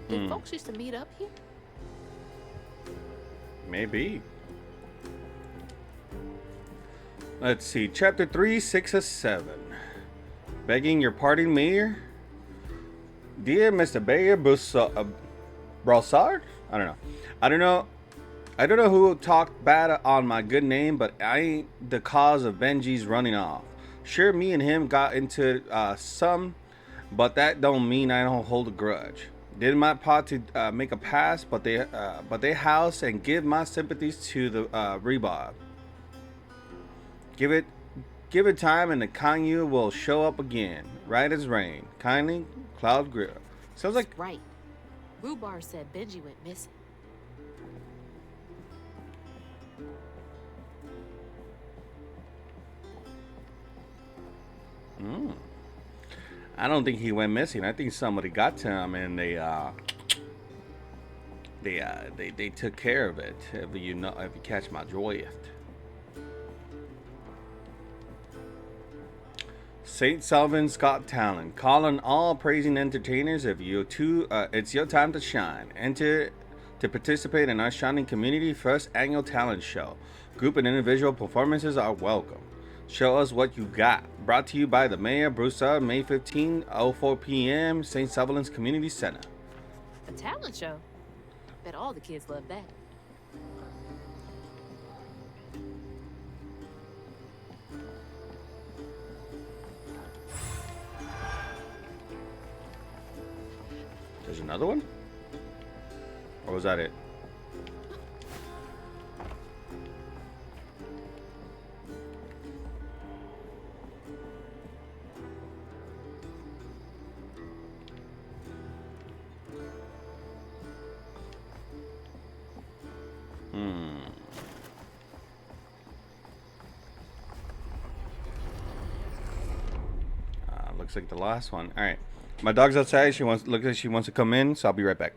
Did folks used to meet up here? Maybe. Let's see. Chapter 3, 6 of 7. Begging your pardon, Mayor? Dear Mr. Bayer Brossard? I don't know who talked bad on my good name, but I ain't the cause of Benji's running off. Sure, me and him got into some, but that don't mean I don't hold a grudge. Did my part to make a pass, but they house and give my sympathies to the Rebob. Give it time, and the Kanyu will show up again, right as rain. Kindly, Cloud Grill. Sounds like Right. Rhubarb said Benji went missing. I don't think he went missing. I think somebody got to him and they took care of it. If you catch my drift. St. Sullivan's Got Talent. Calling all praising entertainers. If you too, it's your time to shine. Enter to participate in our shining community first annual talent show. Group and individual performances are welcome. Show us what you got. Brought to you by the Mayor, Broussard, May 15, 04 p.m., St. Sullivan's Community Center. A talent show. Bet all the kids love that. There's another one? Or was that it? Looks like the last one. All right. My dog's outside. Looks like she wants to come in, so I'll be right back.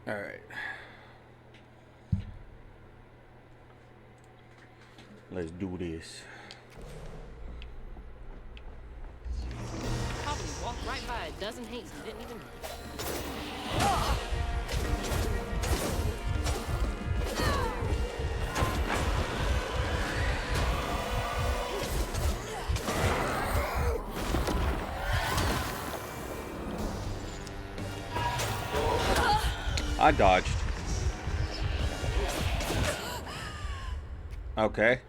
All right. Let's do this. Probably walked right by a dozen hates you didn't even know. I dodged. Okay.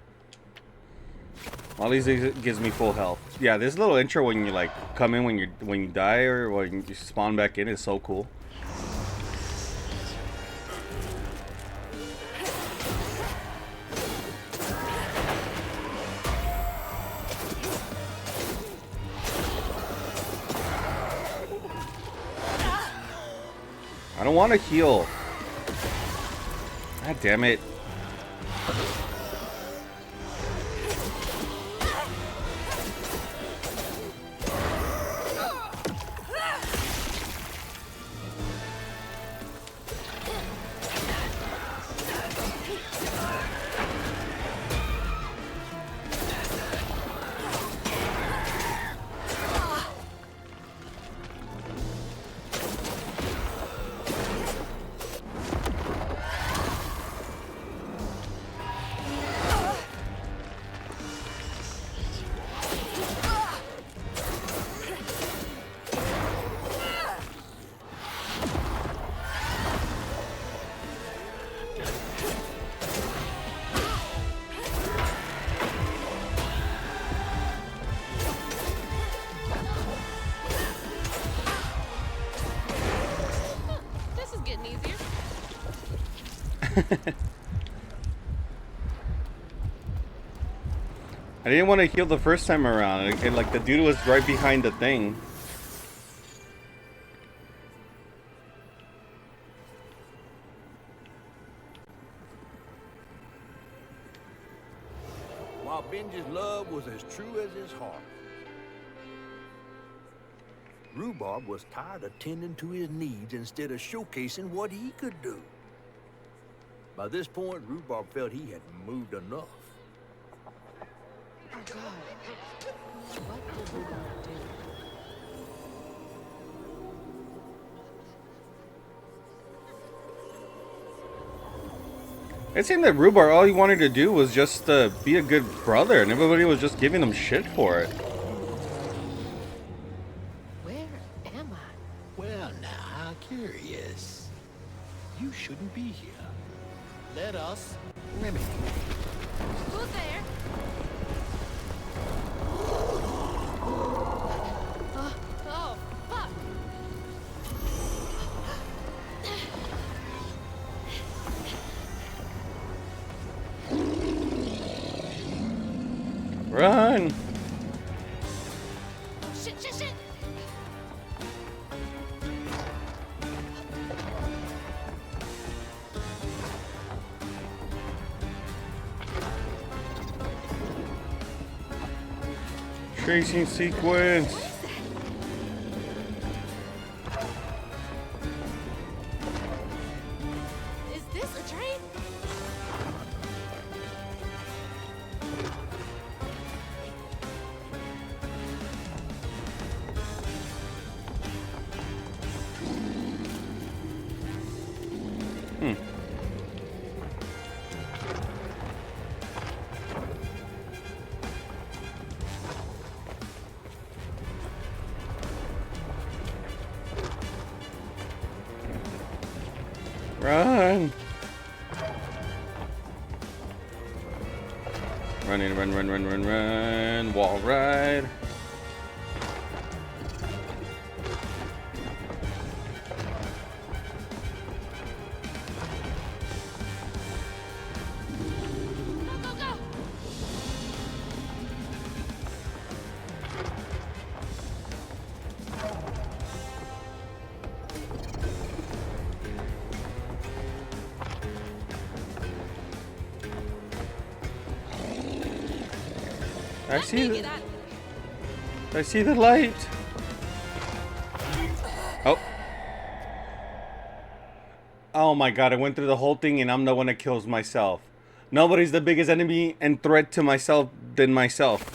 Well, at least it gives me full health. Yeah, this little intro when you like come in when you die or when you spawn back in is so cool. I don't want to heal. God damn it. This is getting easier. I didn't want to heal the first time around. And like the dude was right behind the thing. While Benji's love was as true as his heart, Rhubarb was tired of tending to his needs instead of showcasing what he could do. By this point, Rhubarb felt he had moved enough. Oh God. What did we gonna do? It seemed that Rhubarb, all he wanted to do was just be a good brother, and everybody was just giving him shit for it. Where am I? Well, now, how curious. You shouldn't be here. Let us remedy. Who's there? Oh, fuck. Run! Shit, shit, shit. Tracing sequence. Is this a train? Run! Run. Wall ride. Go, go, go. I see Get the, out of I see the light. Oh. Oh my god, I went through the whole thing and I'm the one that kills myself. Nobody's the biggest enemy and threat to myself than myself.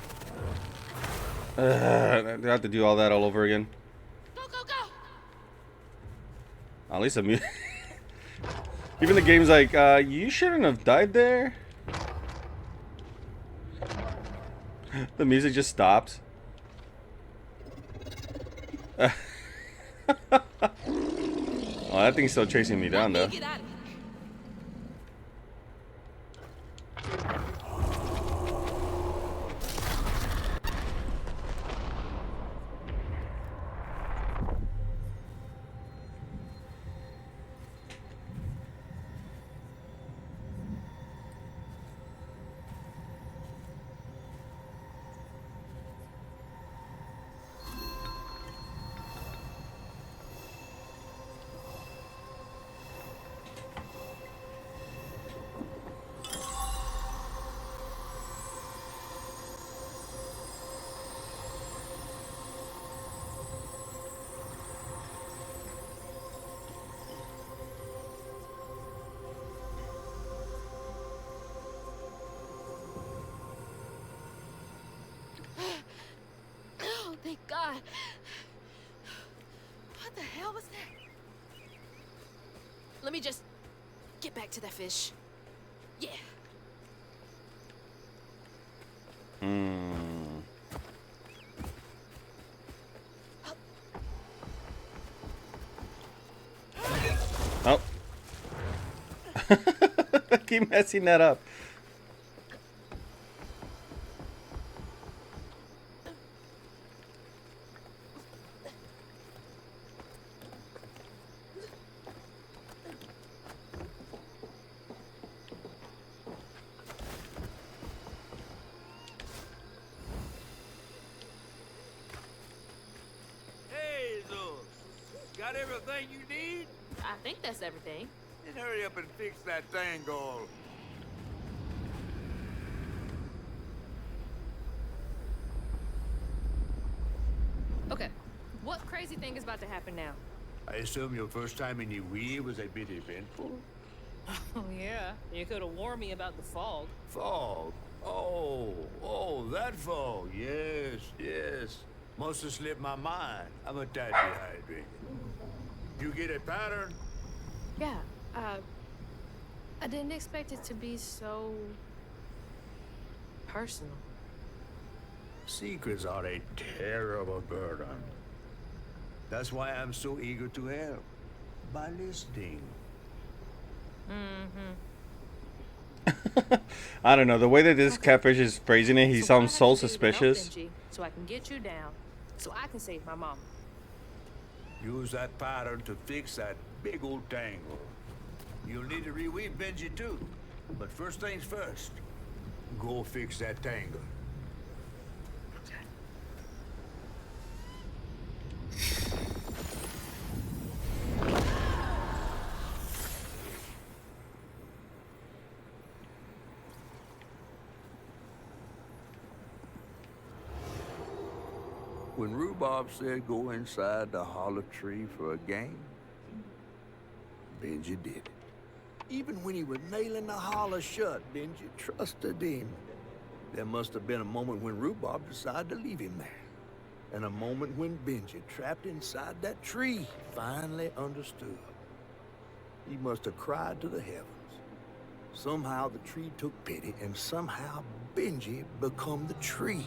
I have to do all that all over again. Go, go, go! At least I'm... Even the game's like, you shouldn't have died there. The music just stops. Oh, that thing's still chasing me down, though. Get out of here. Oh, thank God. What the hell was that? Let me just get back to that fish. Yeah. Oh. I keep messing that up. Hey, Zul. Got everything you need? I think that's everything. Then hurry up and fix that tangle. Okay, what crazy thing is about to happen now? I assume your first time in the Wii was a bit eventful? Oh, yeah. You could have warned me about the fog. Fog? Oh, that fog. Yes, yes. Must have slipped my mind. I'm a tad dehydrated. You get a pattern? Yeah, I didn't expect it to be so personal. Secrets are a terrible burden. That's why I'm so eager to help. By listening. I don't know. The way that this catfish is phrasing it, he sounds so what I have to do to help suspicious. Benji, so I can get you down, so I can save my mom. Use that pattern to fix that big old tangle. You'll need to reweave Benji too. But first things first. Go fix that tangle. When Rhubarb said go inside the hollow tree for a game, Benji did it. Even when he was nailing the hollow shut, Benji trusted him. There must have been a moment when Rhubarb decided to leave him there. And a moment when Benji, trapped inside that tree, finally understood. He must have cried to the heavens. Somehow the tree took pity, and somehow Benji become the tree.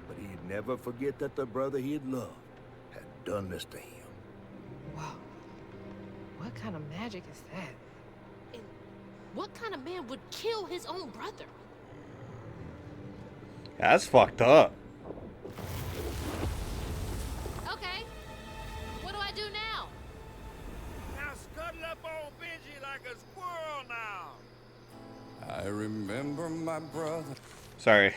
But he'd never forget that the brother he had loved had done this to him. Wow. What kind of magic is that? And what kind of man would kill his own brother? That's fucked up. Okay. What do I do now? Now scuttle up on Benji like a squirrel now. I remember my brother. Sorry.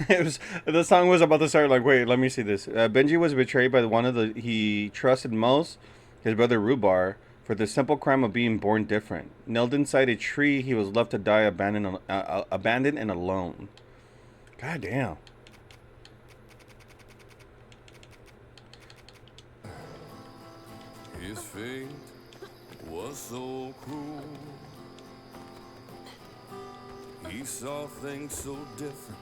It was, the song was about to start like, wait, let me see this. Benji was betrayed by one of the he trusted most, his brother Rhubarb, for the simple crime of being born different. Nailed inside a tree, he was left to die abandoned and alone. God damn. His fate was was so cruel. He saw things so different,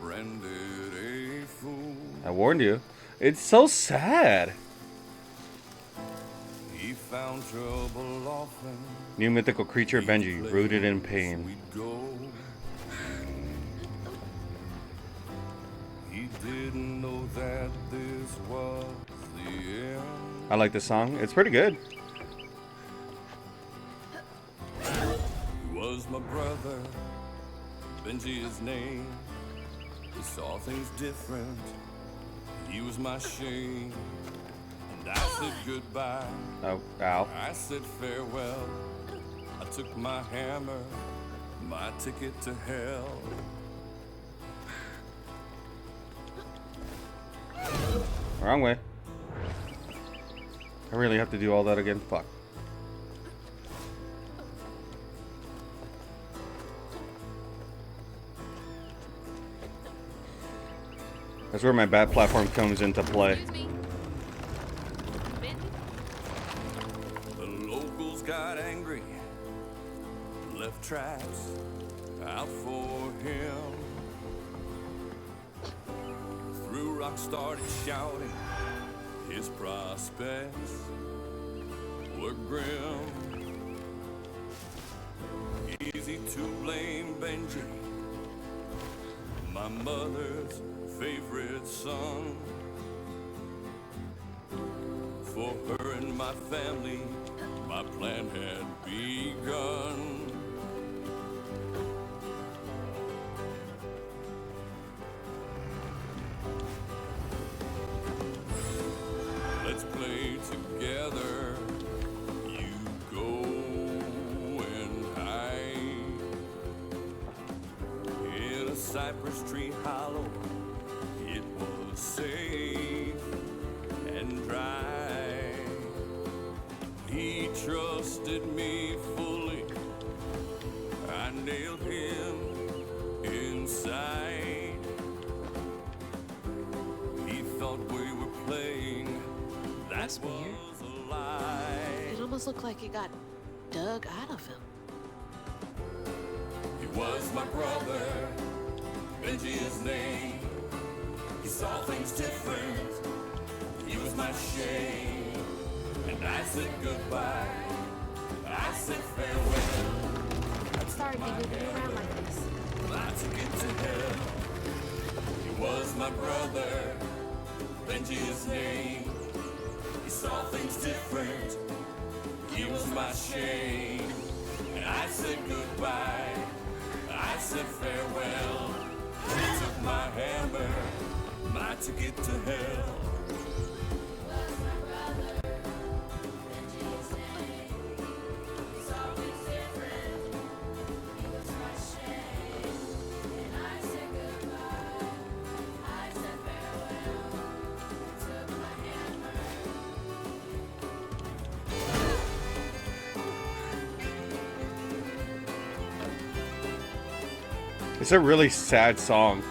branded a fool. I warned you. It's so sad. He found trouble often. New mythical creature Benji, rooted in pain. We'd go. He didn't know that this was the end. I like this song. It's pretty good. He was my brother, Benji his name. He saw things different. He was my shame. And I said goodbye. Oh, ow. I said farewell. I took my hammer, my ticket to hell. Wrong way. I really have to do all that again? Fuck. That's where my bat platform comes into play. The locals got angry, left traps out for him. Threw rocks, started shouting, his prospects were grim. Easy to blame Benji, my mother's favorite son. For her and my family, my plan had begun. Let's play together. You go and hide in a cypress tree hollow. It was safe and dry. He trusted me fully. I nailed him inside. He thought we were playing. That's weird. Was a lie. It almost looked like it got dug out of him. He was my brother, Benji his name. He saw things different. He was my shame. And I said goodbye. I said farewell. I'm sorry to be moving you around like this. I took it to hell. He was my brother, Benji his name. He saw things different. He was my shame. And I said goodbye. I said farewell. He took my hammer, my ticket to hell. It's a really sad song.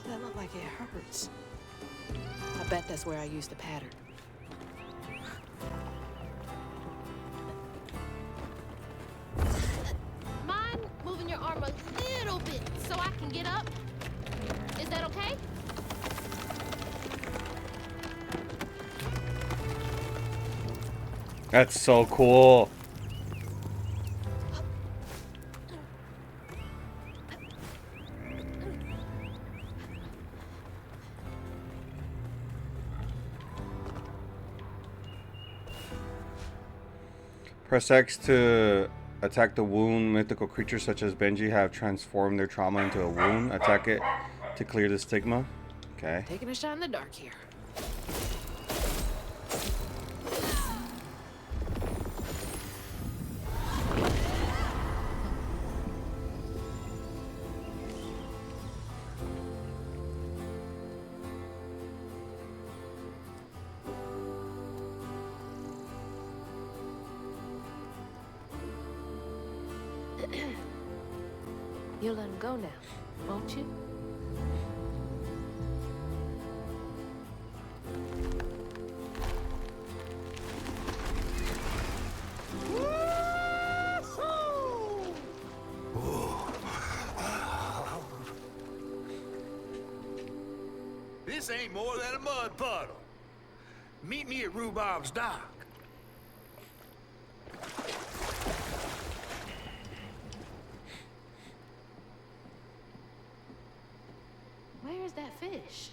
That looked like it hurts. I bet that's where I used the pattern. Mind moving your arm a little bit so I can get up? Is that okay? That's so cool. Press X to attack the wound. Mythical creatures such as Benji have transformed their trauma into a wound. Attack it to clear the stigma. Okay. Taking a shot in the dark here. You'll let him go now, won't you? This ain't more than a mud puddle. Meet me at Rhubob's dock. Where is that fish?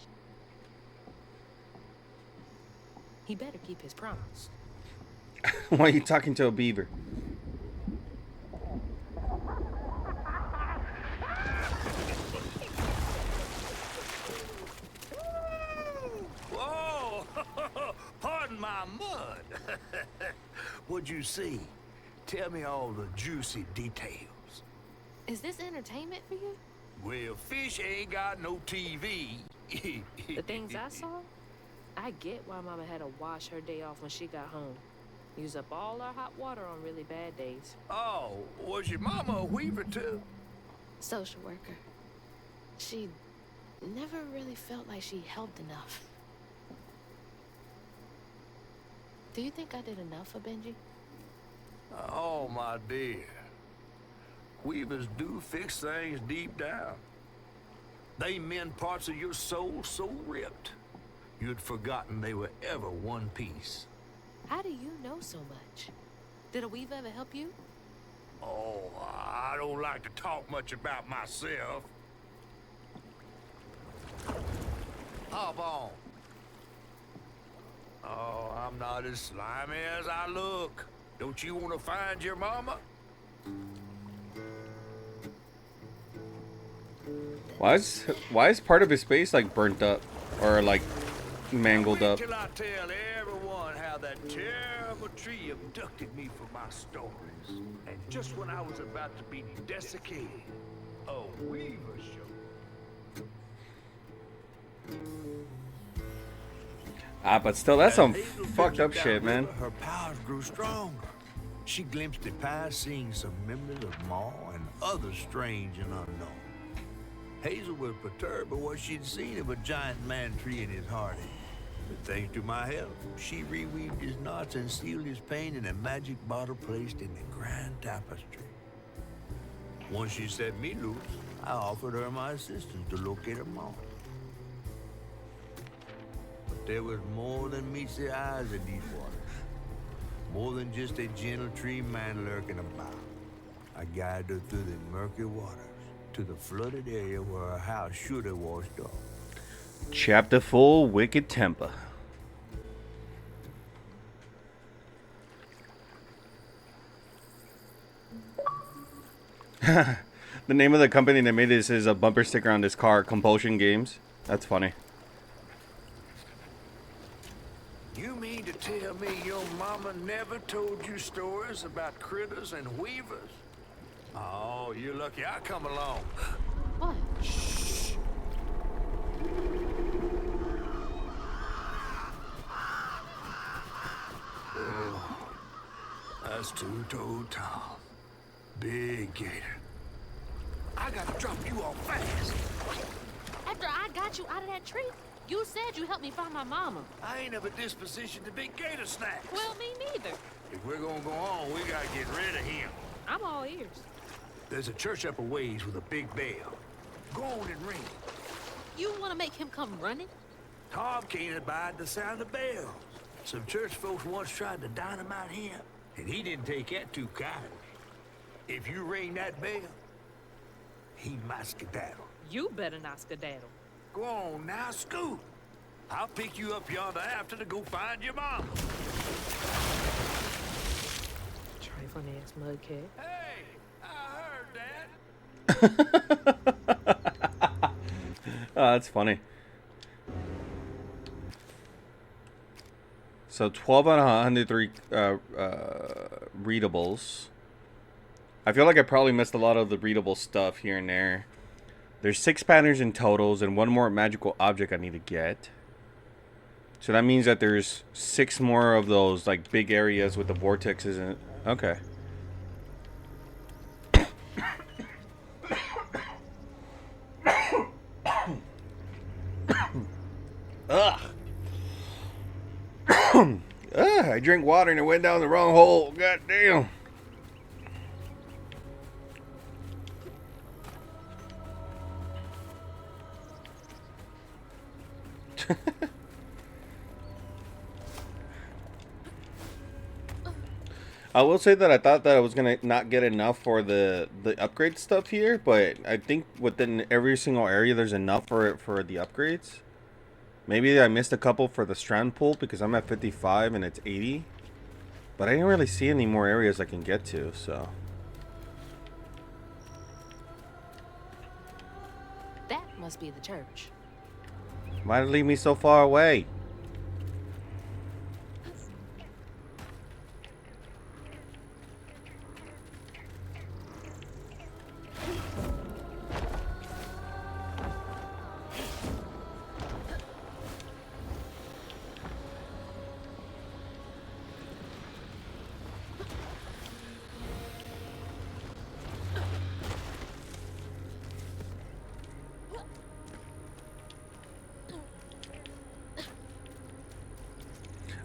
He better keep his promise. Why are you talking to a beaver? Whoa! Pardon my mud. What'd you see? Tell me all the juicy details. Is this entertainment for you? Well, fish ain't got no TV. The things I saw? I get why Mama had to wash her day off when she got home. Use up all our hot water on really bad days. Oh, was your mama a weaver too? Social worker. She never really felt like she helped enough. Do you think I did enough for Benji? Oh, my dear. Weavers do fix things deep down. They mend parts of your soul so ripped, you'd forgotten they were ever one piece. How do you know so much? Did a weaver ever help you? Oh, I don't like to talk much about myself. Hop on. Oh, I'm not as slimy as I look. Don't you want to find your mama? Why is part of his face like burnt up or like mangled up? Till I tell everyone how that terrible tree abducted me for my stories. And just when I was about to be desiccated, a weaver showed. Ah, but still, that's some Hazel fucked up down shit, man. river, her powers grew stronger. She glimpsed it past, seeing some memories of Ma and others strange and unknown. Hazel was perturbed by what she'd seen of a giant man tree in his heartache. But thanks to my help, she reweaved his knots and sealed his pain in a magic bottle placed in the grand tapestry. Once she set me loose, I offered her my assistance to locate her mom. But there was more than meets the eyes of these waters. More than just a gentle tree man lurking about. I guided her through the murky waters to the flooded area where her house should have washed off. Chapter 4, Wicked Temper. The name of the company that made this is a bumper sticker on this car, Compulsion Games. That's funny. You mean to tell me your mama never told you stories about critters and weavers? Oh, you're lucky I come along. What? Shh. Oh, that's two-toed Tom. Big gator. I gotta drop you off fast. After I got you out of that tree, you said you helped me find my mama. I ain't of a disposition to be gator snacks. Well, me neither. If we're gonna go on, we gotta get rid of him. I'm all ears. There's a church up a ways with a big bell. Go on and ring. You want to make him come running? Tom can't abide the sound of bells. Some church folks once tried to dynamite him, and he didn't take that too kindly. If you ring that bell, he might skedaddle. You better not skedaddle. Go on now, scoot. I'll pick you up yonder after to go find your mom. Trifling ass mudcat. Hey, I heard that. Oh, that's funny. So 12 out of 103 readables. I feel like I probably missed a lot of the readable stuff here and there. There's 6 patterns in totals and 1 more magical object I need to get. So that means that there's 6 more of those like big areas with the vortexes in it. Okay. Ugh. I drank water and it went down the wrong hole. God damn. I will say that I thought that I was gonna not get enough for the upgrade stuff here, but I think within every single area there's enough for the upgrades. Maybe I missed a couple for the strand pool because I'm at 55 and it's 80, but I didn't really see any more areas I can get to. So That must be the church. why did it leave me so far away?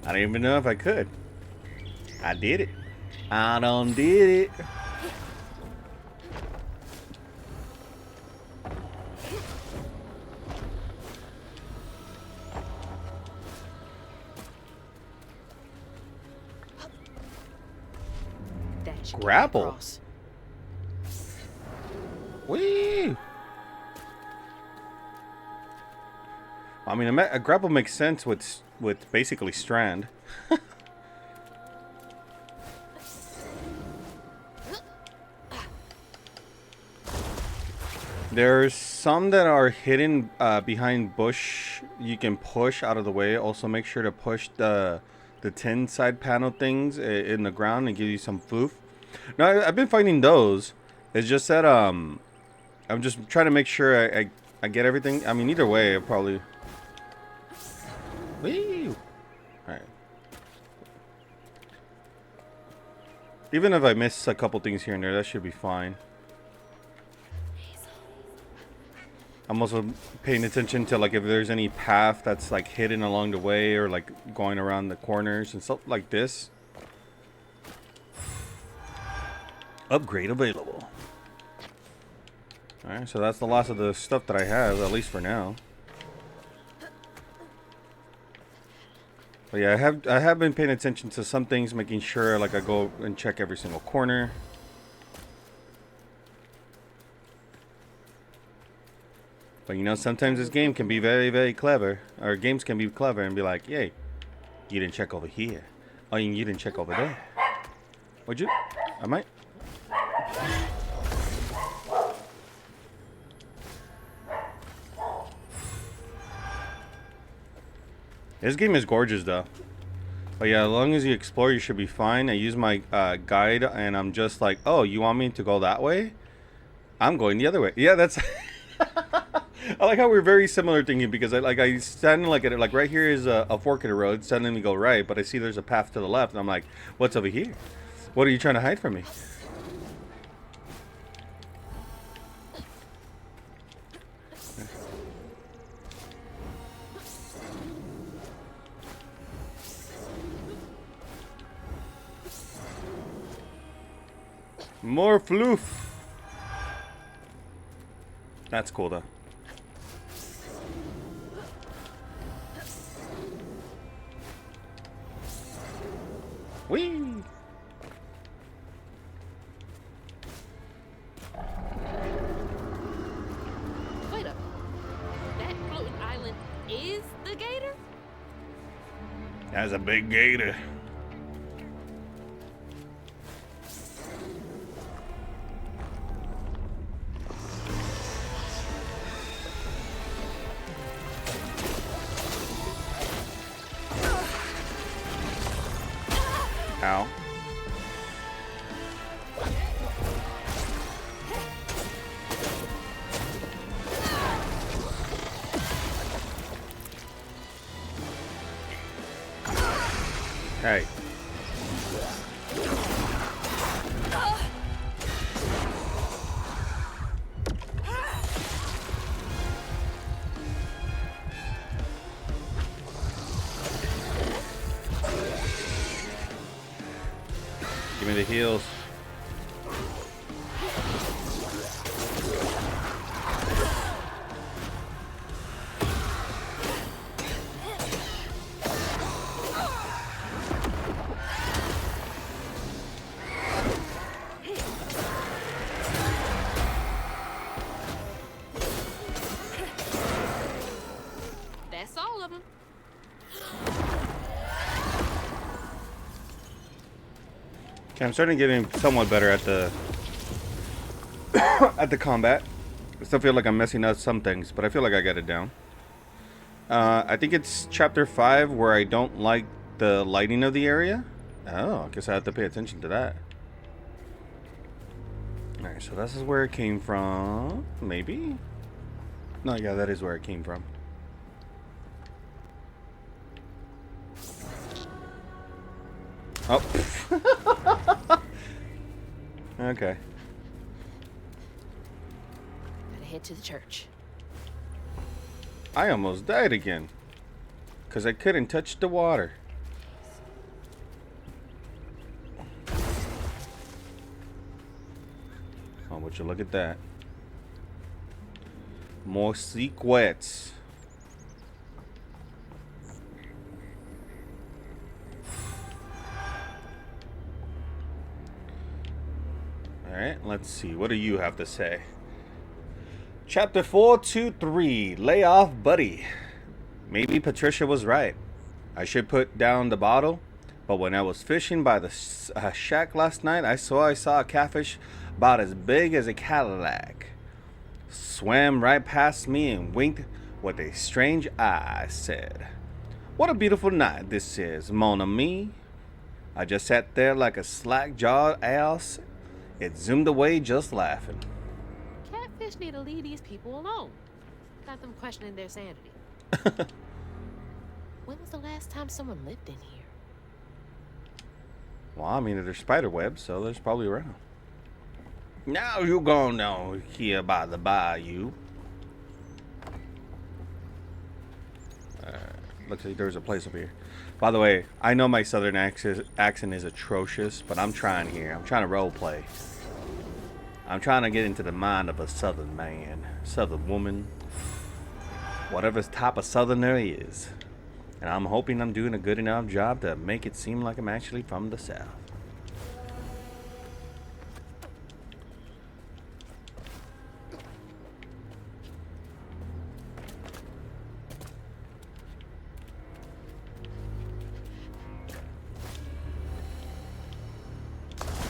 I don't even know if I could. I did it. I done did it. That should get me Grapple. across. Whee! I mean, a grapple makes sense with basically strand. There's some that are hidden behind bush. You can push out of the way. Also, make sure to push the tin side panel things in the ground and give you some foof. No, I've been finding those. It's just that I'm just trying to make sure I get everything. I mean, either way, I'll probably. Whee! Alright. Even if I miss a couple things here and there, that should be fine. I'm also paying attention to like if there's any path that's like hidden along the way or like going around the corners and stuff like this. Upgrade available. Alright, so that's the last of the stuff that I have, at least for now. But yeah, I have been paying attention to some things, making sure like I go and check every single corner. But you know, sometimes this game can be very, very clever. Or games can be clever and be like, yay, you didn't check over here. Oh, you didn't check over there. Would you? I might. This game is gorgeous though. But yeah, as long as you explore, you should be fine. I use my guide and I'm just like, oh, you want me to go that way? I'm going the other way. Yeah, that's... I like how we're very similar thinking because I stand like at it, like right here is a fork in the road. Suddenly we go right, but I see there's a path to the left and I'm like, what's over here? What are you trying to hide from me? More floof. That's cool though. Whee! Wait up. That floating island is the gator? That's a big gator. Ow. Hey. Give me the heals. That's all of them. Okay, I'm starting getting somewhat better at the at the combat. I still feel like I'm messing up some things, but I feel like I got it down. I think it's chapter 5 where I don't like the lighting of the area. Oh, I guess I have to pay attention to that. Alright, so this is where it came from. Maybe? No, yeah, that is where it came from. Oh. Okay. Gotta head to the church. I almost died again. Because I couldn't touch the water. Oh, would you look at that. More secrets. Alright, let's see. What do you have to say? Chapter 423. Lay off, buddy. Maybe Patricia was right. I should put down the bottle. But when I was fishing by the shack last night, I saw a catfish about as big as a Cadillac. Swam right past me and winked with a strange eye. I said, "What a beautiful night this is, mon ami." I just sat there like a slack-jawed ass. It zoomed away just laughing. Catfish need to leave these people alone. Got them questioning their sanity. When was the last time someone lived in here? Well, I mean, there's spider webs, so there's probably around. Now you gonna know here by the bayou. Looks like there's a place up here. By the way, I know my southern accent is atrocious, but I'm trying here. I'm trying to role play. I'm trying to get into the mind of a southern man, southern woman, whatever type of southerner he is. And I'm hoping I'm doing a good enough job to make it seem like I'm actually from the south.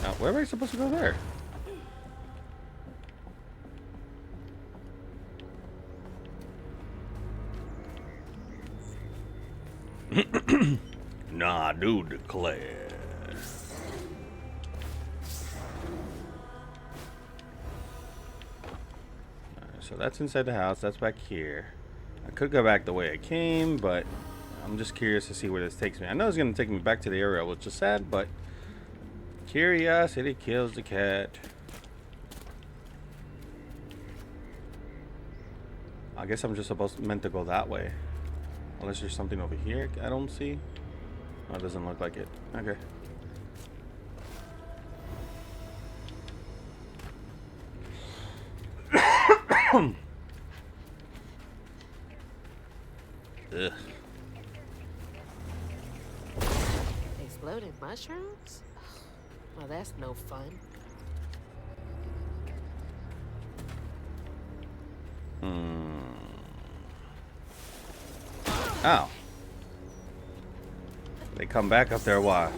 Now, where am I supposed to go there? Nah, I do declare. So that's inside the house. That's back here. I could go back the way I came, but I'm just curious to see where this takes me. I know it's going to take me back to the area, which is sad, but curiosity kills the cat. I guess I'm just meant to go that way. Unless there's something over here I don't see. Oh, it doesn't look like it. Okay. Ugh. Exploding mushrooms? Well, that's no fun. Oh. They come back up there a while.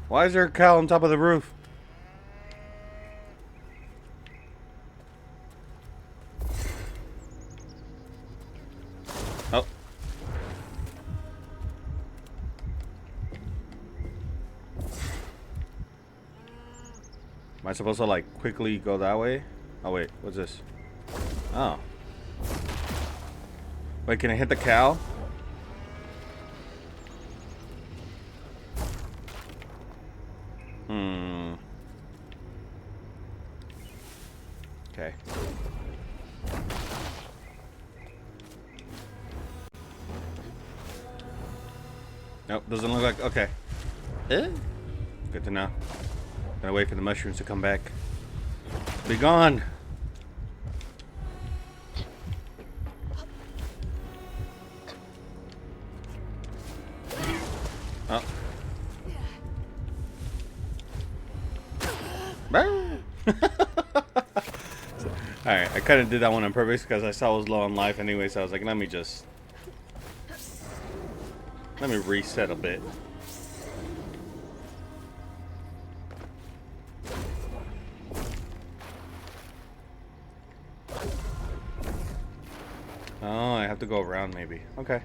Why is there a cow on top of the roof? Oh. Am I supposed to like quickly go that way? Oh wait, what's this? Oh. Wait, can I hit the cow? Okay. Nope, doesn't look like. Okay. Good to know. Gotta wait for the mushrooms to come back. Be gone. Oh. Alright, I kind of did that one on purpose because I saw I was low on life anyway, so I was like, let me reset a bit. Oh, I have to go around maybe. Okay.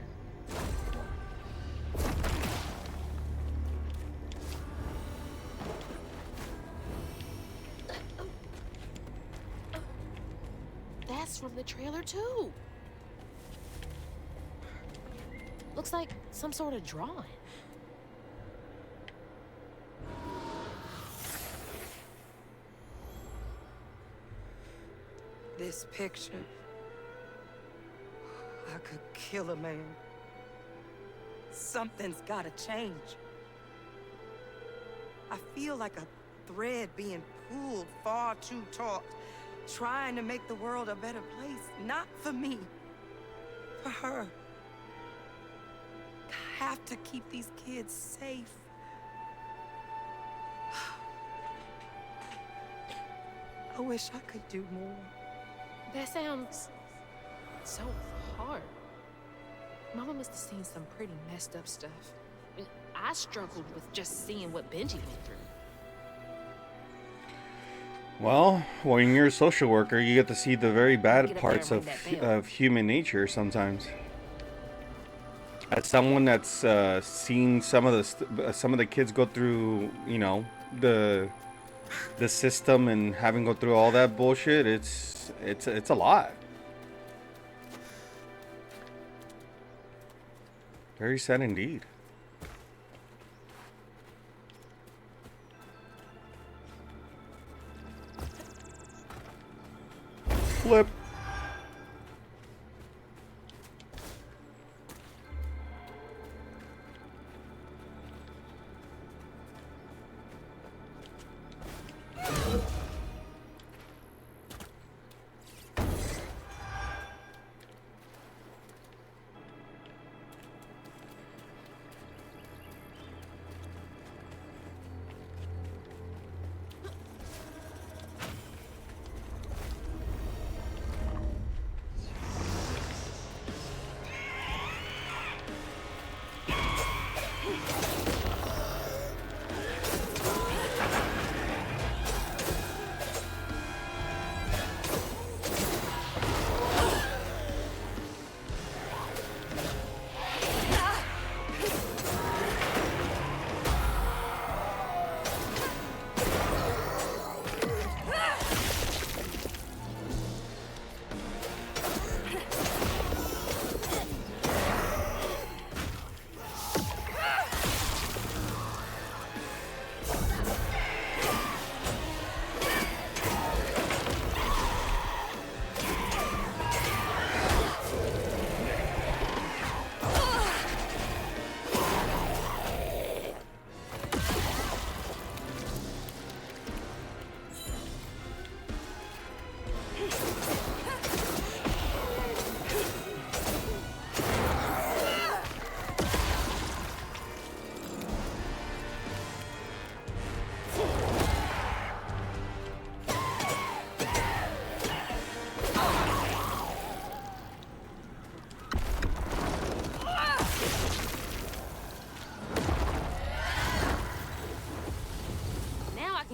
That's from the trailer too. Looks like some sort of drawing. This picture. I could kill a man. Something's gotta change. I feel like a thread being pulled far too taut, trying to make the world a better place. Not for me, for her. I have to keep these kids safe. I wish I could do more. That sounds so hard. Mama must have seen some pretty messed up stuff. I mean, I struggled with just seeing what Benji went through. Well, when you're a social worker, you get to see the very bad parts of human nature sometimes. As someone that's seen some of the kids go through, you know, the system and having go through all that bullshit, it's a lot. Very sad indeed. Flip.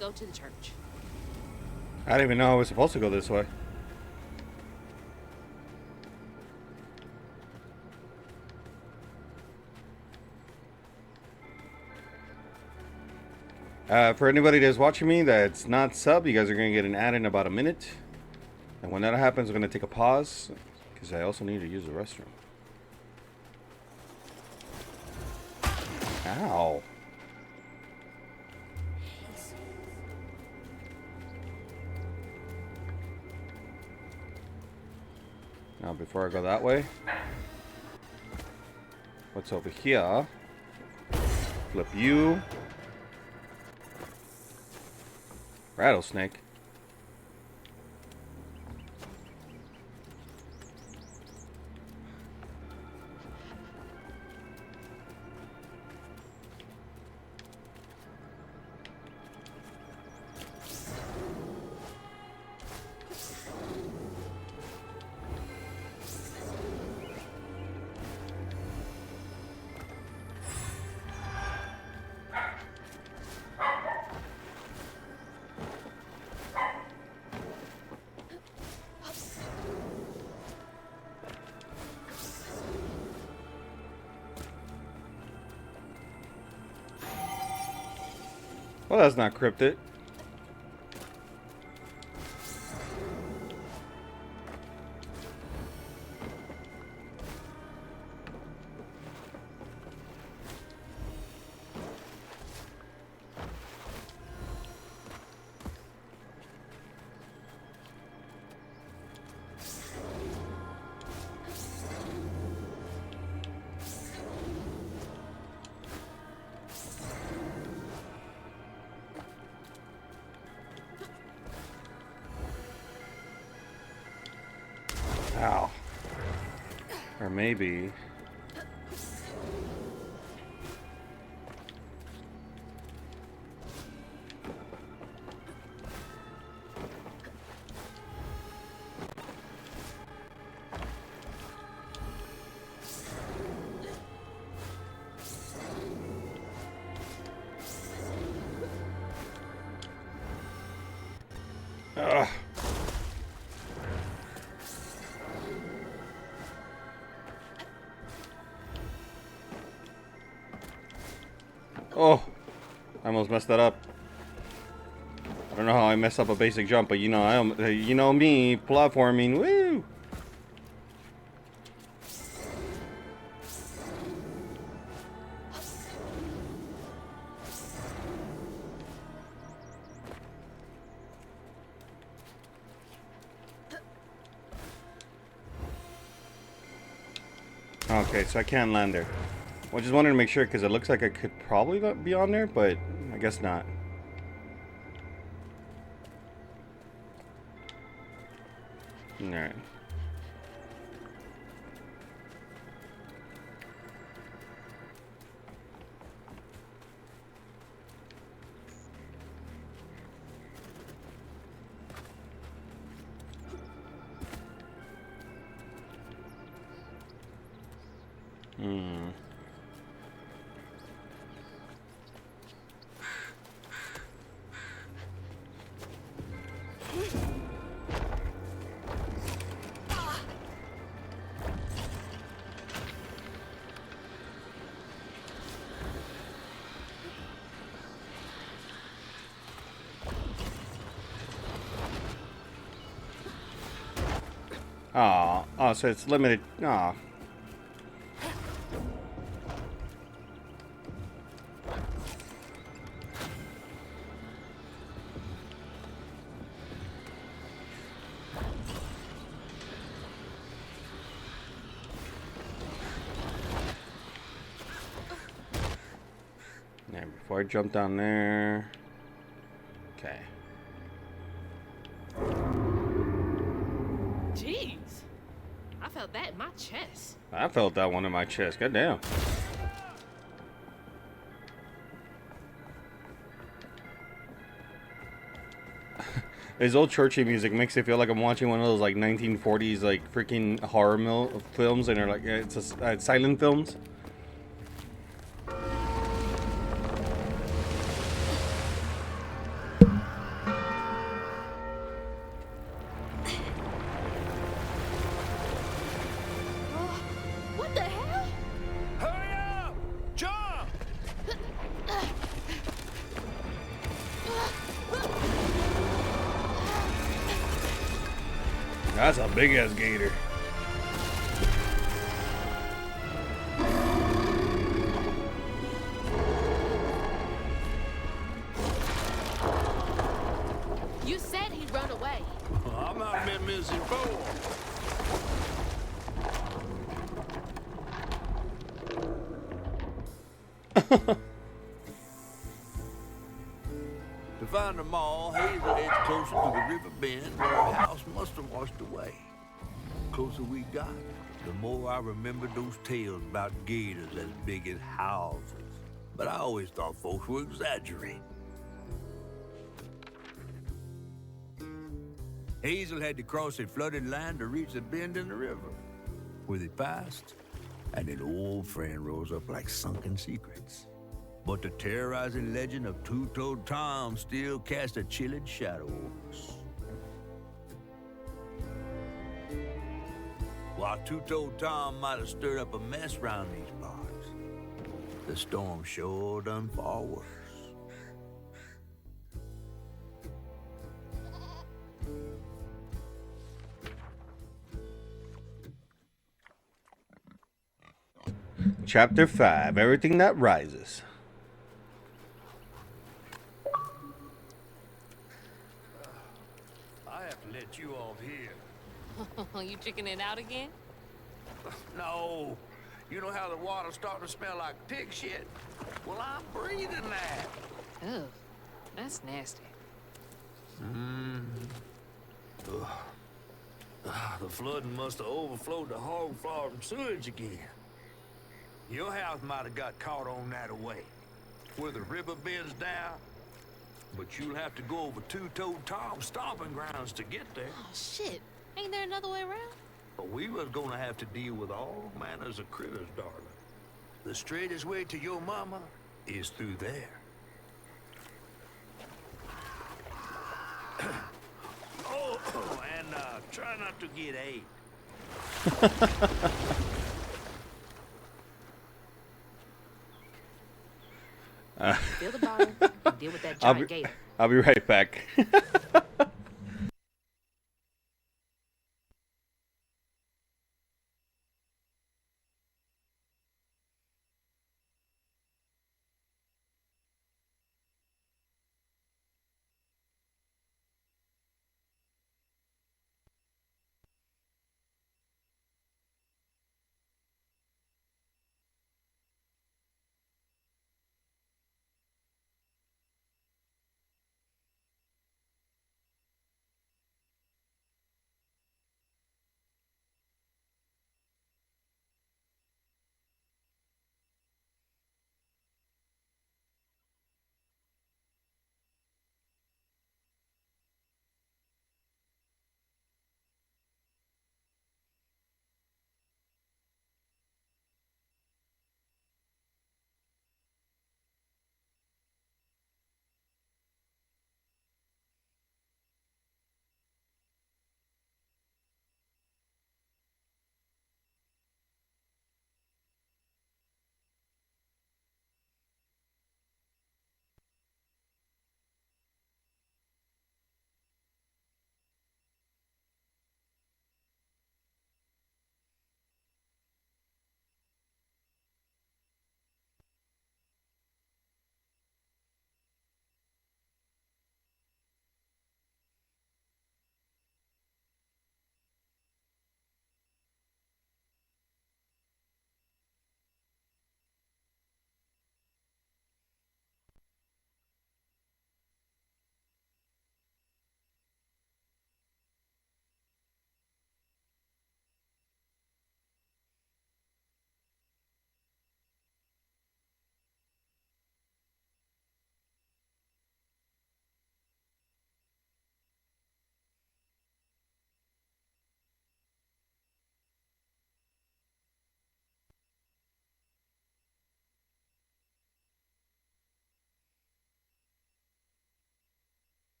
Go to the church. I didn't even know I was supposed to go this way. For anybody that's watching me that's not sub, you guys are going to get an ad in about a minute. And when that happens, I'm going to take a pause because I also need to use the restroom. Ow. Now, before I go that way, what's over here? Flip you. Rattlesnake. Well, that's not cryptid. Ow. Or maybe... Ugh. Oh, I almost messed that up. I don't know how I mess up a basic jump, but you know me, platforming, woo! Okay, so I can't land there. I just wanted to make sure because it looks like I could probably be on there, but I guess not. Alright. Oh, so it's limited. Aw. Yeah, before I jump down there. Okay. Jeez. I felt that in my chest. I felt that one in my chest. God damn. His old churchy music makes it feel like I'm watching one of those like 1940s like freaking horror films, and they're like it's silent films. What the hell? Hurry up! Jump! That's a big ass gator. You said he'd run away. I'm not been missing before. find them all, Hazel edged closer to the river bend where her house must have washed away. The closer we got, the more I remembered those tales about gators as big as houses. But I always thought folks were exaggerating. Hazel had to cross a flooded land to reach the bend in the river, where they passed, and an old friend rose up like sunken secrets. But the terrorizing legend of Two-Toed Tom still cast a chilling shadow over us. While Two-Toed Tom might have stirred up a mess round these parts, the storm sure done far worse. Chapter 5, Everything That Rises. I have to let you off here. You chickening out again? No. You know how the water's starting to smell like pig shit? Well, I'm breathing that. Oh, that's nasty. The flooding must have overflowed the hog farm sewage again. Your house might have got caught on that way, where the river bends down. But you'll have to go over Two-Toed Tom's stomping grounds to get there. Oh, shit. Ain't there another way around? But we was gonna have to deal with all manners of critters, darling. The straightest way to your mama is through there. And try not to get ate. Fill the bottle and deal with that giant gator. I'll be right back.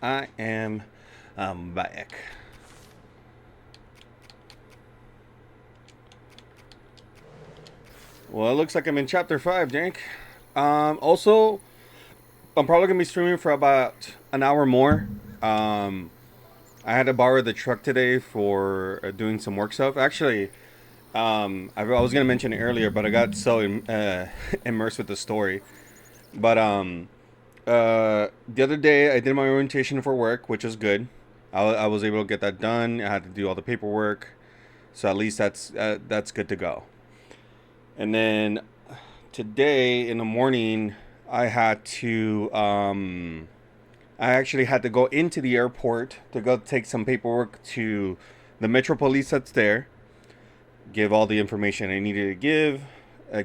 I am back. Well, it looks like I'm in chapter 5, Dank. Also, I'm probably gonna be streaming for about an hour more. I had to borrow the truck today for doing some work stuff. Actually, I was gonna mention it earlier, but I got so immersed with the story. But the other day I did my orientation for work, which was good. I was able to get that done. I had to do all the paperwork, so at least that's good to go. And then today in the morning, I actually had to go into the airport to go take some paperwork to the Metro Police that's there, give all the information I needed to give,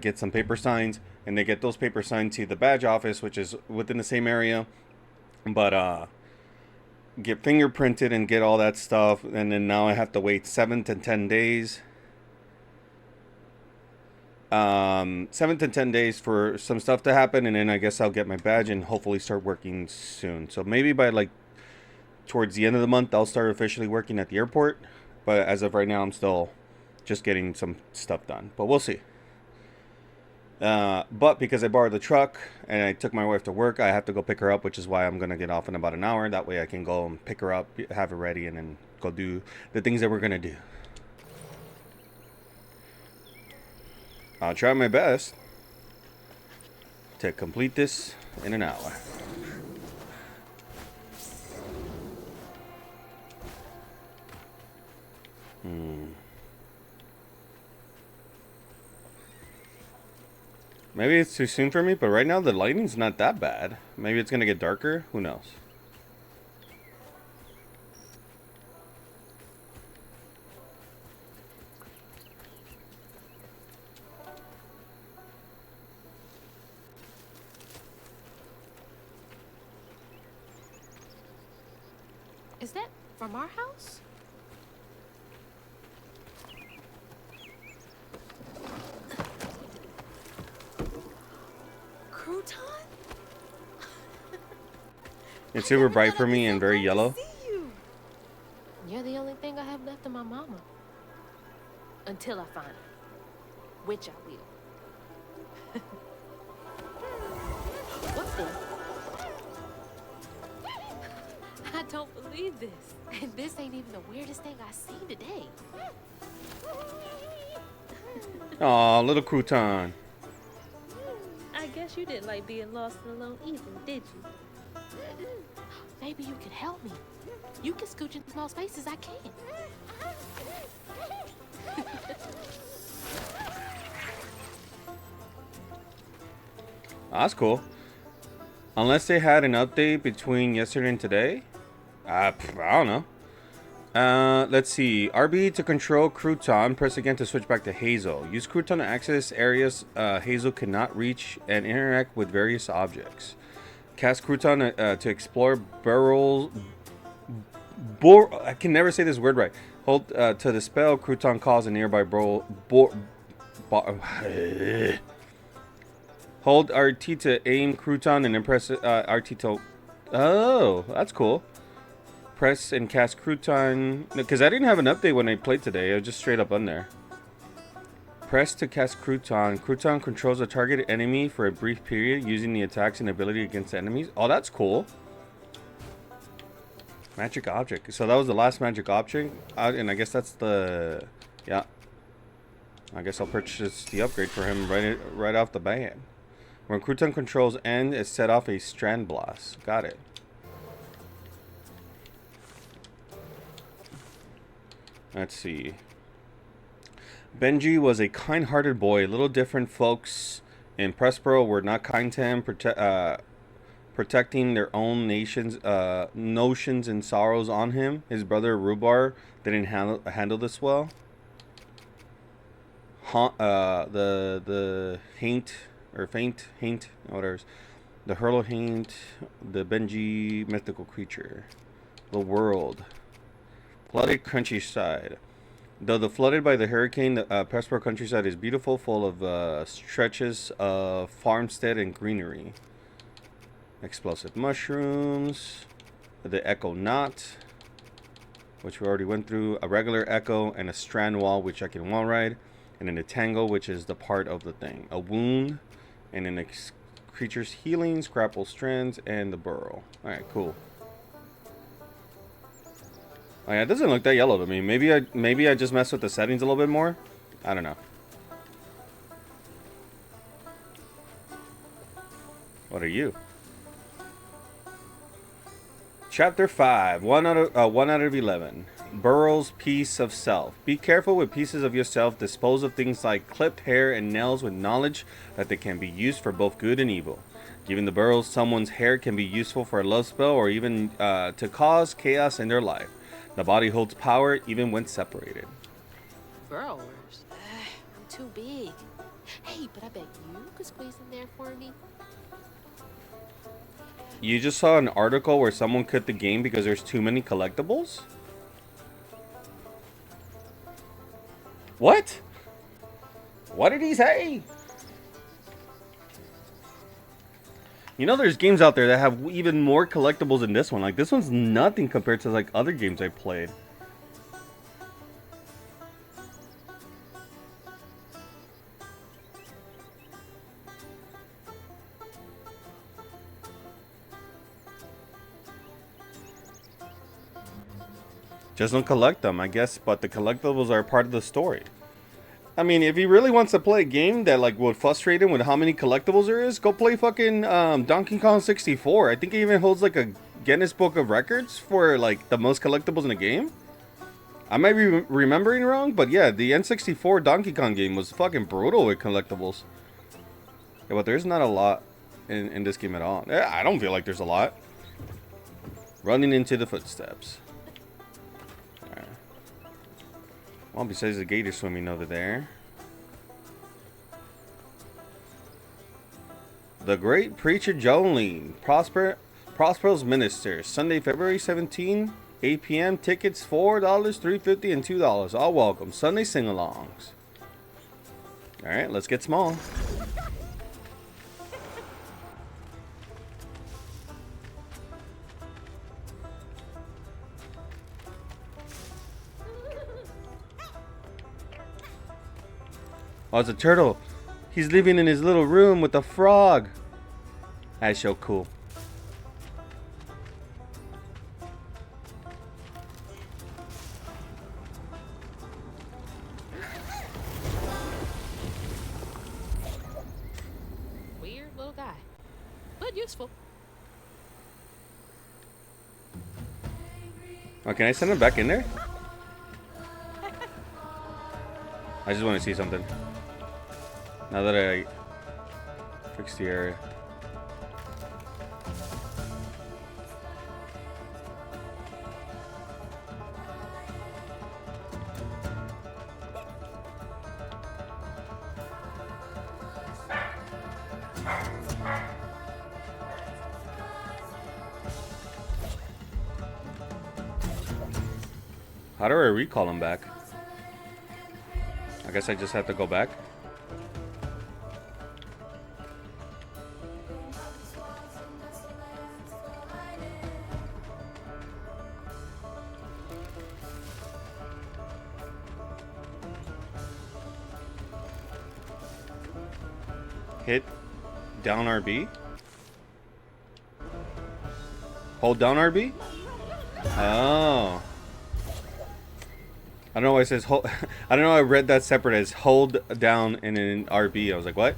get some paper signs, and they get those paper signed to the badge office, which is within the same area, but get fingerprinted and get all that stuff. And then now I have to wait 7 to 10 days. 7 to 10 days for some stuff to happen, and then I guess I'll get my badge and hopefully start working soon. So maybe by like towards the end of the month I'll start officially working at the airport, but as of right now I'm still just getting some stuff done, but we'll see. But because I borrowed the truck and I took my wife to work, I have to go pick her up, which is why I'm gonna get off in about an hour. That way I can go and pick her up, have her ready, and then go do the things that we're gonna do. I'll try my best to complete this in an hour. Maybe it's too soon for me, but right now the lighting's not that bad. Maybe it's gonna get darker. Who knows? Is that from our house? Crouton? It's super bright for me and very yellow. You're the only thing I have left of my mama. Until I find her. Which I will. What's this? I don't believe this. And this ain't even the weirdest thing I've seen today. Aw, little crouton. I guess you didn't like being lost and alone either, did you? Maybe you can help me. You can scooch in small spaces, I can. That's cool. Unless they had an update between yesterday and today. I don't know. Let's see. RB to control Crouton. Press again to switch back to Hazel. Use Crouton to access areas Hazel cannot reach and interact with various objects. Cast Crouton to explore barrels. I can never say this word right. Hold to the spell. Crouton calls a nearby Hold RT to aim Crouton and then press RT to... Oh, that's cool. Press and cast Crouton. Because I didn't have an update when I played today. I was just straight up on there. Press to cast Crouton. Crouton controls a targeted enemy for a brief period using the attacks and ability against enemies. Oh, that's cool. Magic object. So that was the last magic object. And I guess that's the... Yeah. I guess I'll purchase the upgrade for him right off the bat. When Crouton controls end, it set off a strand blast. Got it. Let's see. Benji was a kind-hearted boy. Little different folks in Pressborough were not kind to him, protecting their own nation's notions and sorrows on him. His brother Rhubarb didn't handle this well. The Haint or Faint Haint, whatever. The Hurlo Haint, the Benji mythical creature, the world. Flooded countryside. Though flooded by the hurricane, the Pressborough countryside is beautiful, full of stretches of farmstead and greenery. Explosive mushrooms. The Echo Knot, which we already went through. A regular Echo and a Strand Wall, which I can wall ride. And then a Tangle, which is the part of the thing. A Wound, and then creature's healing, Scrapple Strands, and the Burrow. Alright, cool. Oh yeah, it doesn't look that yellow to me. Maybe I just messed with the settings a little bit more. I don't know. What are you? Chapter 5. 1 out of 11. Burrow's piece of self. Be careful with pieces of yourself. Dispose of things like clipped hair and nails with knowledge that they can be used for both good and evil. Giving the burrows someone's hair can be useful for a love spell or even to cause chaos in their life. The body holds power even when separated. Burrowers? I'm too big. Hey, but I bet you could squeeze in there for me. You just saw an article where someone quit the game because there's too many collectibles? What? What did he say? You know, there's games out there that have even more collectibles than this one. Like, this one's nothing compared to, like, other games I played. Just don't collect them, I guess, but the collectibles are part of the story. I mean, if he really wants to play a game that like would frustrate him with how many collectibles there is, go play fucking Donkey Kong 64. I think it even holds like a Guinness Book of Records for like the most collectibles in a game. I might be remembering wrong, but yeah, the N64 Donkey Kong game was fucking brutal with collectibles. Yeah, but there's not a lot in this game at all. Yeah, I don't feel like there's a lot. Running into the footsteps. Well, besides the gator swimming over there. The Great Preacher Jolene. Prospero's Minister. Sunday, February 17, 8 p.m. Tickets $4, $3.50, and $2. All welcome. Sunday sing-alongs. Alright, let's get small. Oh, it's a turtle. He's living in his little room with a frog. That's so cool. Weird little guy, but useful. Oh, can I send him back in there? I just want to see something. Now that I fixed the area. How do I recall him back? I guess I just have to go back. Hit down RB. Hold down RB? Oh. I don't know why it says hold. I don't know. I read that separate as hold down and then RB. I was like, what?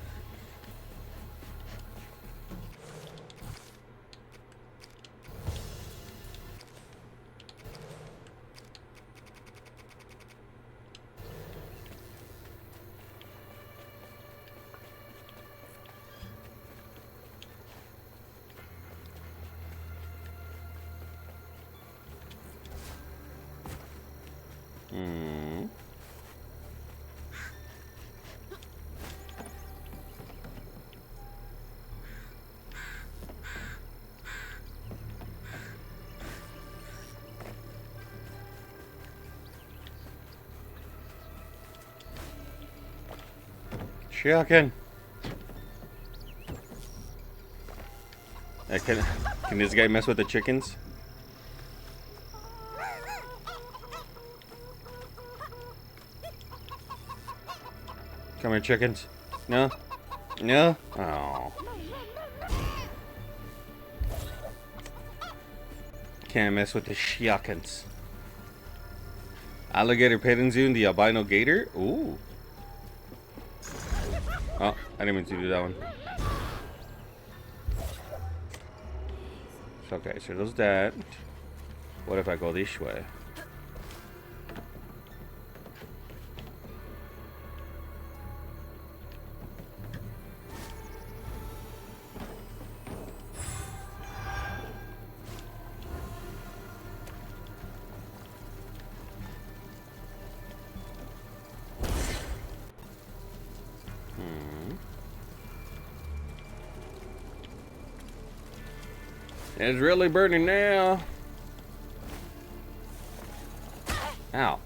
Chicken. Can this guy mess with the chickens? Come here, chickens. No? No? Oh. Can't mess with the chickens. Alligator petting zoo and the albino gator? Ooh. Oh, I didn't mean to do that one. Okay, so there's that. What if I go this way? It's really burning now. Ow.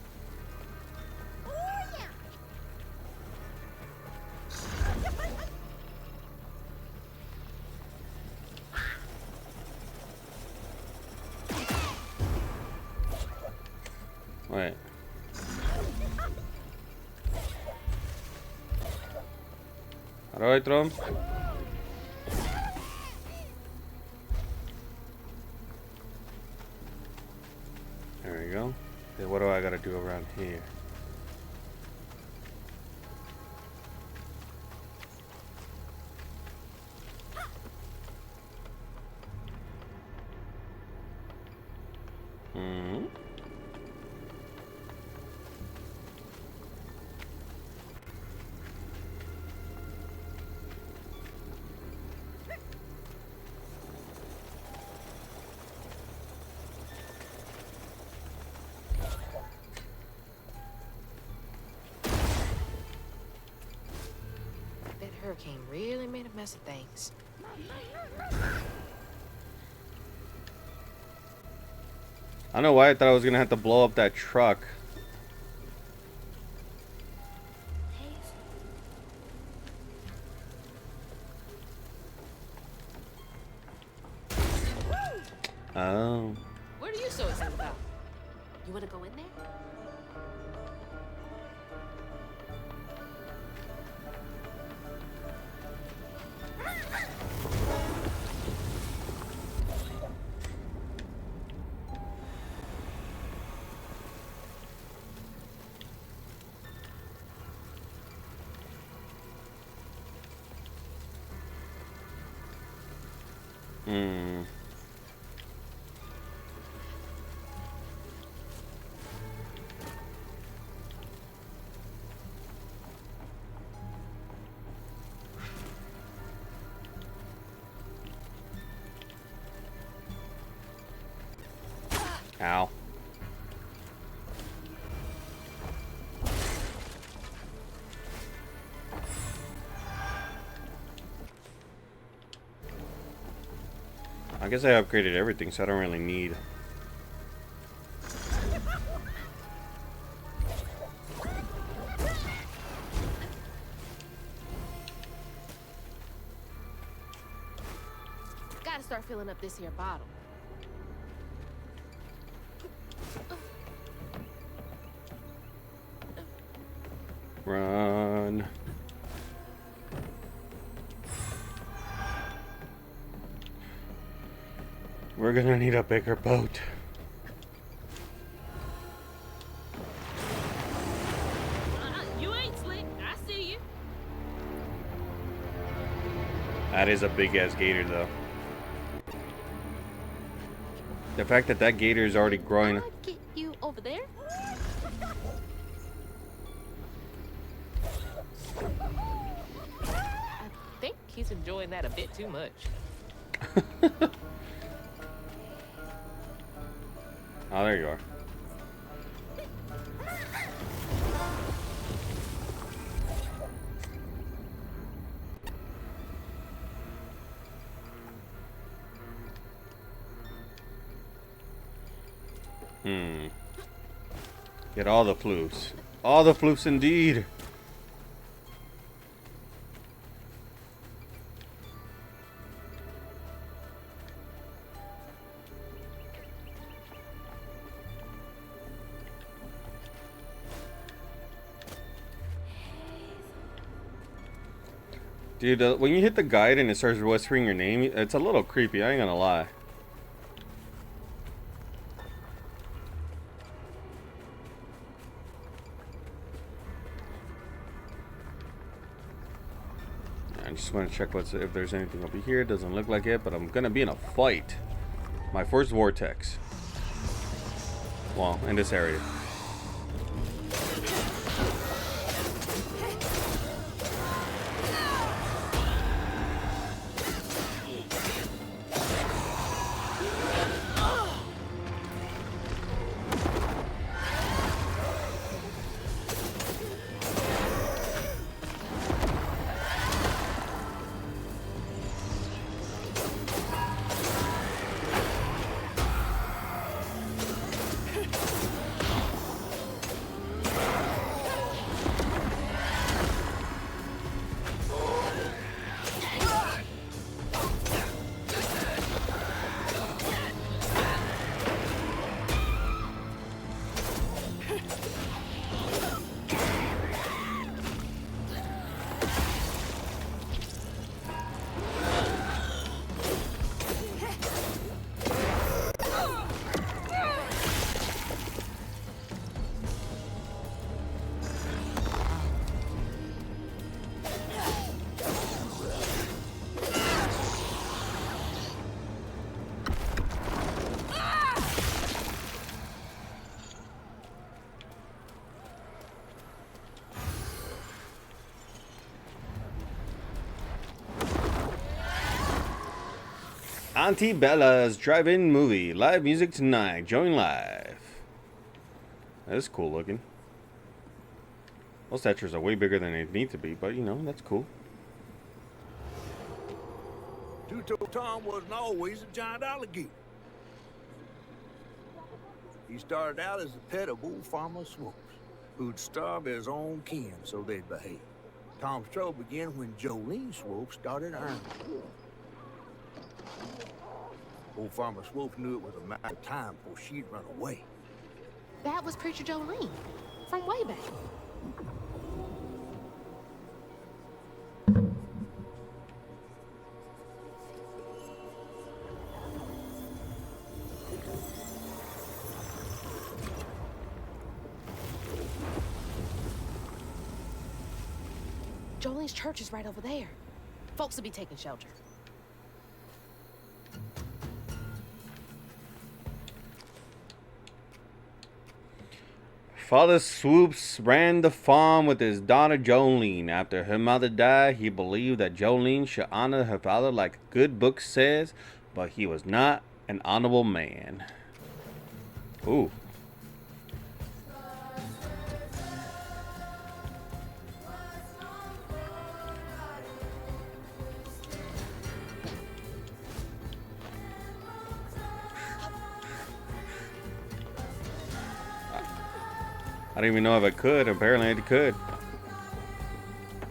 Wait. How do I throw him? There we go. Okay, what do I gotta do around here? Hmm. That hurricane really made a mess of things. I don't know why I thought I was gonna have to blow up that truck. Oh. What are you so excited about? You want to go in there? Hmm. Ow. I guess I upgraded everything, so I don't really need. Gotta start filling up this here bottle. Run. We're gonna need a bigger boat. You ain't slick. I see you. That is a big ass gator, though. The fact that that gator is already growing. I'll get you over there. I think he's enjoying that a bit too much. Oh, there you are. Hmm. Get all the floofs. All the floofs indeed. Dude, when you hit the guide and it starts whispering your name, it's a little creepy, I ain't gonna lie. I just want to check if there's anything over here. Doesn't look like it, but I'm gonna be in a fight. My first vortex. Well, in this area. Auntie Bella's drive-in movie. Live music tonight. Join live. That's cool looking. Those statues are way bigger than they need to be, but you know, that's cool. Two-Toe Tom wasn't always a giant alligator. He started out as a pet of old Farmer Swopes, who'd starve his own kin so they'd behave. Tom's trouble began when Jolene Swope started ironing. Old Farmer Swope knew it was a matter of time before she'd run away. That was Preacher Jolene from way back. Jolene's church is right over there. Folks will be taking shelter. Father Swoops ran the farm with his daughter Jolene. After her mother died, he believed that Jolene should honor her father like a good book says, but he was not an honorable man. Ooh. I don't even know if I could. Apparently I could.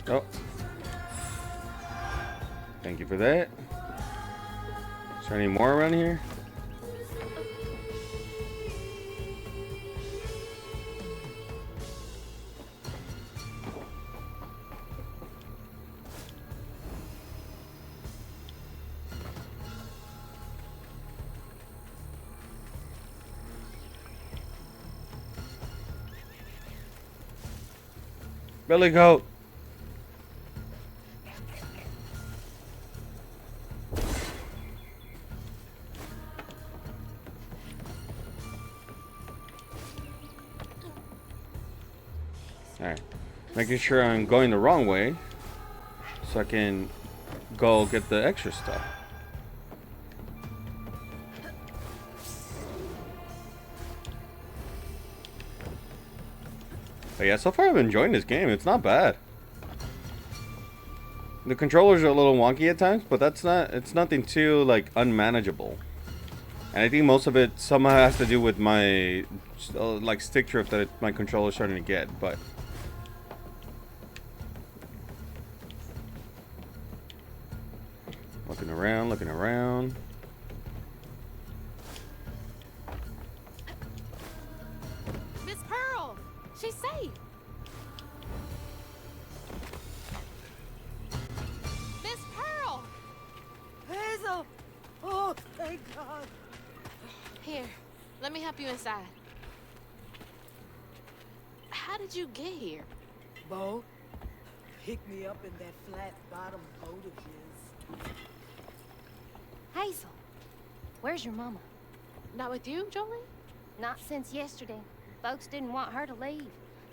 Oh. Thank you for that. Is there any more around here? Billy Goat. Alright. Making sure I'm going the wrong way so I can go get the extra stuff. But yeah, so far I've been enjoying this game. It's not bad. The controllers are a little wonky at times, but it's nothing too like unmanageable. And I think most of it somehow has to do with my like stick drift that my controller's starting to get, but looking around. Miss Pearl, she's safe. me help you inside. How did you get here? Bo, pick me up in that flat bottom boat of his. Hazel, where's your mama? Not with you, Jolie? Not since yesterday. Folks didn't want her to leave.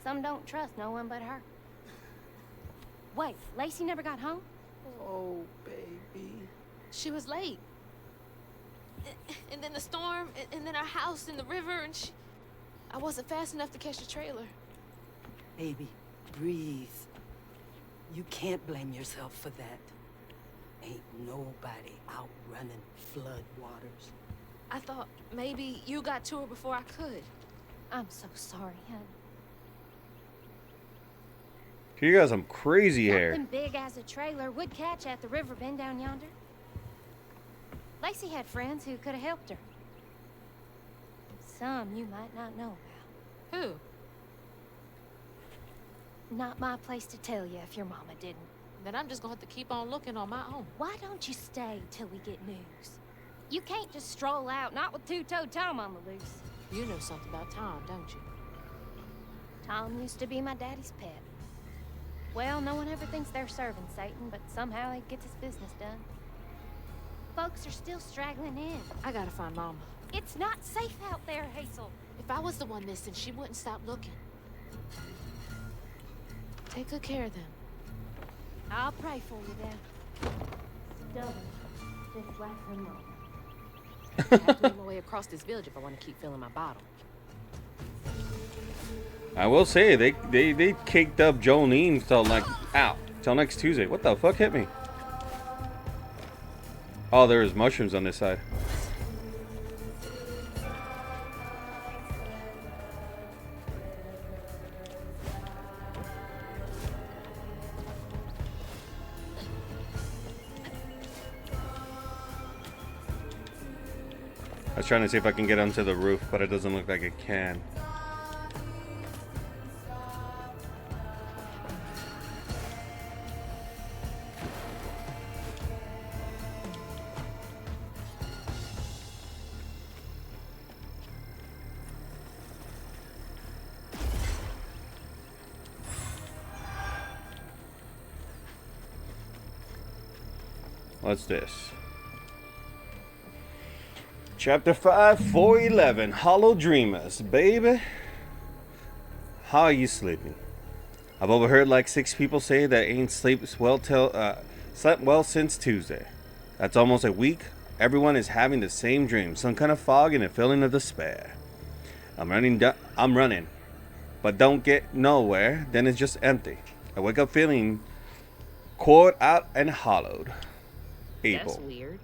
Some don't trust no one but her. Wait, Lacey never got home? Oh, baby. She was late. And then the storm, and then our house in the river, and I wasn't fast enough to catch the trailer. Baby, breathe. You can't blame yourself for that. Ain't nobody out running flood waters. I thought maybe you got to her before I could. I'm so sorry, honey. You got some crazy hair. Something big as a trailer would catch at the river bend down yonder. Lacey had friends who could have helped her. Some you might not know about. Who? Not my place to tell you if your mama didn't. Then I'm just gonna have to keep on looking on my own. Why don't you stay till we get news? You can't just stroll out, not with two-toed Tom on the loose. You know something about Tom, don't you? Tom used to be my daddy's pet. Well, no one ever thinks they're serving Satan, but somehow he gets his business done. Folks are still straggling in. I gotta find Mama. It's not safe out there, Hazel. If I was the one missing, she wouldn't stop looking. Take good care of them. I'll pray for you then. Stubborn, just like her mama. I have to make my way across this village if I want to keep filling my bottle. I will say they caked up Jolene till like till next Tuesday. What the fuck hit me? Oh, there's mushrooms on this side. I was trying to see if I can get onto the roof, but it doesn't look like I can. What's this? Chapter 5, 411, Hollow Dreamers. Baby, how are you sleeping? I've overheard like 6 people say that ain't slept well since Tuesday. That's almost a week. Everyone is having the same dream, some kind of fog and a feeling of despair. I'm running, but don't get nowhere. Then it's just empty. I wake up feeling cored out and hollowed. Abel. That's weird.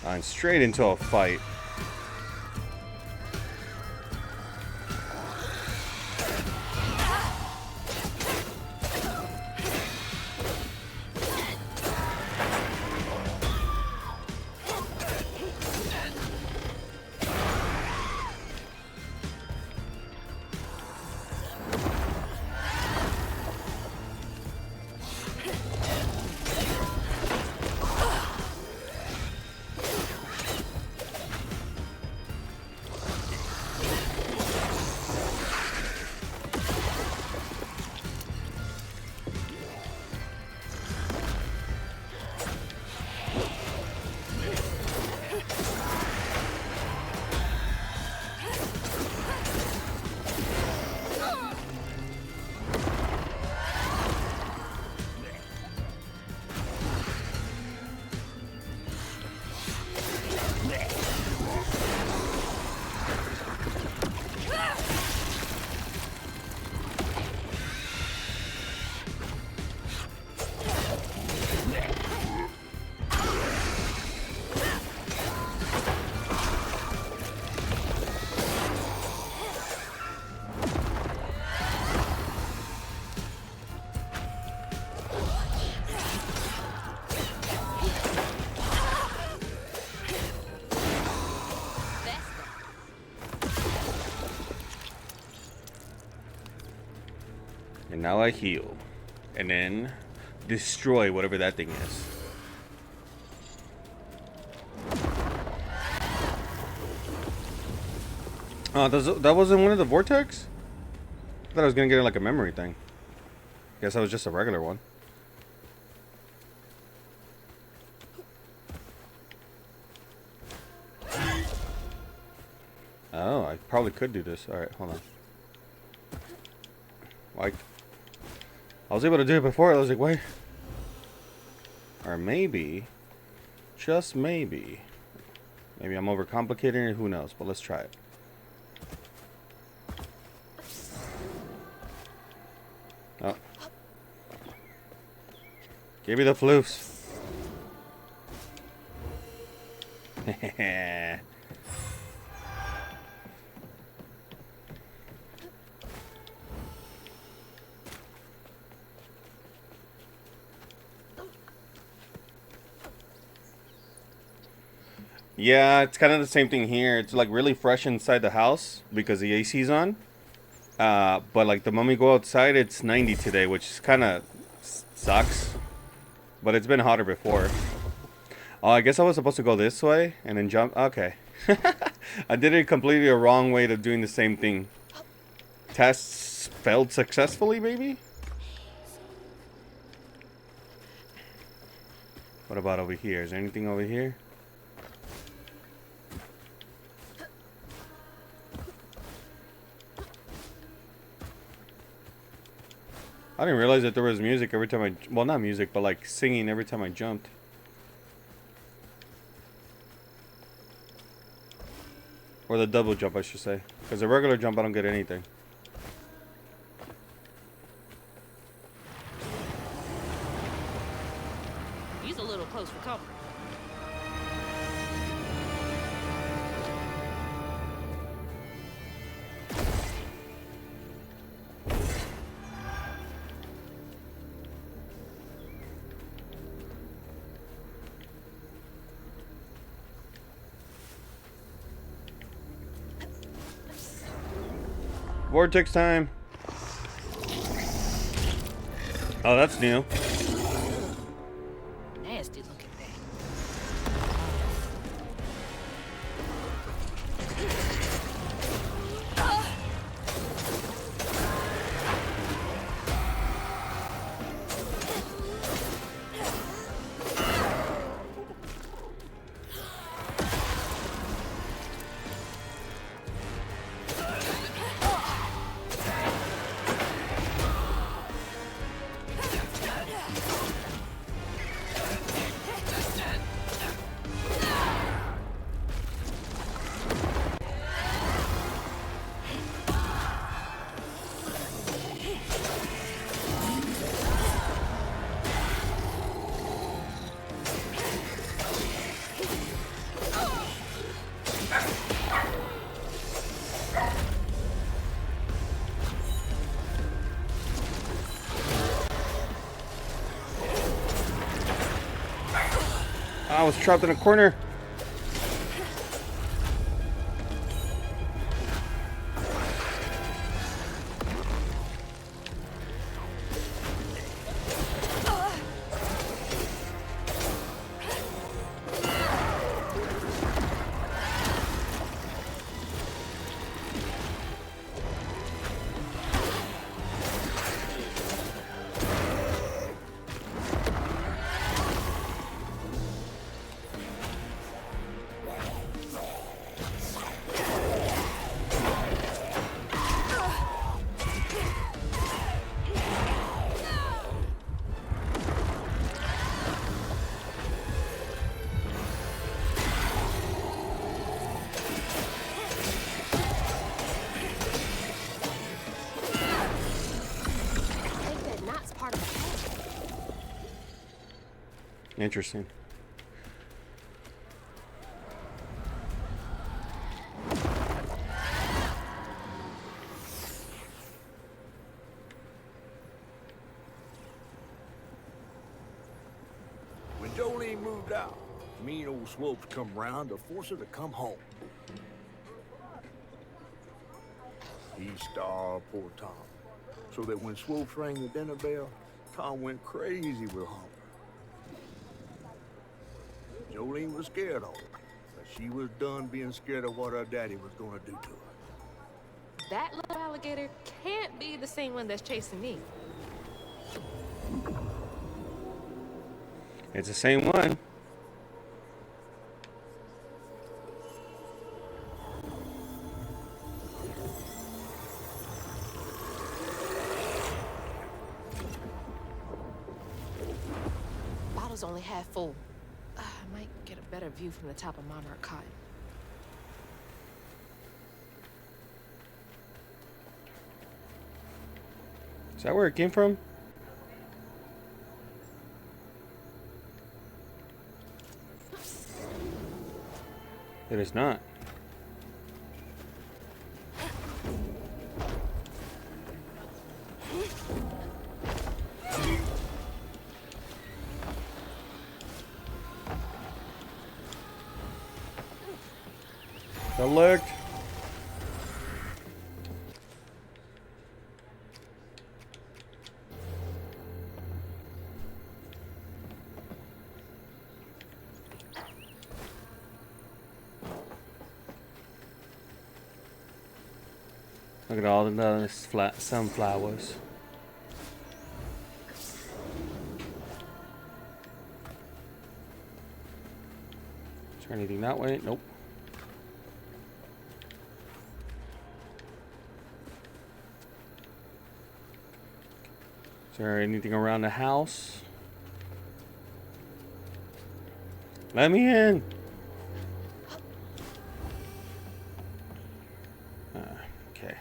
I'm straight into a fight. And now I heal. And then destroy whatever that thing is. Oh, that wasn't one of the vortex? I thought I was gonna get like a memory thing. Guess that was just a regular one. Oh, I probably could do this. Alright, hold on. Like, I was able to do it before. I was like, wait. Or maybe, just maybe. Maybe I'm overcomplicating it. Who knows? But let's try it. Oh. Give me the floofs. Yeah, it's kind of the same thing here. It's like really fresh inside the house because the AC's on. But like the moment we go outside, it's 90 today, which kind of sucks. But it's been hotter before. Oh, I guess I was supposed to go this way and then jump. Okay. I did it completely a wrong way to doing the same thing. Tests failed successfully, maybe? What about over here? Is there anything over here? I didn't realize that there was music every time I... Well, not music, but like singing every time I jumped. Or the double jump, I should say. Because the regular jump, I don't get anything. He's a little close for comfort. Vortex time. Oh, that's new. Nasty looking thing. I was trapped in a corner. Interesting. When Jolene moved out, mean old Swopes come round to force her to come home. He starved poor Tom. so that when Swope rang the dinner bell, Tom went crazy with hunger. Jolene was scared of her, but she was done being scared of what her daddy was gonna do to her. That little alligator can't be the same one that's chasing me. It's the same one. Bottle's only half full. I might get a better view from the top of Monarch Cotton. Is that where it came from? It is not. Select. Look at all the nice flat sunflowers. Is there anything that way? Nope. Is there anything around the house? Let me in. Okay.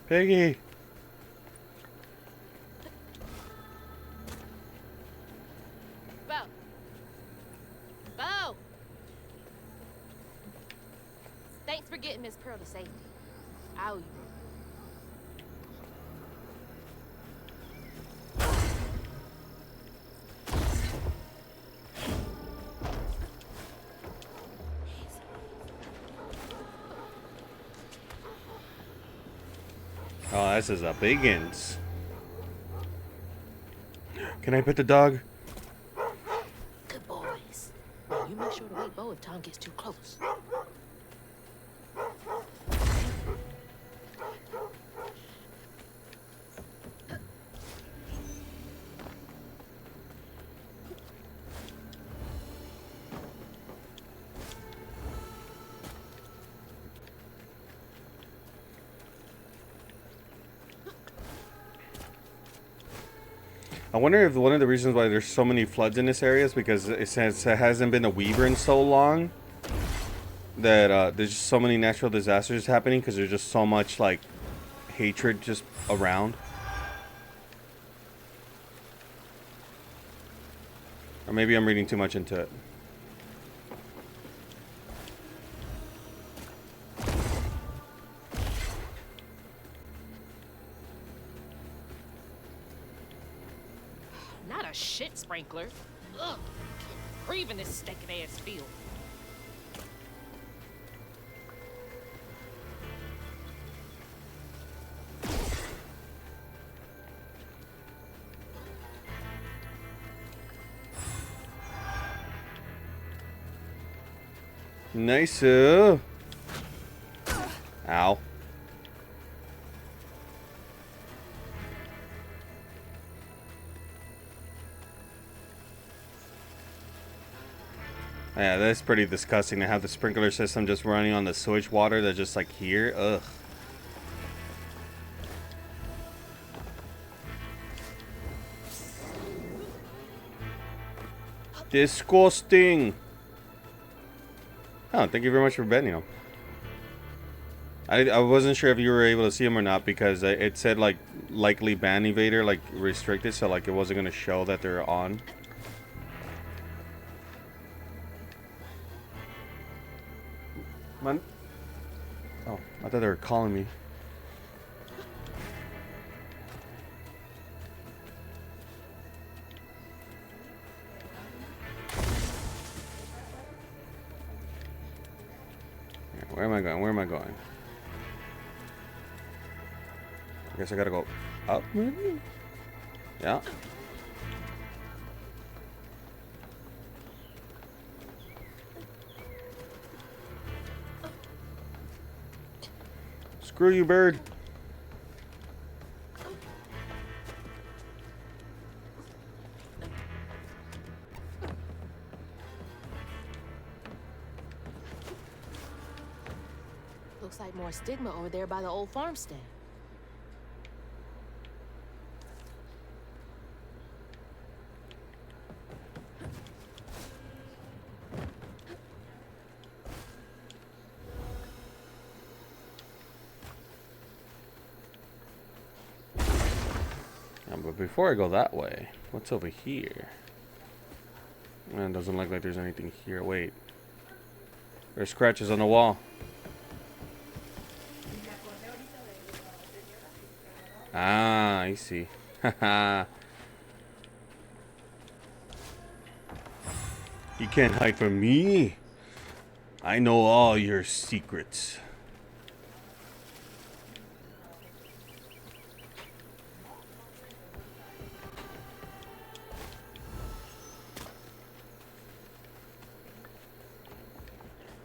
Piggy. Bo. Bo. Thanks for getting Miss Pearl to safety. I owe you. Oh, this is a biggins. Can I pet the dog? Good boys. Now you make sure to wake Bo if Tom gets too close. I wonder if one of the reasons why there's so many floods in this area is because it hasn't been a Weaver in so long that there's just so many natural disasters happening because there's just so much like hatred just around. Or maybe I'm reading too much into it. Not a shit sprinkler. Ugh. Breathing this stinking ass field. Nice. Ow. Yeah, that's pretty disgusting to have the sprinkler system just running on the sewage water that's just like here. Ugh. Disgusting. Oh, thank you very much for betting them. I wasn't sure if you were able to see them or not because it said like likely ban evader, like restricted, so like it wasn't gonna show that they're on. Man. Oh, I thought they were calling me. Where am I going? Where am I going? Guess I gotta go up, maybe? Yeah. Screw you, bird. Looks like more stigma over there by the old farmstead. But before I go that way, what's over here? Man, doesn't look like there's anything here. Wait. There's scratches on the wall. Ah, I see. Haha. You can't hide from me. I know all your secrets.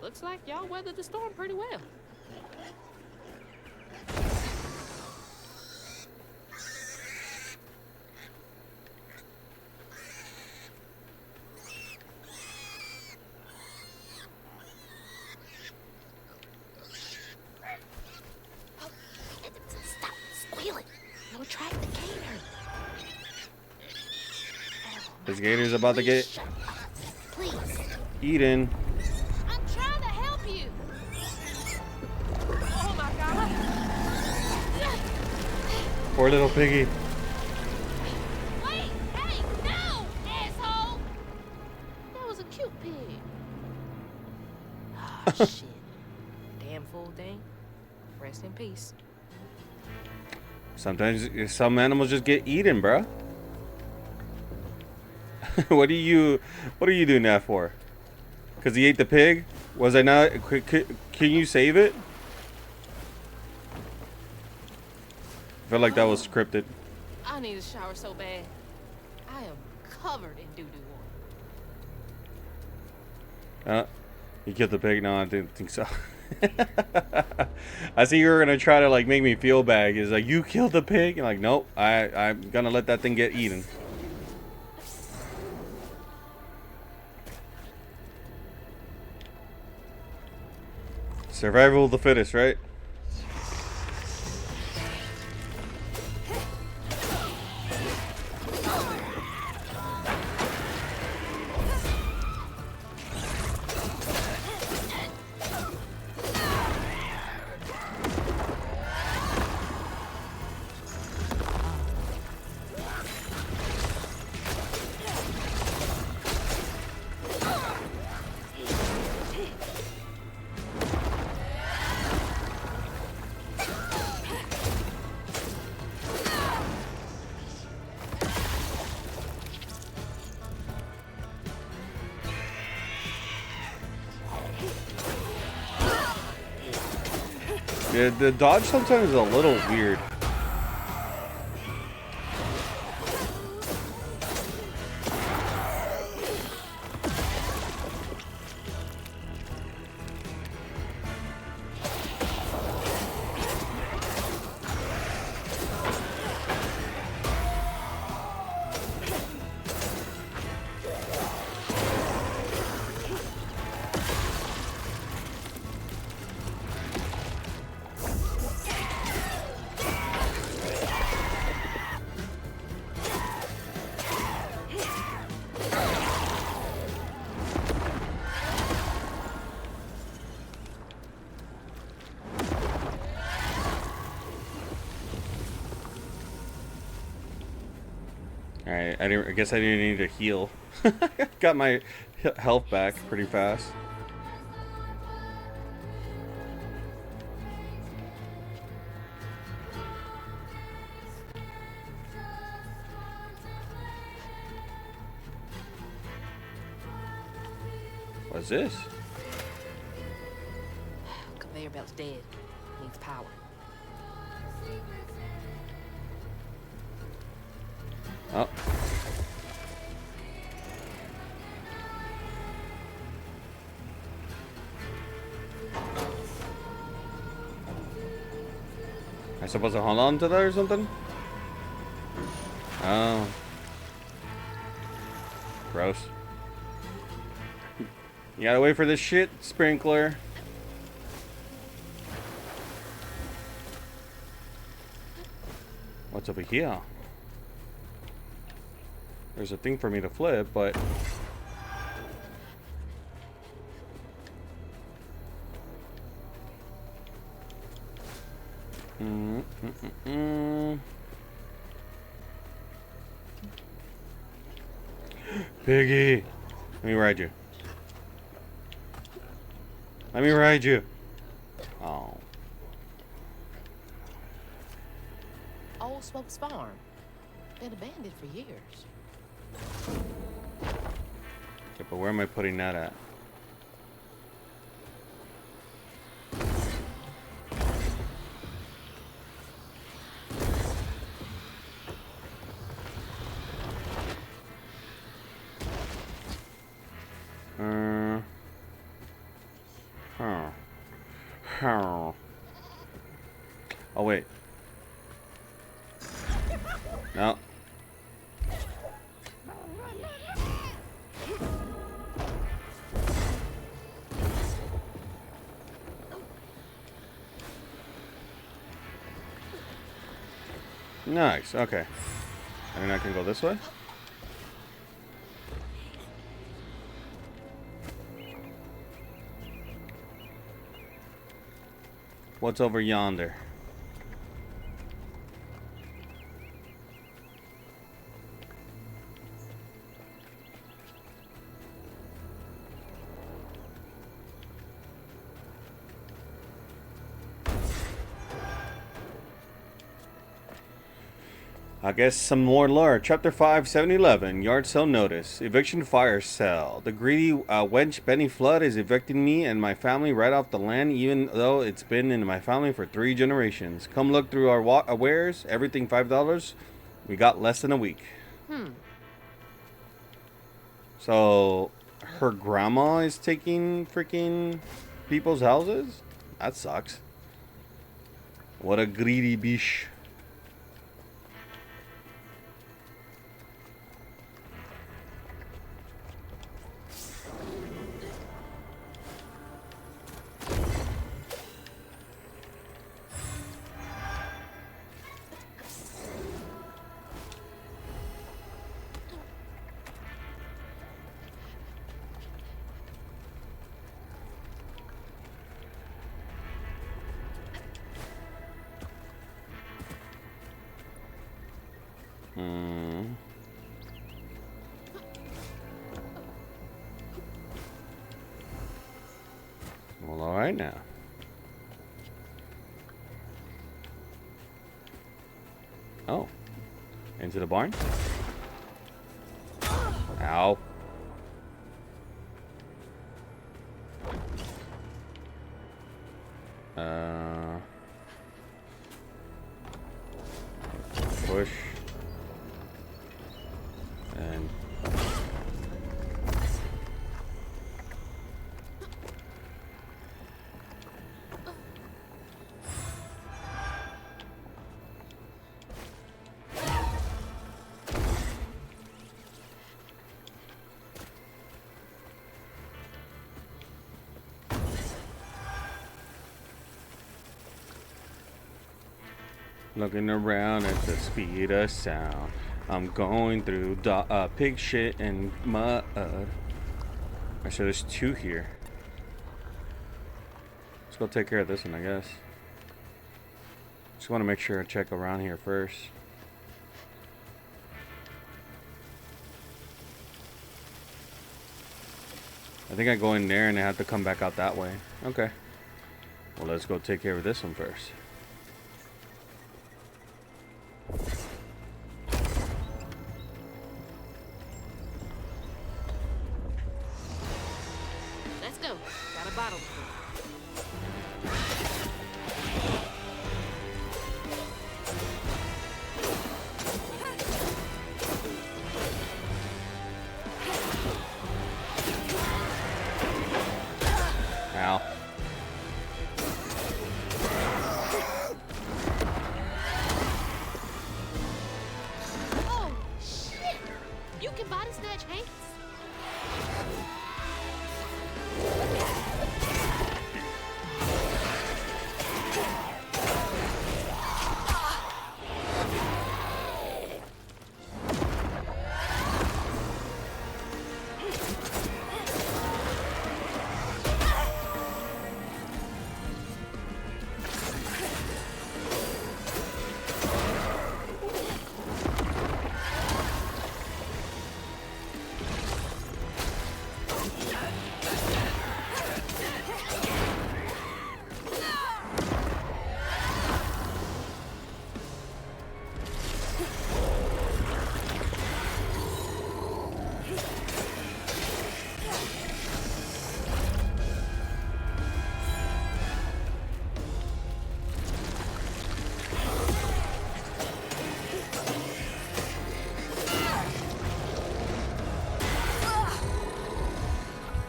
Looks like y'all weathered the storm pretty well. Stop squealing. You'll attract the gator. This gator's about to get Please. eaten. I'm trying to help you. Oh my god. Poor little piggy. Wait, hey, no, asshole. That was a cute pig. Ah, shit. Damn fool thing. Rest in peace. Sometimes some animals just get eaten, bruh. What are you doing that for? Because he ate the pig? Was I not? Can you save it? I feel like that was scripted. I need a shower so bad. I am covered in doo-doo water. You killed the pig? No, I didn't think so. I see you were gonna try to like make me feel bad. It's like, you killed the pig? And like, nope, I'm gonna let that thing get eaten. Survival of the fittest, right? Yeah, the dodge sometimes is a little weird. Alright, I guess I didn't need to heal. Got my health back pretty fast. What's this? Conveyor belt's dead. Needs power. Oh. I supposed to hold on to that or something? Oh. Gross. You gotta wait for this shit, sprinkler. What's over here? There's a thing for me to flip, but... Piggy! Let me ride you. Let me ride you. Oh. Old Smokes Farm. Been abandoned for years. Okay, but where am I putting that at? Oh wait. No. Nice. Okay. I mean, I can go this way. What's over yonder? I guess some more lore. Chapter 5, 7-11. Yard sale notice. Eviction fire sale. The greedy wench Benny Flood is evicting me and my family right off the land, even though it's been in my family for 3 generations. Come look through our wares. Everything $5. We got less than a week. So, her grandma is taking freaking people's houses? That sucks. What a greedy bitch. Well, all right now. Oh. Into the barn? Ow. Push. And looking around at the speed of sound. I'm going through pig shit and mud. Alright, so there's 2 here. Let's go take care of this one, I guess. Just want to make sure I check around here first. I think I go in there and I have to come back out that way. Okay. Well, let's go take care of this one first. Let's go. Got a bottle. Ow. Oh, shit! You can body snatch Hanks?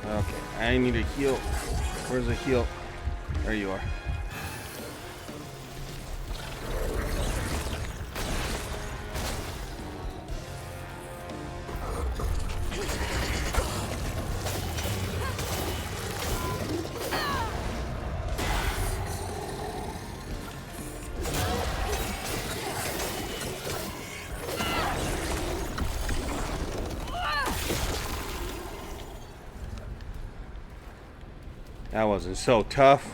Okay, I need a heal. Where's the heal? There you are. That wasn't so tough.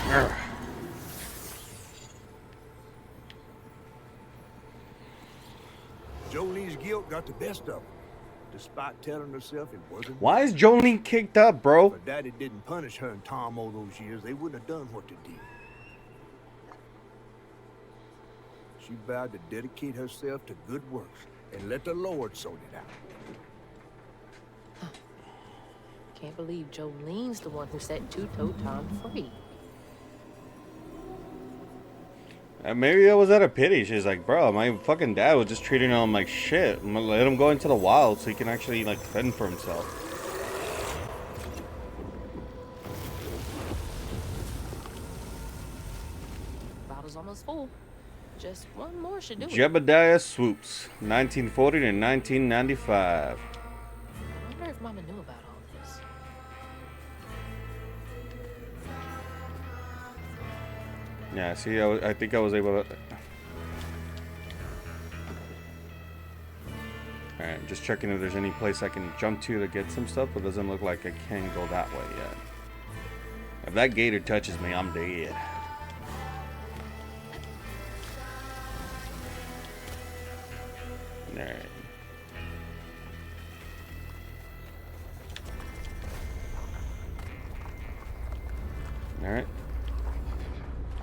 Urgh. Jolene's guilt got the best of her, despite telling herself it wasn't. Why is Jolene kicked up, bro? If her daddy didn't punish her and Tom all those years, they wouldn't have done what they did. She vowed to dedicate herself to good works and let the Lord sort it out. Can't believe Jolene's the one who set Two-Toe Tom free. Maybe that was out of pity. She's like, bro, my fucking dad was just treating him like shit. I'm gonna let him go into the wild so he can actually like fend for himself. Bottle's almost full. Just one more should do it. Jebediah Swoops, 1940 to 1995. I wonder if Mama knew about all this. Yeah, see, I think I was able to... Alright, just checking if there's any place I can jump to get some stuff, but it doesn't look like I can go that way yet. If that gator touches me, I'm dead. Alright. Alright.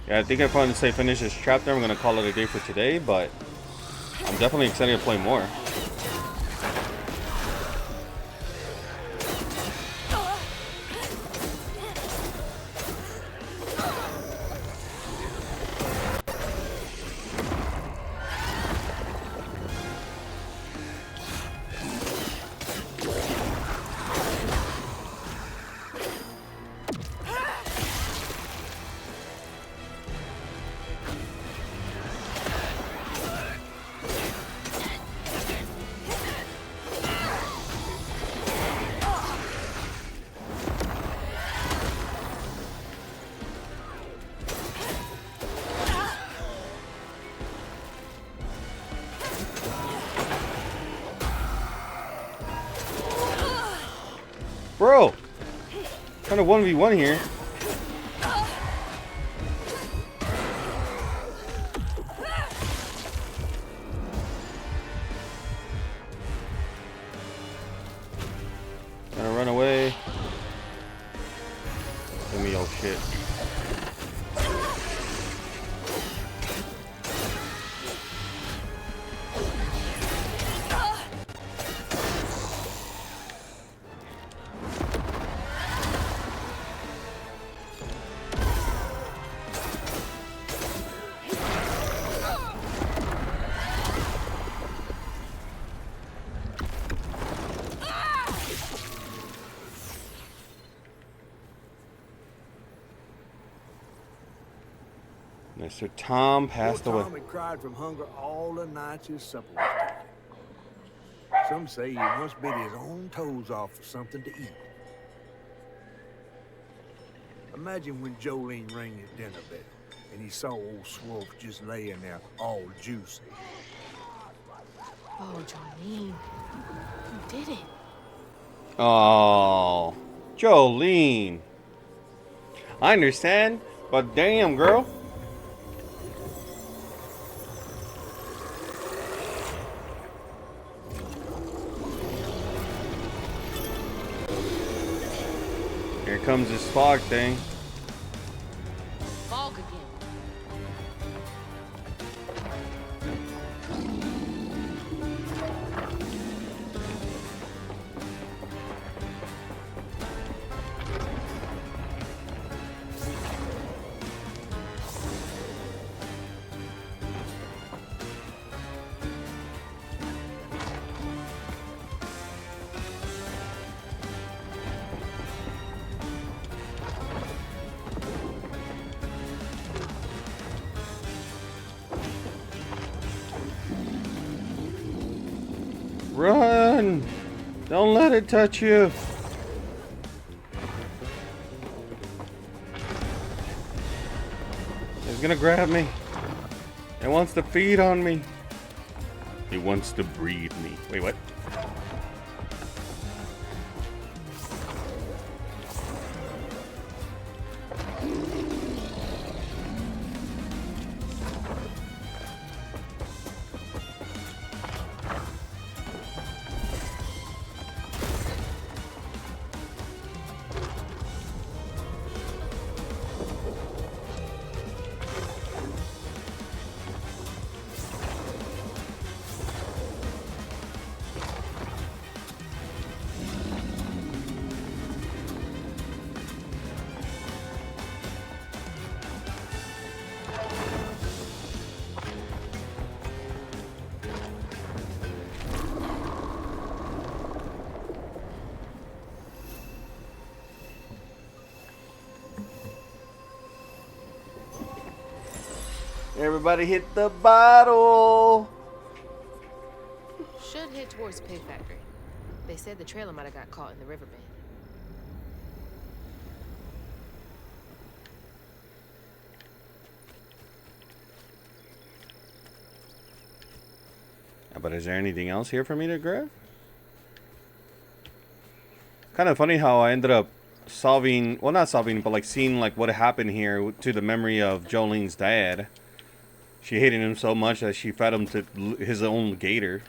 Yeah, I think I probably say finish this chapter. I'm going to call it a day for today, but I'm definitely excited to play more. Bro, kind of 1v1 here. Gonna run away. Give me your shit. Mr. Tom passed Poor away. Tom had cried from hunger all the nights his supper was taken. Some say he once bit his own toes off for something to eat. Imagine when Jolene rang his dinner bell and he saw old Swolf just laying there all juicy. Oh, Jolene. You did it. Oh, Jolene. I understand, but damn, girl. Here comes this fog thing. Fog again. Run! Don't let it touch you. It's gonna grab me. It wants to feed on me. It wants to breed me. Wait, what? Everybody hit the bottle. Should head towards the pig factory. They said the trailer might have got caught in the riverbed. But is there anything else here for me to grab? Kind of funny how I ended up solving, well, not solving, but like seeing like what happened here to the memory of Jolene's dad. She hated him so much that she fed him to his own gator.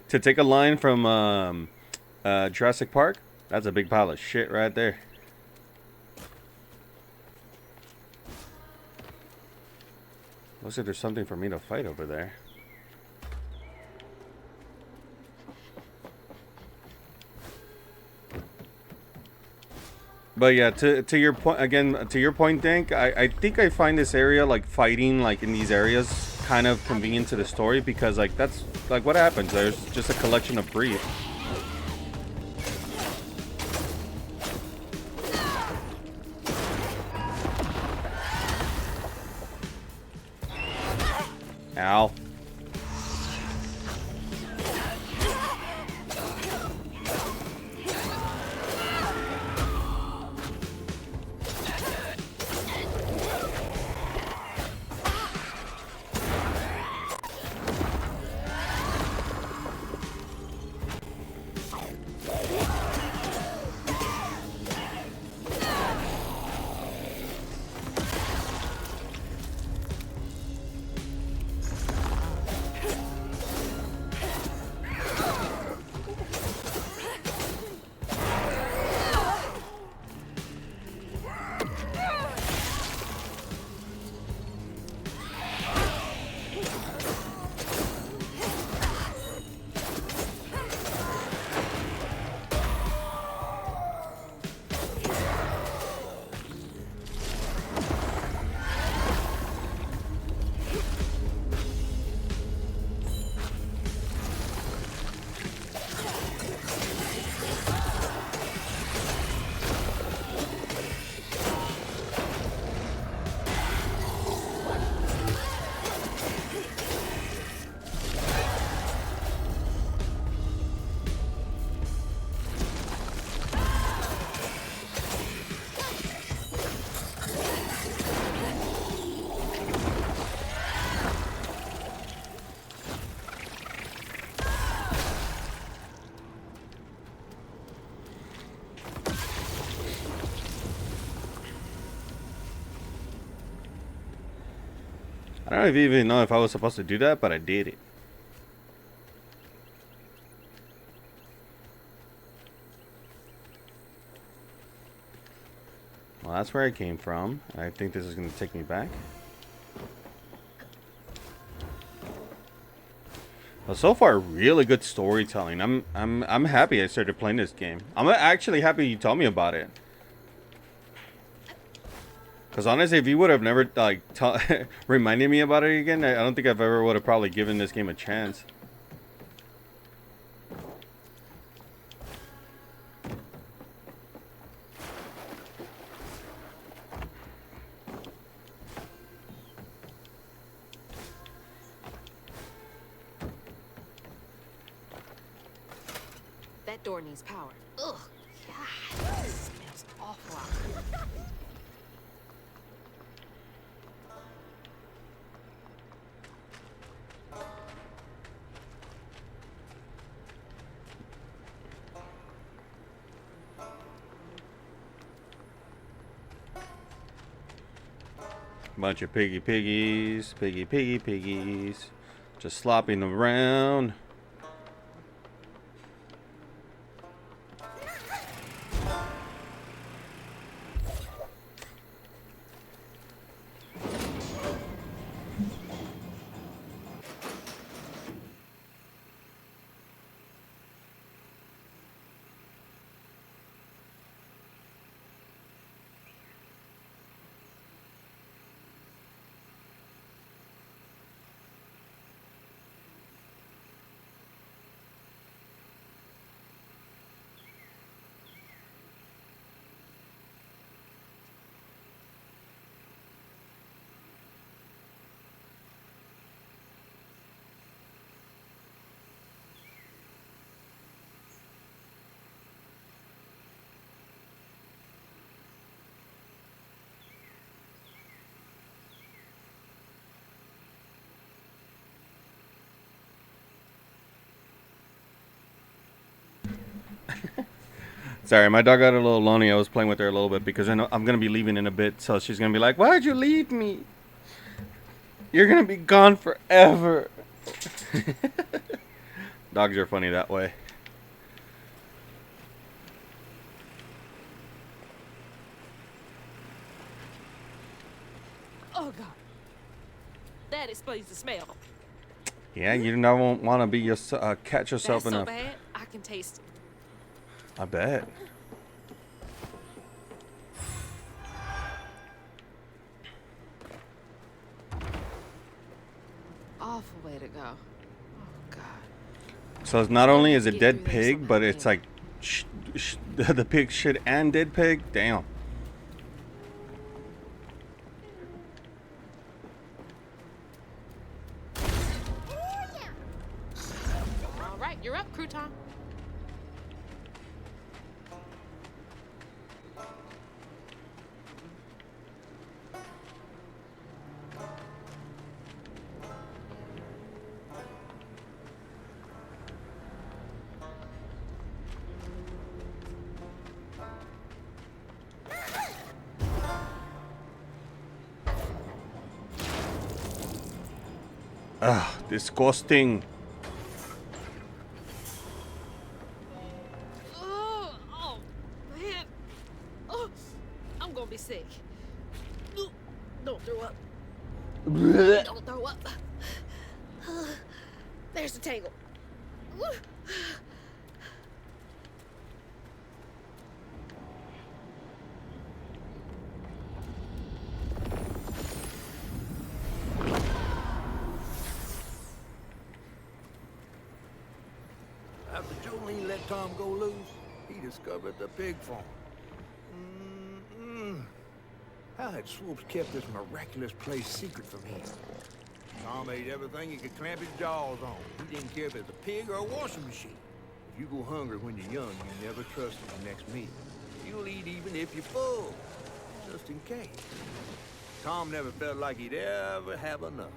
To take a line from Jurassic Park, that's a big pile of shit right there. Looks like there's something for me to fight over there. But yeah, to your point again, to your point, Dank, I think I find this area, like fighting like in these areas, kind of convenient to the story, because like that's like what happens. There's just a collection of brief. Ow. I don't even know if I was supposed to do that, but I did it. Well, that's where I came from. I think this is going to take me back. Well, so far, really good storytelling. I'm happy I started playing this game. I'm actually happy you told me about it. Because honestly, if you would have never like reminded me about it again, I don't think I've ever would have probably given this game a chance. That door needs power. Ugh, God, it smells awful out here. Bunch of piggies, piggies, just slopping around. Sorry, my dog got a little lonely. I was playing with her a little bit because I know I'm gonna be leaving in a bit, so she's gonna be like, "Why'd you leave me? You're gonna be gone forever." Dogs are funny that way. Oh God, that explains the smell. Yeah, you don't want to be catch yourself That's in so a. bad, I can taste it. I bet. Awful way to go. Oh God. So it's not only is it dead pig, but it's like the pig shit and dead pig. Damn. All right, you're up, Crouton. Ugh, disgusting. Oh, man. Oh, I'm gonna be sick. Don't throw up. Don't throw up. There's the tangle. After Jolene let Tom go loose, he discovered the pig farm. How had Swoops kept this miraculous place secret from him? Tom ate everything he could clamp his jaws on. He didn't care if it was a pig or a washing machine. If you go hungry when you're young, you never trust your next meal. You'll eat even if you're full, just in case. Tom never felt like he'd ever have enough.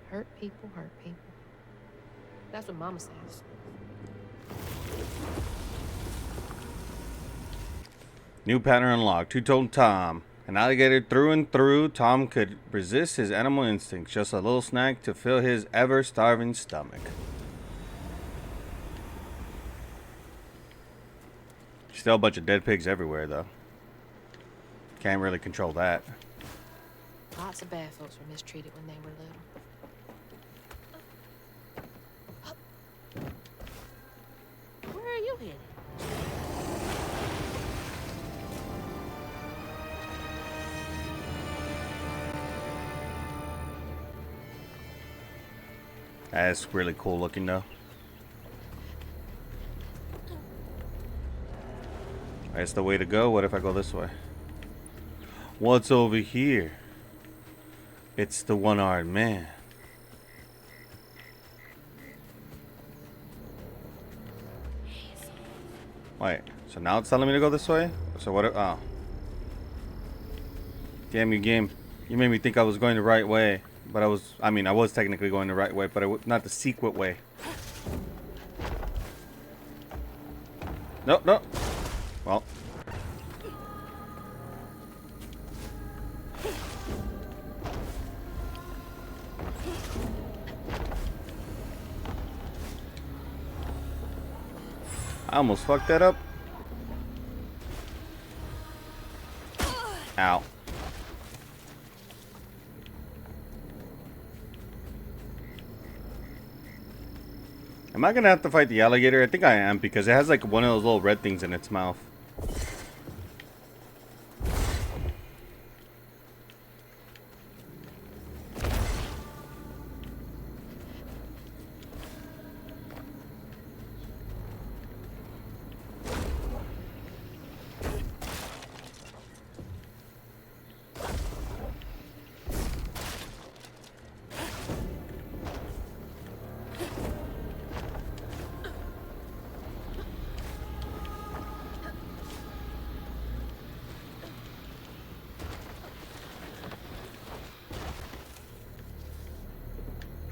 Hurt people hurt people. That's what Mama says. New pattern unlocked. Who told Tom? An alligator through and through, Tom could resist his animal instincts. Just a little snack to fill his ever-starving stomach. Still a bunch of dead pigs everywhere, though. Can't really control that. Lots of bad folks were mistreated when they were little. Where are you headed? That's really cool looking, though. That's the way to go. What if I go this way? What's over here? It's the one-armed man. Wait, so now it's telling me to go this way? So what? Oh. Damn you, game. You made me think I was going the right way. But I was technically going the right way, but not the secret way. Nope, nope. Well. I almost fucked that up. Ow. Am I gonna have to fight the alligator? I think I am, because it has like one of those little red things in its mouth.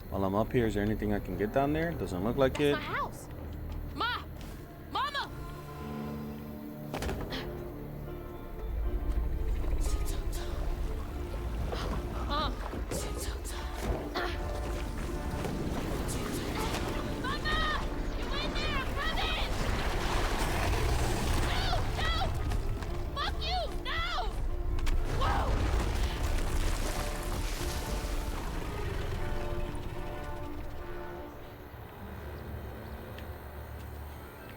While I'm up here, is there anything I can get down there? Doesn't look like it. My house. Ma! Mama!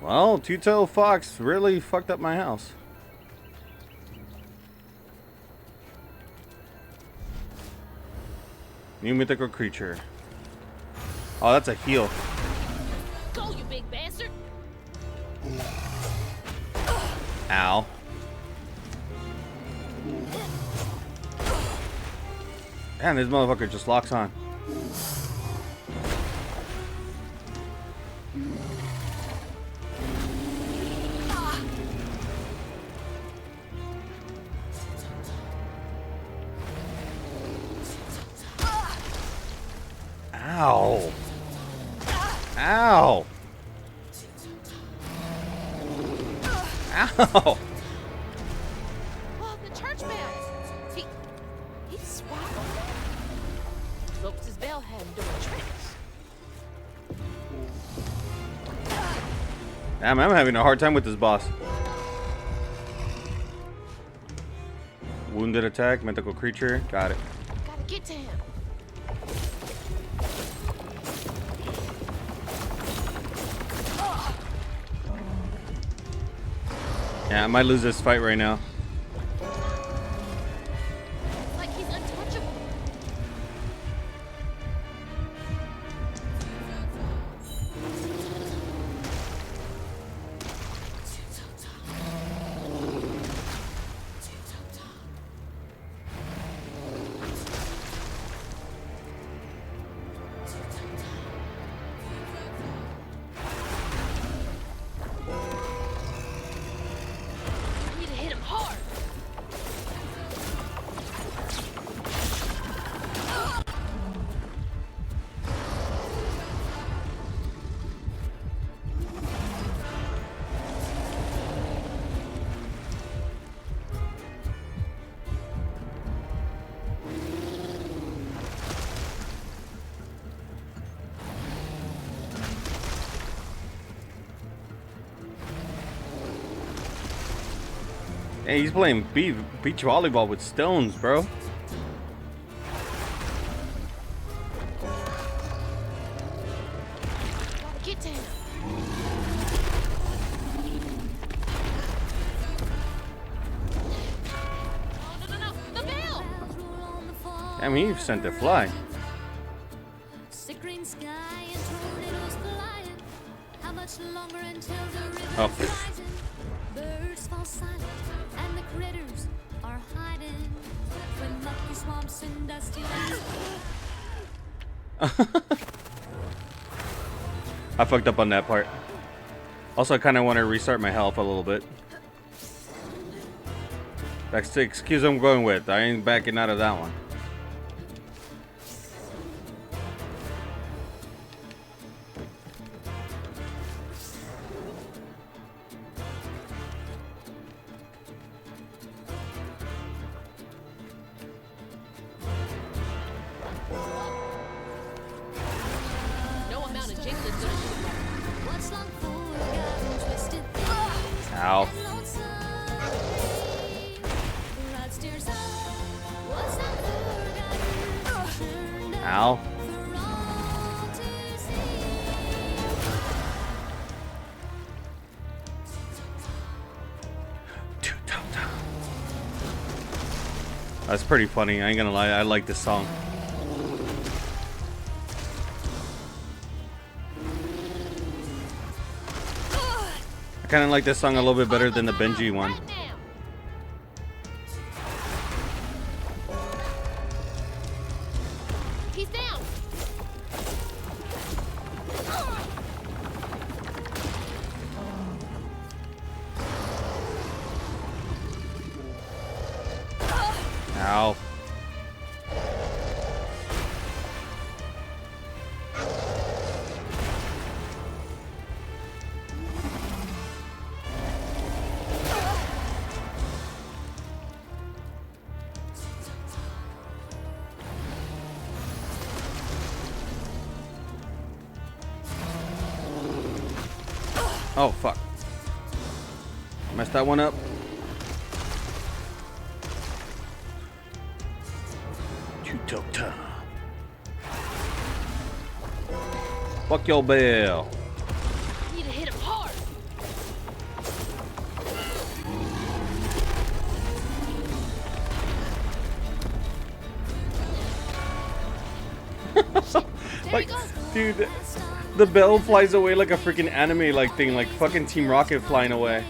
Well, Two-Tailed Fox really fucked up my house. New mythical creature. Oh, that's a heal. Go, you big bastard! Ow. Man, this motherfucker just locks on. Ow. Ow. Ow. Oh, the church bell. He swallowed it. Folks' bell had him doing tricks. Damn, I'm having a hard time with this boss. Wounded attack, mythical creature. Got it. Gotta get to him. Yeah, I might lose this fight right now. Like he's untouchable. I need to hit him hard. Hey, he's playing beach volleyball with stones, bro. Get down. Oh, no, the bell! I mean, he sent it fly. Oh. Birds fall silent and the critters are hiding when mucky swamps and dusty lands. I fucked up on that part. Also, I kind of want to restart my health a little bit. That's the excuse I'm going with. I ain't backing out of that one. Ow. Ow. That's pretty funny. I ain't gonna lie. I like this song. I kind of like this song a little bit better than the Benji one. He's down. Ow. Oh, fuck. Messed that one up. Two-toe-toe. Fuck your bell. Need to hit him hard. Like, dude, the bell flies away like a freaking anime like thing, like fucking Team Rocket flying away.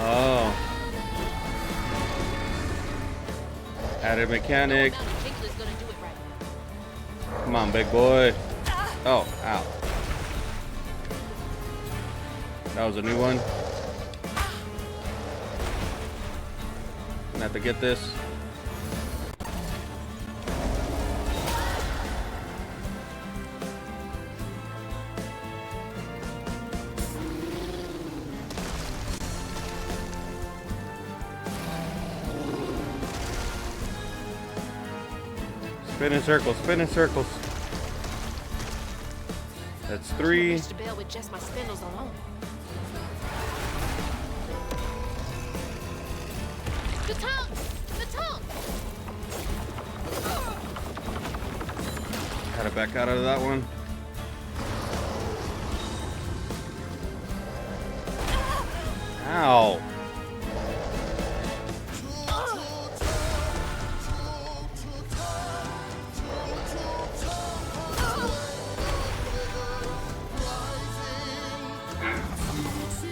Oh. Added mechanic. Come on, big boy. Oh, ow. That was a new one. Gonna have to get this. Spin in circles, spin in circles. That's 3. Reach the bell with just my spindles alone. The tongue! The tongue! Gotta back out of that one. Ow.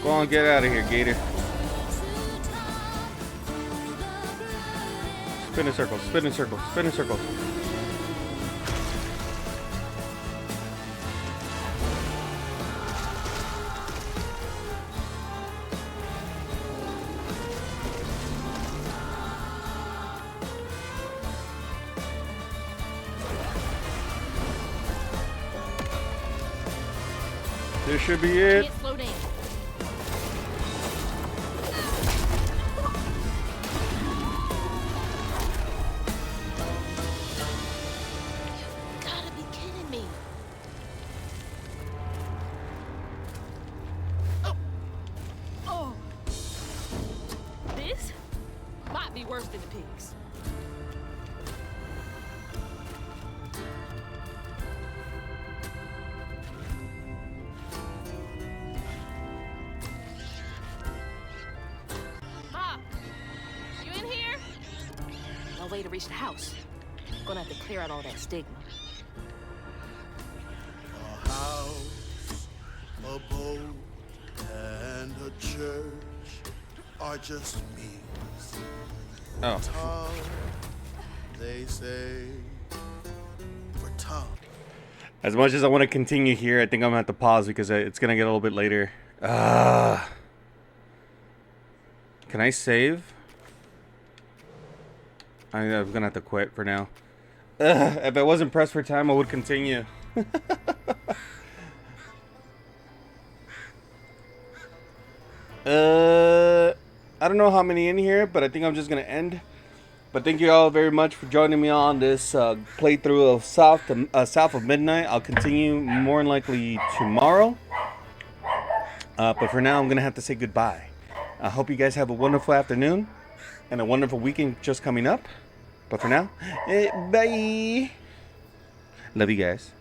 Go on, get out of here, Gator. Spin in circles, spin in circles, spin in circles. This should be it. Can't slow down. You gotta be kidding me. Oh. This might be worse than the pigs. Ma, you in here? No way to reach the house. Gonna have to clear out all that stigma. A house, a boat, and a church are just means. Oh. Tom, they say, for Tom. As much as I want to continue here, I think I'm gonna have to pause because it's gonna get a little bit later. Can I save? I'm gonna have to quit for now. If I wasn't pressed for time, I would continue. I don't know how many in here, but I think I'm just gonna end. But thank you all very much for joining me on this playthrough of South of Midnight. I'll continue more than likely tomorrow. But for now, I'm gonna have to say goodbye. I hope you guys have a wonderful afternoon and a wonderful weekend just coming up. But for now, bye. Love you guys.